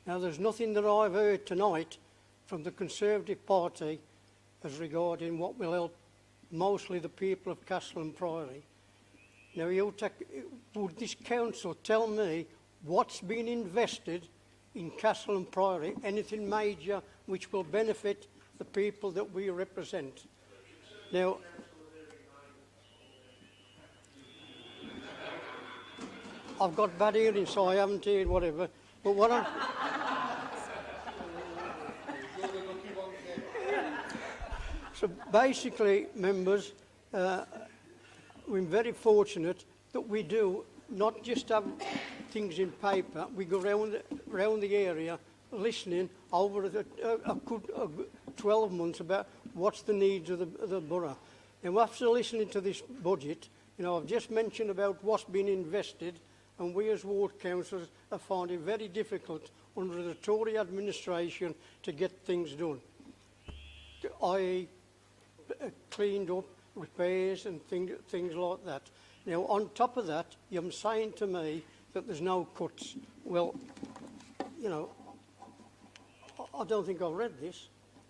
Now, there's nothing that I've heard tonight from the Conservative Party as regarding what will help mostly the people of Castle and Priory. Now, would this council tell me what's been invested in Castle and Priory, anything major which will benefit the people that we represent. Now, I've got bad hearing, so I haven't heard whatever, but what I'm... So basically, members, we're very fortunate that we do not just have things in paper, we go round the area listening over a good 12 months about what's the needs of the borough. And after listening to this budget, you know, I've just mentioned about what's been invested, and we as ward councillors are finding it very difficult under the Tory administration to get things done, i.e. cleaned up, repairs and things like that. Now, on top of that, you're saying to me that there's no cuts. Well, you know, I don't think I've read this,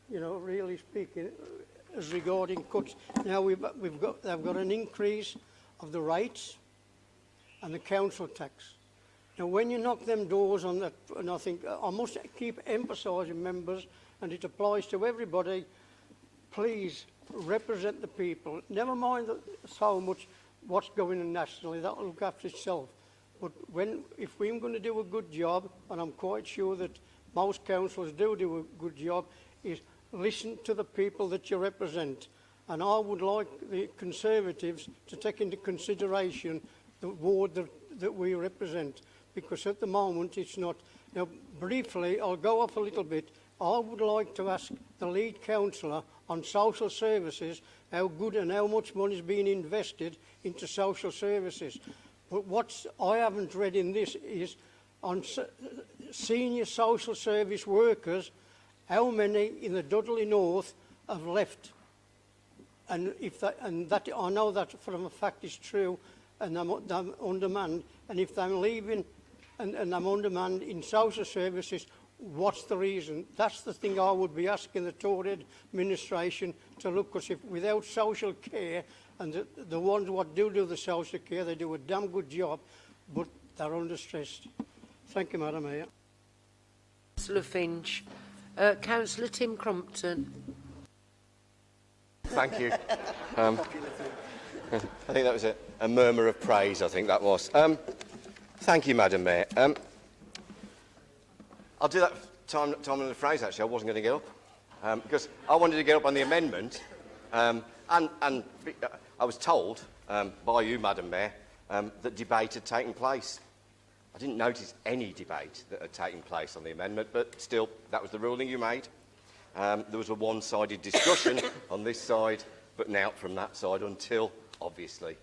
you know, really speaking, as regarding cuts. Now, they've got an increase of the rates and the council tax. Now, when you knock them doors on that, and I think I must keep emphasising, members, and it applies to everybody, please represent the people. Never mind so much what's going on nationally, that will look after itself. But if we're going to do a good job, and I'm quite sure that most councillors do a good job, is listen to the people that you represent. And I would like the Conservatives to take into consideration the ward that we represent, because at the moment it's not. Now, briefly, I'll go off a little bit. I would like to ask the lead councillor on social services how good and how much money is being invested into social services. But what I haven't read in this is on senior social service workers, how many in the Dudley North have left. And that I know that from a fact is true, and I'm undermanned. And if I'm leaving and I'm undermanned in social services, what's the reason? That's the thing I would be asking the Tory administration to look, because if without social care, and the ones what do the social care, they do a damn good job, but they're under stress. Thank you, Madam Mayor. Councillor Finch. Councillor Tim Crompton. Thank you. I think that was a murmur of praise, I think that was. Thank you, Madam Mayor. I'll do that time and the phrase, actually. I wasn't going to get up, because I wanted to get up on the amendment, and I was told by you, Madam Mayor, that debate had taken place. I didn't notice any debate that had taken place on the amendment, but still, that was the ruling you made. There was a one-sided discussion on this side, but now from that side until, obviously,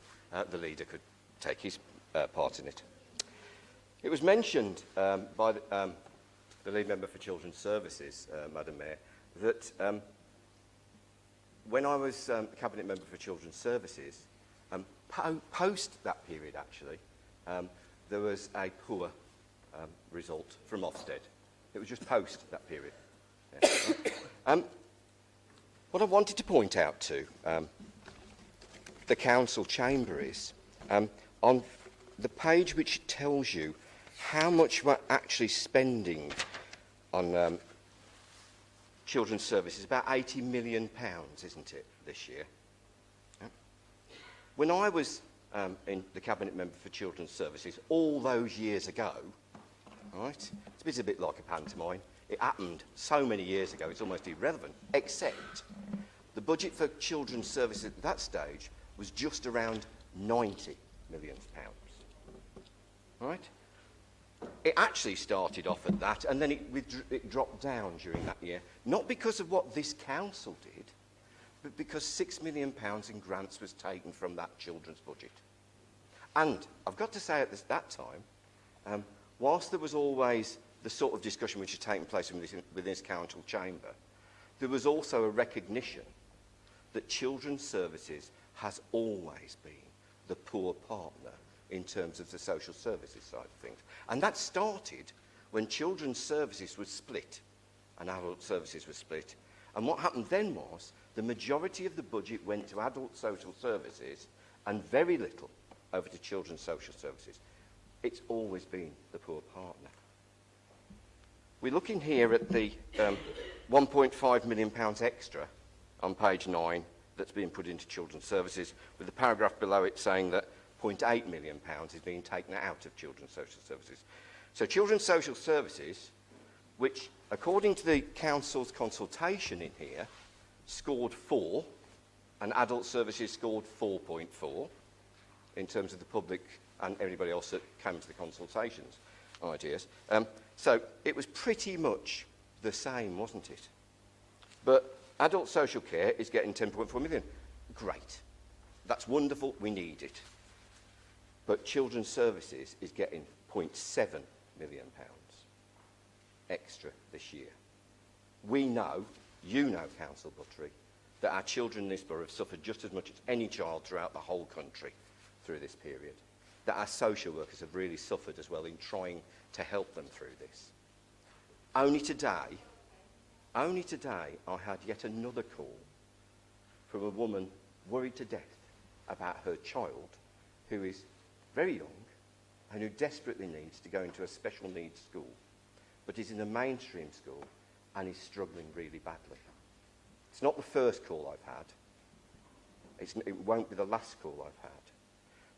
the leader could take his part in it. It was mentioned by the lead member for Children's Services, Madam Mayor, that when I was Cabinet Member for Children's Services, post that period, actually, there was a poor result from Ofsted. It was just post that period. Yeah. What I wanted to point out to the council chamber is on the page which tells you how much we're actually spending on children's services, about £80 million, isn't it, this year? Yeah. When I was in the Cabinet Member for Children's Services all those years ago, right, it's a bit like a pantomime. It happened so many years ago, it's almost irrelevant, except the budget for children's services at that stage was just around £90 million. Right? It actually started off at that, and then it dropped down during that year, not because of what this council did, but because £6 million in grants was taken from that children's budget. And I've got to say at that time, whilst there was always the sort of discussion which had taken place within this council chamber, there was also a recognition that children's services has always been the poor partner in terms of the social services side of things. And that started when children's services was split and adult services was split. And what happened then was the majority of the budget went to adult social services and very little over to children's social services. It's always been the poor partner. We're looking here at the £1.5 million extra on page 9 that's being put into children's services, with the paragraph below it saying that £0.8 million is being taken out of children's social services. So children's social services, which according to the council's consultation in here, scored 4, and adult services scored 4.4 in terms of the public and everybody else that came to the consultations ideas. So it was pretty much the same, wasn't it? But adult social care is getting 10.4 million. Great. That's wonderful. We need it. But children's services is getting £0.7 million extra this year. We know, you know, Councillor Buttery, that our children in this borough have suffered just as much as any child throughout the whole country through this period. That our social workers have really suffered as well in trying to help them through this. Only today, I had yet another call from a woman worried to death about her child, who is very young and who desperately needs to go into a special needs school, but is in a mainstream school and is struggling really badly. It's not the first call I've had. It won't be the last call I've had.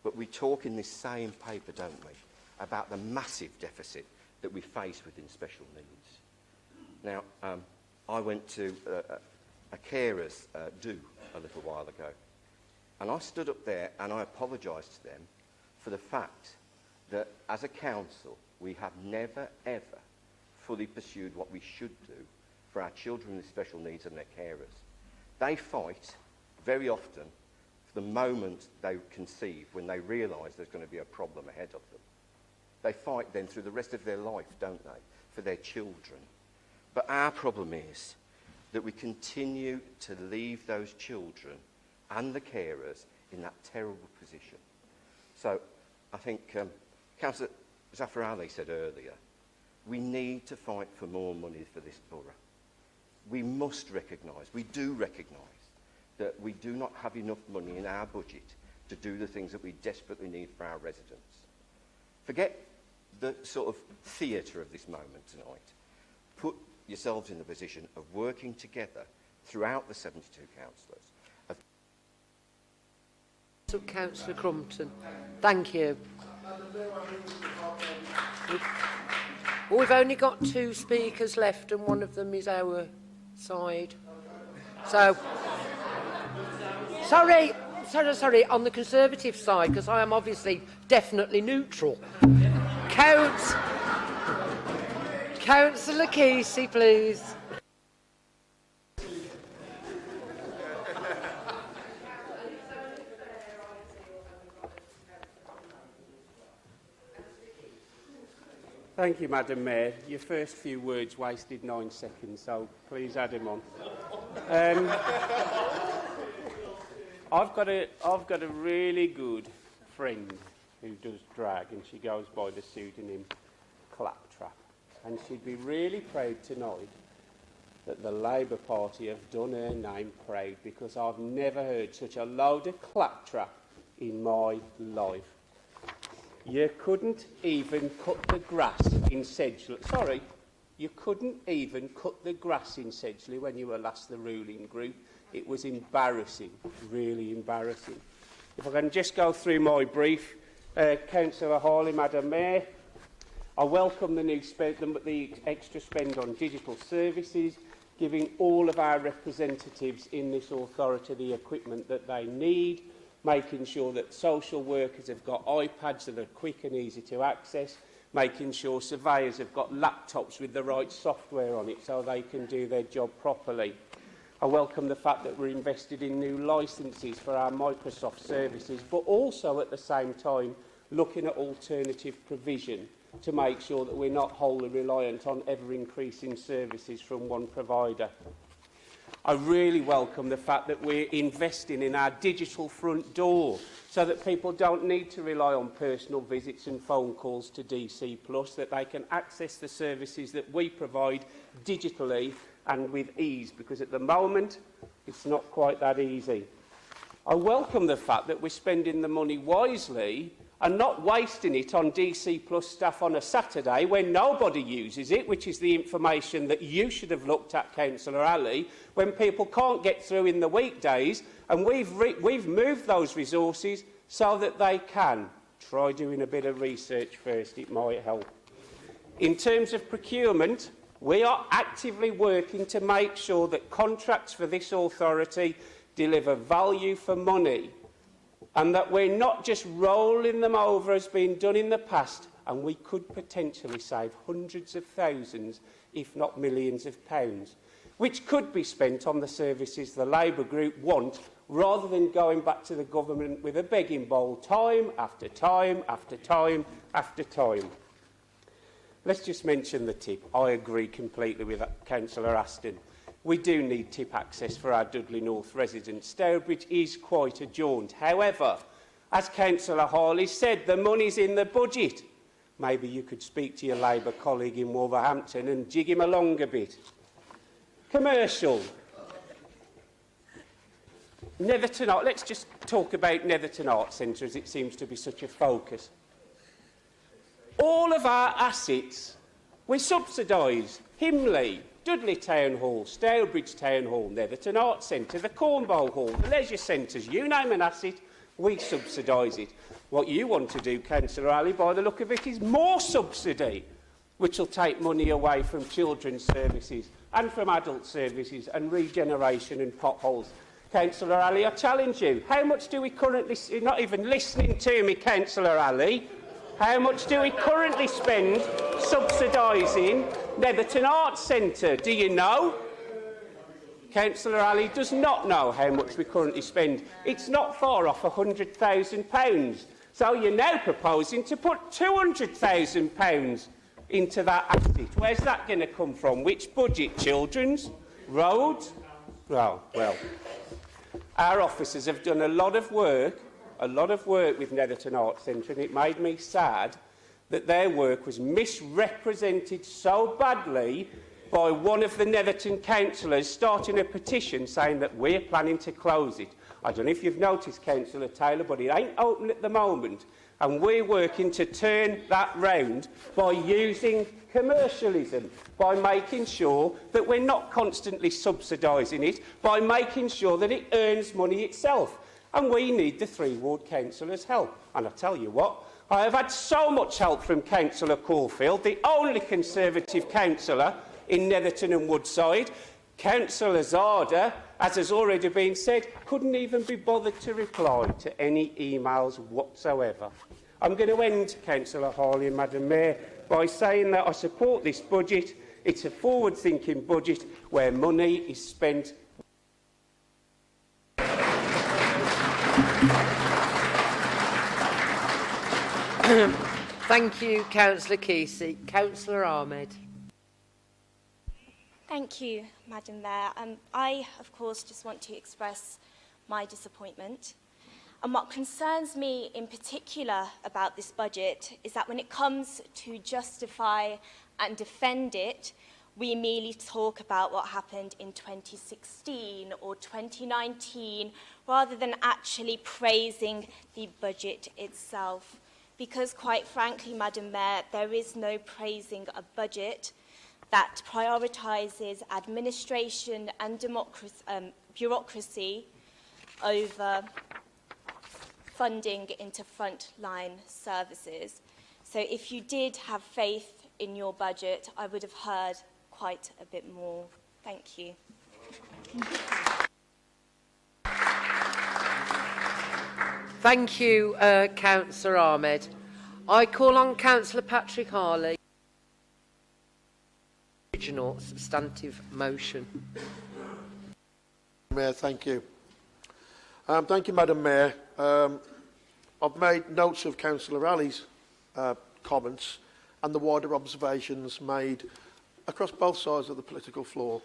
But we talk in this same paper, don't we, about the massive deficit that we face within special needs. Now, I went to a carers do a little while ago, and I stood up there and I apologised to them for the fact that as a council we have never ever fully pursued what we should do for our children with special needs and their carers. They fight very often for the moment they conceive, when they realise there's going to be a problem ahead of them. They fight then through the rest of their life, don't they, for their children. But our problem is that we continue to leave those children and the carers in that terrible position. So I think Councillor Zafar Ali said earlier, we need to fight for more money for this borough. We must recognise, we do recognise, that we do not have enough money in our budget to do the things that we desperately need for our residents. Forget the sort of theatre of this moment tonight. Put yourselves in the position of working together throughout the 72 councillors. Councillor Crumpton. Thank you. We've only got 2 speakers left and one of them is our side. So, sorry, on the Conservative side, because I am obviously definitely neutral. Councillor Kesey, please. Thank you, Madam Mayor. Your first few words wasted 9 seconds, so please add them on. I've got a really good friend who does drag, and she goes by the pseudonym Claptrap. And she'd be really proud tonight that the Labour Party have done her name proud, because I've never heard such a load of claptrap in my life. You couldn't even cut the grass in Sedgley. Sorry, you couldn't even cut the grass in Sedgley when you were last the ruling group. It was embarrassing, really embarrassing. If I can just go through my brief, Councillor Harley, Madam Mayor, I welcome the extra spend on digital services, giving all of our representatives in this authority the equipment that they need, making sure that social workers have got iPads that are quick and easy to access, making sure surveyors have got laptops with the right software on it so they can do their job properly. I welcome the fact that we're invested in new licences for our Microsoft services, but also at the same time looking at alternative provision to make sure that we're not wholly reliant on ever-increasing services from one provider. I really welcome the fact that we're investing in our digital front door so that people don't need to rely on personal visits and phone calls to DC+, that they can access the services that we provide digitally and with ease, because at the moment it's not quite that easy. I welcome the fact that we're spending the money wisely and not wasting it on DC Plus staff on a Saturday when nobody uses it, which is the information that you should have looked at, Councillor Ali, when people can't get through in the weekdays, and we've moved those resources so that they can. Try doing a bit of research first, it might help. In terms of procurement, we are actively working to make sure that contracts for this authority deliver value for money, and that we're not just rolling them over as being done in the past, and we could potentially save hundreds of thousands, if not millions of pounds, which could be spent on the services the Labour group want, rather than going back to the government with a begging bowl time after time after time after time. Let's just mention the tip. I agree completely with Councillor Aston. We do need tip access for our Dudley North residents. Stourbridge is quite a jaunt. However, as Councillor Harley said, the money's in the budget. Maybe you could speak to your Labour colleague in Wolverhampton and jig him along a bit. Commercial. Netherton Art. Let's just talk about Netherton Arts Centre, as it seems to be such a focus. All of our assets, we subsidise. Himley, Dudley Town Hall, Stourbridge Town Hall, Netherton Arts Centre, the Cornwall Hall, the leisure centres, you name an asset, we subsidise it. What you want to do, Councillor Ali, by the look of it, is more subsidy, which will take money away from children's services and from adult services and regeneration and potholes. Councillor Ali, I challenge you, how much do we currently... You're not even listening to me, Councillor Ali. How much do we currently spend subsidising Netherton Arts Centre? Do you know? Councillor Ali does not know how much we currently spend. It's not far off £100,000. So you're now proposing to put £200,000 into that asset. Where's that going to come from? Which budget? Children's? Roads? Oh, well. Our officers have done a lot of work with Netherton Arts Centre, and it made me sad that their work was misrepresented so badly by one of the Netherton councillors starting a petition saying that we're planning to close it. I don't know if you've noticed, Councillor Taylor, but it ain't open at the moment, and we're working to turn that round by using commercialism, by making sure that we're not constantly subsidising it, by making sure that it earns money itself. And we need the three ward councillors' help. And I tell you what, I have had so much help from Councillor Caulfield, the only Conservative councillor in Netherton and Woodside. Councillor Zada, as has already been said, couldn't even be bothered to reply to any emails whatsoever. I'm going to end, Councillor Harley and Madam Mayor, by saying that I support this budget. It's a forward-thinking budget where money is spent. Thank you, Councillor Kesey. Councillor Ahmed. Thank you, Madam Mayor. I, of course, just want to express my disappointment. And what concerns me in particular about this budget is that when it comes to justify and defend it, we merely talk about what happened in 2016 or 2019, rather than actually praising the budget itself. Because, quite frankly, Madam Mayor, there is no praising a budget that prioritises administration and bureaucracy over funding into frontline services. So if you did have faith in your budget, I would have heard quite a bit more. Thank you. Thank you, Councillor Ahmed. I call on Councillor Patrick Harley. Original substantive motion. Mayor, thank you. Thank you, Madam Mayor. I've made notes of Councillor Ali's comments and the wider observations made across both sides of the political floor.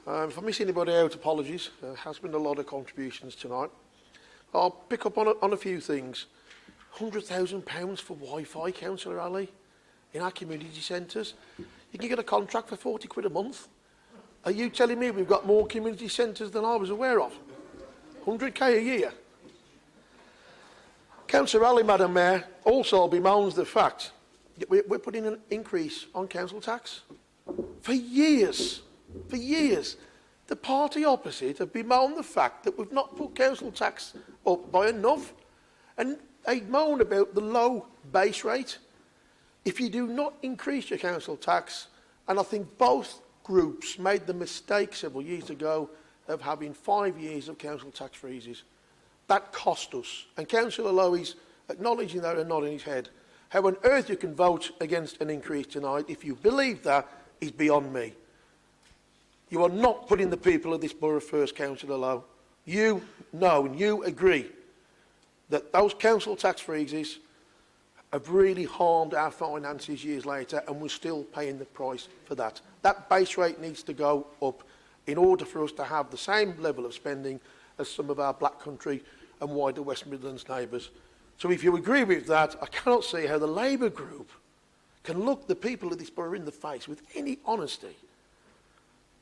If I miss anybody out, apologies. There has been a lot of contributions tonight. I'll pick up on a few things. £100,000 for Wi-Fi, Councillor Ali, in our community centres. You can get a contract for 40 quid a month. Are you telling me we've got more community centres than I was aware of? 100k a year. Councillor Ali, Madam Mayor, also bemoans the fact that we're putting an increase on council tax. For years, the party opposite have bemoaned the fact that we've not put council tax up by enough. And they moan about the low base rate. If you do not increase your council tax, and I think both groups made the mistake several years ago of having 5 years of council tax freezes, that cost us. And Councillor Lowy's acknowledging that and nodding his head. How on earth you can vote against an increase tonight, if you believe that, is beyond me. You are not putting the people of this borough first, Councillor Lowe. You know and you agree that those council tax freezes have really harmed our finances years later, and we're still paying the price for that. That base rate needs to go up in order for us to have the same level of spending as some of our Black Country and wider West Midlands neighbours. So if you agree with that, I cannot see how the Labour group can look the people of this borough in the face with any honesty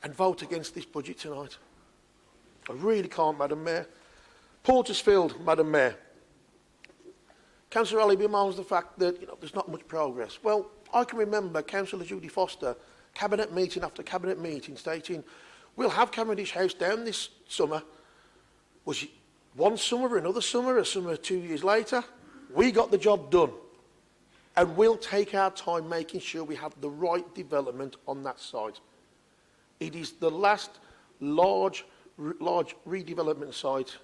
and vote against this budget tonight. I really can't, Madam Mayor. Portersfield, Madam Mayor. Councillor Ali bemoans the fact that there's not much progress. Well, I can remember Councillor Judy Foster, cabinet meeting after cabinet meeting, stating, we'll have Cavendish House down this summer. Was it one summer, another summer, a summer 2 years later? We got the job done. And we'll take our time making sure we have the right development on that site. It is the last large redevelopment site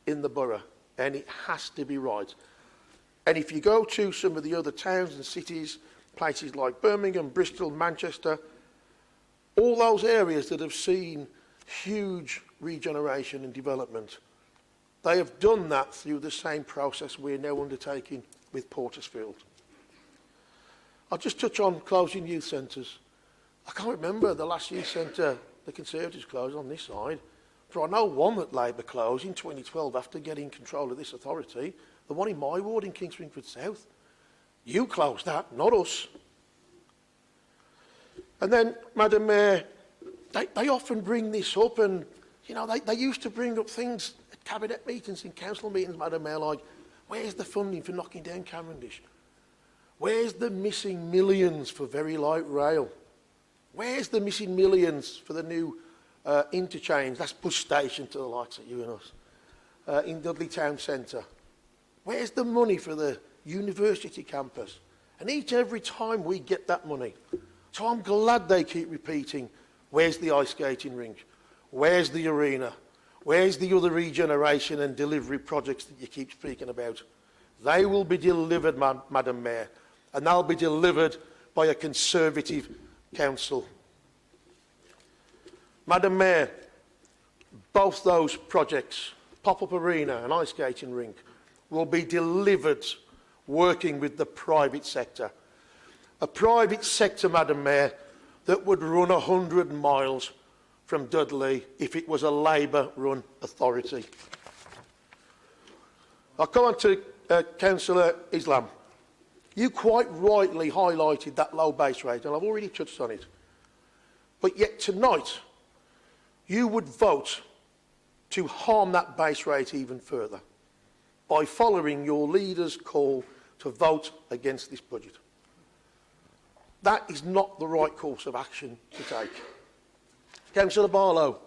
in the borough, and it has to be right. And if you go to some of the other towns and cities, places like Birmingham, Bristol, Manchester, all those areas that have seen huge regeneration and development, they have done that through the same process we're now undertaking with Portersfield. I'll just touch on closing youth centres. I can't remember the last youth centre the Conservatives closed on this side, but I know one that Labour closed in 2012 after getting control of this authority, the one in my ward in Kingswingford South. You closed that, not us. And then, Madam Mayor, they often bring this up, and they used to bring up things at cabinet meetings, in council meetings, Madam Mayor, like, where's the funding for knocking down Cavendish? Where's the missing millions for very light rail? Where's the missing millions for the new interchange, that's bus station to the likes of you and us, in Dudley Town Centre? Where's the money for the university campus? And each and every time we get that money. So I'm glad they keep repeating, where's the ice skating rink? Where's the arena? Where's the other regeneration and delivery projects that you keep speaking about? They will be delivered, Madam Mayor, and they'll be delivered by a Conservative council. Madam Mayor, both those projects, pop-up arena and ice skating rink, will be delivered working with the private sector. A private sector, Madam Mayor, that would run 100 miles from Dudley if it was a Labour-run authority. I'll come on to Councillor Islam. You quite rightly highlighted that low base rate, and I've already touched on it. But yet tonight, you would vote to harm that base rate even further by following your leader's call to vote against this budget. That is not the right course of action to take. Councillor Barlow,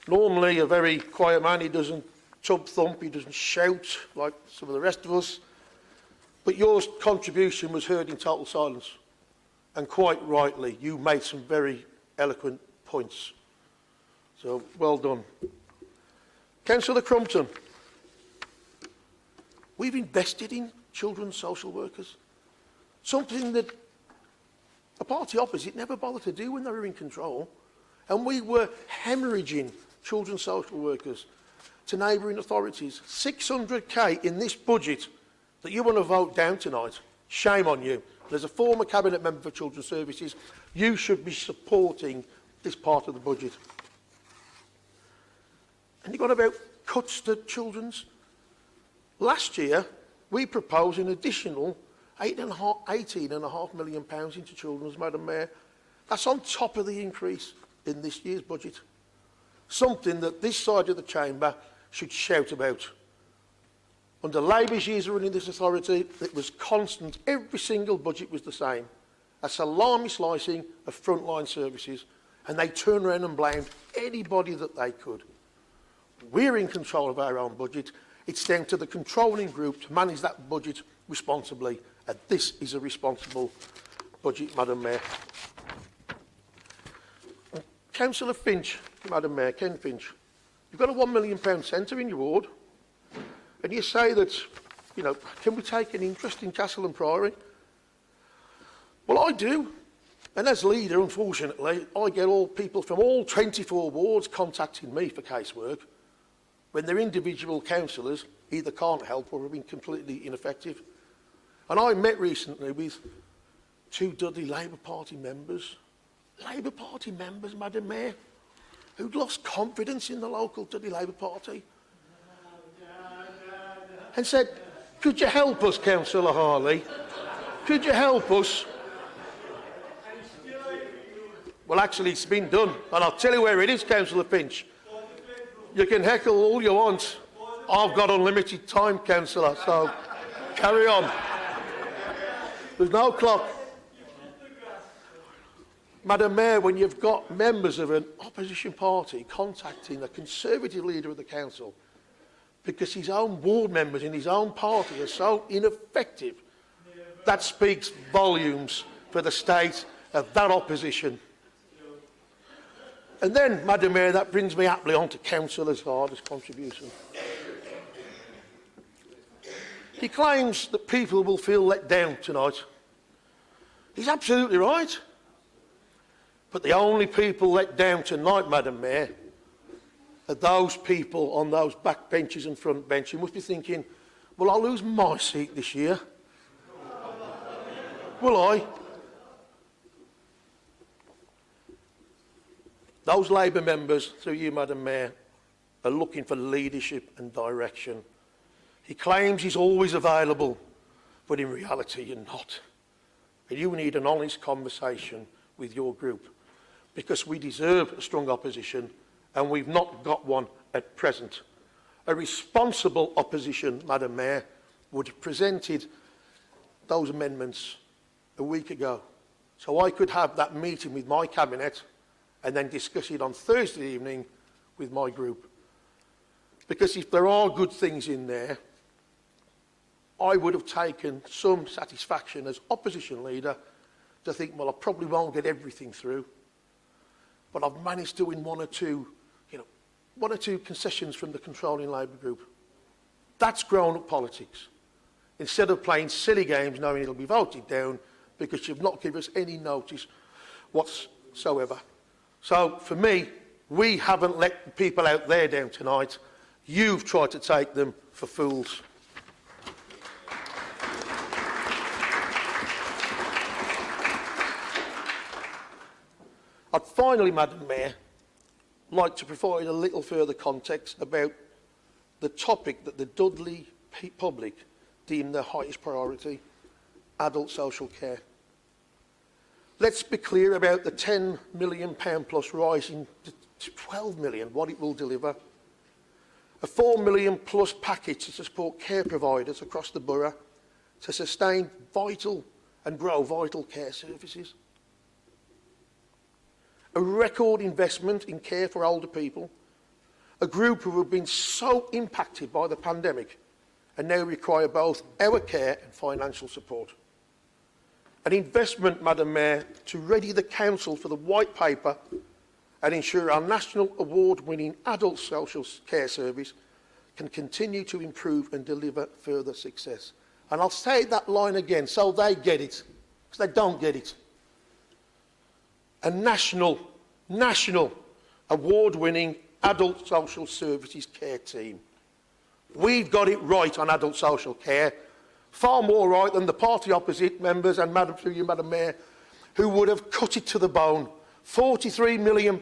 normally a very quiet man, he doesn't tub thump, he doesn't shout like some of the rest of us, but your contribution was heard in total silence, and quite rightly, you made some very eloquent points. So, well done. Councillor Crumpton, we've invested in children's social workers, something that the party opposite never bothered to do when they were in control, and we were hemorrhaging children's social workers to neighbouring authorities. 600k in this budget that you want to vote down tonight. Shame on you. As a former cabinet member for Children's Services, you should be supporting this part of the budget. And you've got about cuts to children's. Last year, we proposed an additional £18.5 million into children's, Madam Mayor. That's on top of the increase in this year's budget. Something that this side of the chamber should shout about. Under Labour's years of running this authority, it was constant. Every single budget was the same. A salami slicing of frontline services, and they turned around and blamed anybody that they could. We're in control of our own budget. It's down to the controlling group to manage that budget responsibly, and this is a responsible budget, Madam Mayor. Councillor Finch, Madam Mayor, Ken Finch, you've got a £1 million centre in your ward, and you say that, you know, can we take an interest in Castle and Priory? Well, I do. And as leader, unfortunately, I get all people from all 24 wards contacting me for casework when their individual councillors either can't help or have been completely ineffective. And I met recently with 2 Dudley Labour Party members, Madam Mayor, who'd lost confidence in the local Dudley Labour Party and said, could you help us, Councillor Harley? Could you help us? Well, actually, it's been done, and I'll tell you where it is, Councillor Finch. You can heckle all you want. I've got unlimited time, Councillor, so carry on. There's no clock. Madam Mayor, when you've got members of an opposition party contacting a Conservative leader of the council because his own ward members in his own party are so ineffective, that speaks volumes for the state of that opposition. And then, Madam Mayor, that brings me aptly on to Councillor Harder's contribution. He claims that people will feel let down tonight. He's absolutely right. But the only people let down tonight, Madam Mayor, are those people on those back benches and front bench who must be thinking, will I lose my seat this year? Will I? Those Labour members, through you, Madam Mayor, are looking for leadership and direction. He claims he's always available, but in reality you're not. And you need an honest conversation with your group, because we deserve a strong opposition, and we've not got one at present. A responsible opposition, Madam Mayor, would have presented those amendments a week ago, so I could have that meeting with my cabinet and then discuss it on Thursday evening with my group. Because if there are good things in there, I would have taken some satisfaction as opposition leader to think, well, I probably won't get everything through, but I've managed to win one or two concessions from the controlling Labour group. That's grown-up politics. Instead of playing silly games knowing it'll be voted down because you've not given us any notice whatsoever. So, for me, we haven't let the people out there down tonight. You've tried to take them for fools. I'd finally, Madam Mayor, like to provide a little further context about the topic that the Dudley public deem their highest priority, adult social care. Let's be clear about the £10 million plus rising to £12 million, what it will deliver. A £4 million plus package to support care providers across the borough to sustain vital and grow vital care services. A record investment in care for older people, a group who have been so impacted by the pandemic and now require both our care and financial support. An investment, Madam Mayor, to ready the Council for the White Paper and ensure our national award-winning adult social care service can continue to improve and deliver further success. And I'll say that line again so they get it, because they don't get it. A national award-winning adult social services care team. We've got it right on adult social care, far more right than the party opposite members and through you, Madam Mayor, who would have cut it to the bone. £43 million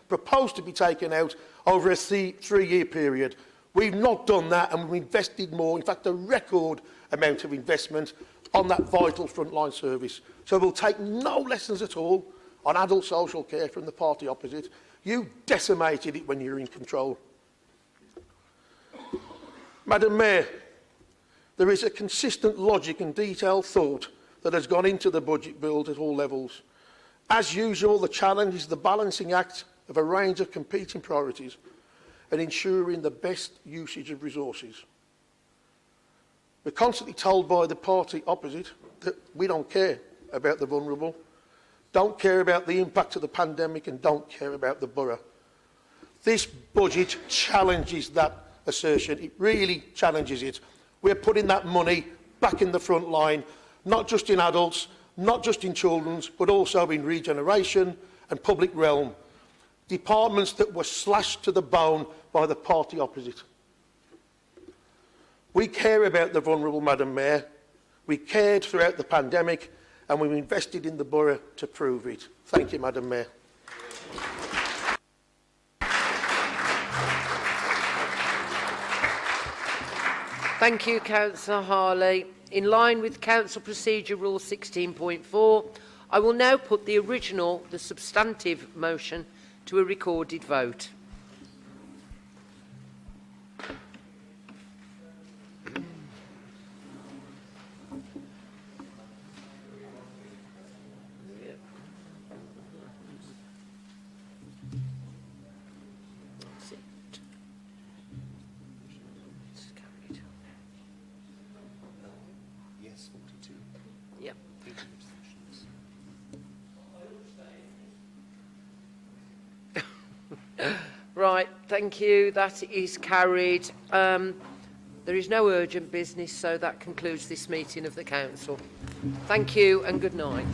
proposed to be taken out over a three-year period. We've not done that, and we've invested more, in fact a record amount of investment on that vital frontline service. So we'll take no lessons at all on adult social care from the party opposite. You decimated it when you were in control. Madam Mayor, There is a consistent logic and detailed thought that has gone into the budget build at all levels. As usual, the challenge is the balancing act of a range of competing priorities and ensuring the best usage of resources. We're constantly told by the party opposite that we don't care about the vulnerable, don't care about the impact of the pandemic and don't care about the borough. This budget challenges that assertion. It really challenges it. We're putting that money back in the front line, not just in adults, not just in children's, but also in regeneration and public realm. Departments that were slashed to the bone by the party opposite. We care about the vulnerable, Madam Mayor. We cared throughout the pandemic and we've invested in the borough to prove it. Thank you, Madam Mayor. Thank you, Councillor Harley. In line with Council Procedure Rule 16.4, I will now put the substantive motion to a recorded vote. Yes, 42. Yep. Right, thank you. That is carried. There is no urgent business, so that concludes this meeting of the Council. Thank you and good night.